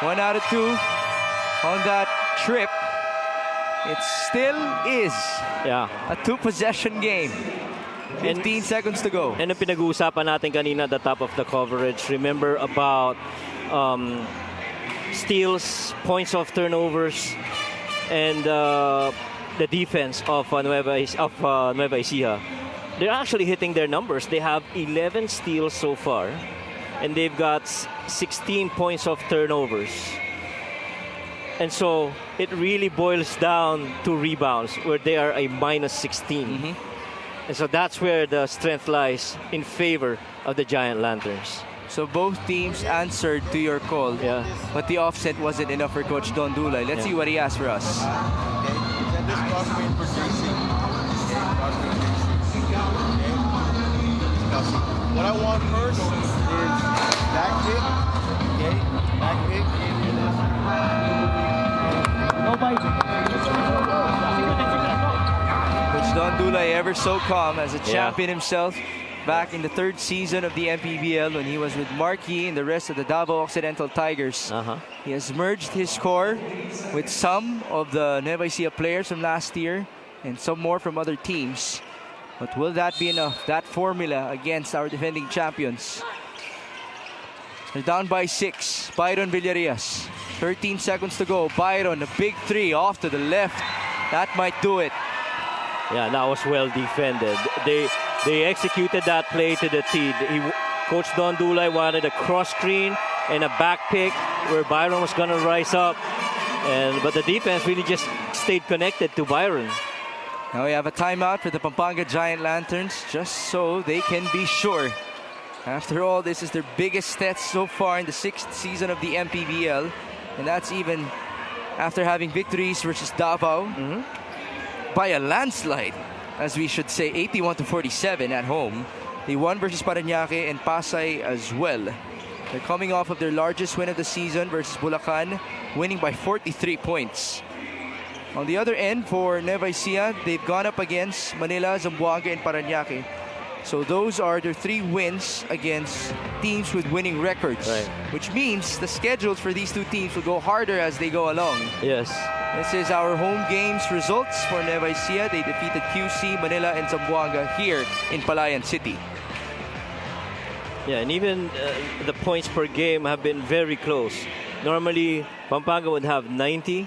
1 out of 2 on that trip. It still is a 2-possession game. 15 seconds to go. And ang pinag-uusapan natin kanina at the top of the coverage, remember about steals, points of turnovers, and the defense of Nueva Ecija. They're actually hitting their numbers. They have 11 steals so far, and they've got 16 points of turnovers. And so it really boils down to rebounds, where they are a minus 16. And so that's where the strength lies in favor of the Giant Lanterns. So both teams answered to your call, but the offset wasn't enough for Coach Don Dulay. Let's see what he has for us. What I want first is back kick, back kick. Coach Don Dulay, ever so calm as a champion himself, back in the 3rd season of the MPBL when he was with Marquis and the rest of the Davao Occidental Tigers. He has merged his core with some of the Nueva Ecija players from last year and some more from other teams. But will that be enough? That formula against our defending champions. They're down by 6. Byron Villarias. 13 seconds to go. Byron, a big 3 off to the left. That might do it. Yeah, that was well defended. They executed that play to the T. Coach Don Dulay wanted a cross screen and a back pick where Byron was going to rise up. But the defense really just stayed connected to Byron. Now we have a timeout for the Pampanga Giant Lanterns, just so they can be sure. After all, this is their biggest stats so far in the 6th season of the MPBL. And that's even after having victories versus Davao by a landslide, as we should say, 81-47 at home. They won versus Parañaque and Pasay as well. They're coming off of their largest win of the season versus Bulacan, winning by 43 points. On the other end, for Nueva Ecija, they've gone up against Manila, Zamboanga, and Parañaque. So those are their 3 wins against teams with winning records. Which means the schedules for these 2 teams will go harder as they go along. Yes. This is our home games results for Nueva Ecija. They defeated QC, Manila, and Zamboanga here in Palayan City. Yeah, and even the points per game have been very close. Normally, Pampanga would have 90.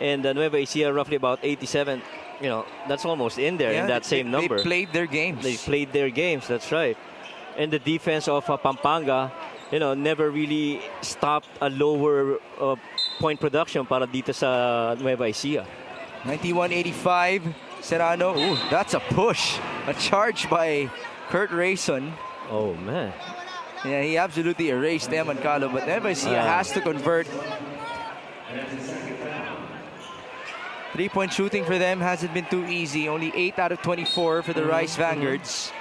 And Nueva Ecija roughly about 87. You know, that's almost in there in that same number. They played their games. They played their games, that's right. And the defense of Pampanga, you know, never really stopped a lower point production para dito sa Nueva Ecija. 91-85. Serrano. Ooh, that's a push. A charge by Kurt Rayson. Oh, man. Yeah, he absolutely erased them and Calo, but Nueva Ecija has to convert. 3-point shooting for them hasn't been too easy. Only 8 out of 24 for the Rice Vanguards.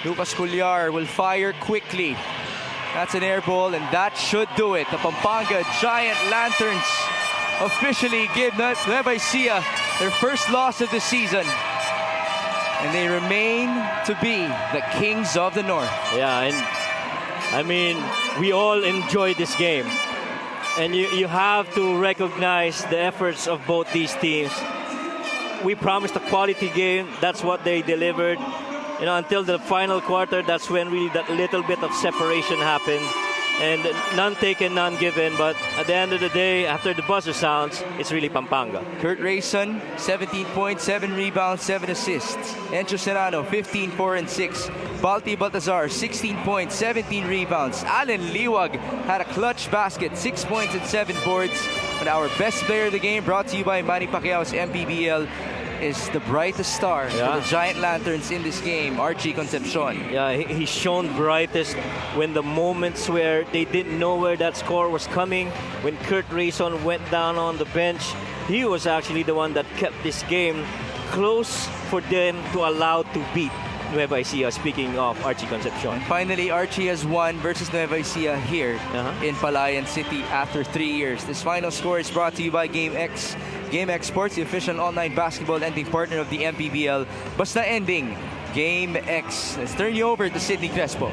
Lucas Cullar will fire quickly. That's an air ball, and that should do it. The Pampanga Giant Lanterns officially give Nueva Ecija their first loss of the season. And they remain to be the kings of the North. Yeah, and I mean, we all enjoyed this game. And you have to recognize the efforts of both these teams. We promised a quality game. That's what they delivered. You know, until the final quarter, that's when really that little bit of separation happened. And none taken, none given. But at the end of the day, after the buzzer sounds, it's really Pampanga. Kurt Rayson, 17 points, 7 rebounds, 7 assists. Encho Serrano, 15, 4, and 6. Balti Baltazar, 16 points, 17 rebounds. Allen Liwag had a clutch basket, 6 points and 7 boards. But our best player of the game, brought to you by Manny Pacquiao's MPBL, is the brightest star for the Giant Lanterns in this game, Archie Concepcion. Yeah, he's shown brightest when the moments where they didn't know where that score was coming. When Kurt Rayson went down on the bench, he was actually the one that kept this game close for them to allow to beat Nueva Ecija, speaking of Archie Concepcion. And finally, Archie has won versus Nueva Ecija here in Palayan City after 3 years. This final score is brought to you by GameX. GameX Sports, the official online basketball ending partner of the MPBL. Basta ending, GameX. Let's turn you over to Sydney Crespo.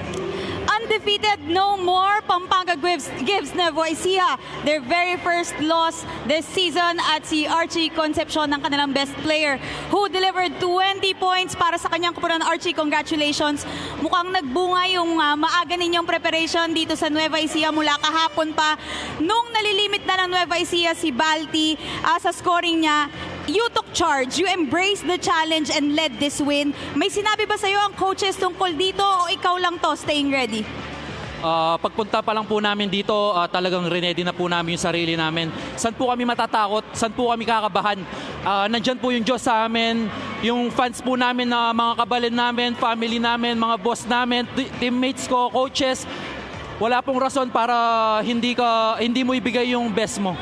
Undefeated no more. Pampanga gives Nueva Ecija their very first loss this season at si Archie Concepcion ng kanilang best player who delivered 20 points para sa kanyang kupunan. Archie, congratulations. Mukhang nagbunga yung maaga ninyong preparation dito sa Nueva Ecija mula kahapon pa. Nung nalilimit na ng Nueva Ecija si Balti sa scoring niya, you took charge, you embraced the challenge and led this win. May sinabi ba sa'yo ang coaches tungkol dito o ikaw lang to staying ready? Pagpunta pa lang po namin dito, talagang ready na po namin yung sarili namin. Saan po kami matatakot? Saan po kami kakabahan? Nandyan po yung Diyos sa amin, yung fans po namin, na mga kabalin namin, family namin, mga boss namin, teammates ko, coaches. Wala pong rason para hindi mo ibigay yung best mo.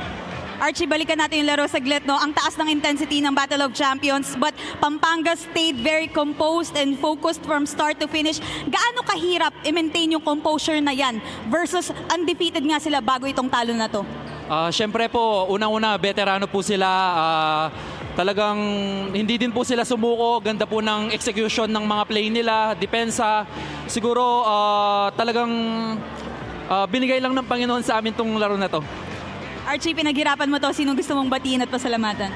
Archie, balikan natin yung laro saglit, no? Ang taas ng intensity ng Battle of Champions, but Pampanga stayed very composed and focused from start to finish. Gaano kahirap i-maintain yung composure na yan versus undefeated nga sila bago itong talo na to? Siyempre po, unang-una, veterano po sila. Talagang hindi din po sila sumuko. Ganda po ng execution ng mga play nila, depensa. Siguro talagang binigay lang ng Panginoon sa amin tong laro na to. Archie, pinaghirapan mo to. Sino gusto mong batiin at pasalamatan?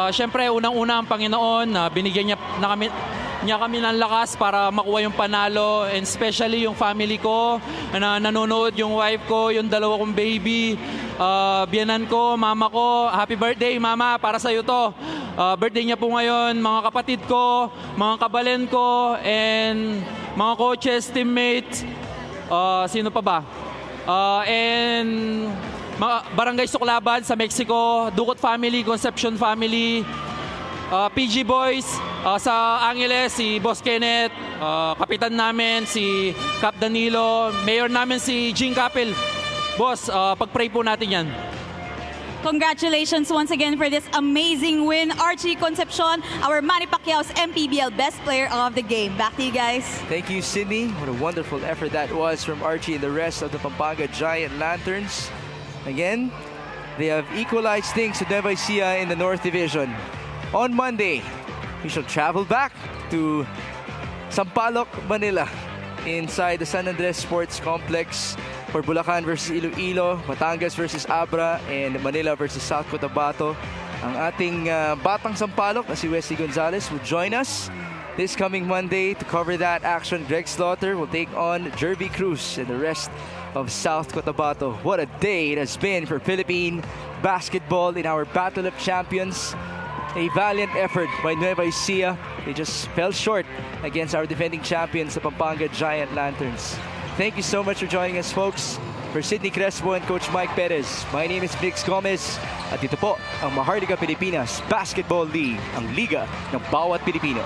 Siyempre, unang-una ang Panginoon. Binigyan niya kami ng lakas para makuha yung panalo. And especially yung family ko, na nanonood, yung wife ko, yung dalawa kong baby, biyanan ko, mama ko. Happy birthday, mama, para sa'yo to. Birthday niya po ngayon. Mga kapatid ko, mga kabalen ko, and mga coaches, teammates. Sino pa ba? And Barangay Suklaban sa Mexico, Ducot family, Concepcion family, PG Boys sa Angeles, si Boss Kenneth, kapitan namin si Cap Danilo, mayor namin si Jean Capel. Boss, pag-pray po natin yan. Congratulations once again for this amazing win. Archie Concepcion, our Manny Pacquiao's MPBL Best Player of the Game. Back to you guys. Thank you, Sydney. What a wonderful effort that was from Archie and the rest of the Pampanga Giant Lanterns. Again, they have equalized things to Nueva Ecija in the North Division. On Monday, we shall travel back to Sampaloc, Manila, inside the San Andres Sports Complex for Bulacan versus Iloilo, Batangas versus Abra, and Manila versus South Cotabato. Ang ating batang Sampaloc na si Wesley Gonzalez will join us this coming Monday to cover that action. Greg Slaughter will take on Jerby Cruz and the rest of South Cotabato. What a day it has been for Philippine basketball in our Battle of Champions. A valiant effort by Nueva Ecija. They just fell short against our defending champions, the Pampanga Giant Lanterns. Thank you so much for joining us, folks. For Sidney Crespo and Coach Mike Perez, my name is Brix Gomez at ito po ang Maharlika Pilipinas Basketball League, ang liga ng bawat Pilipino.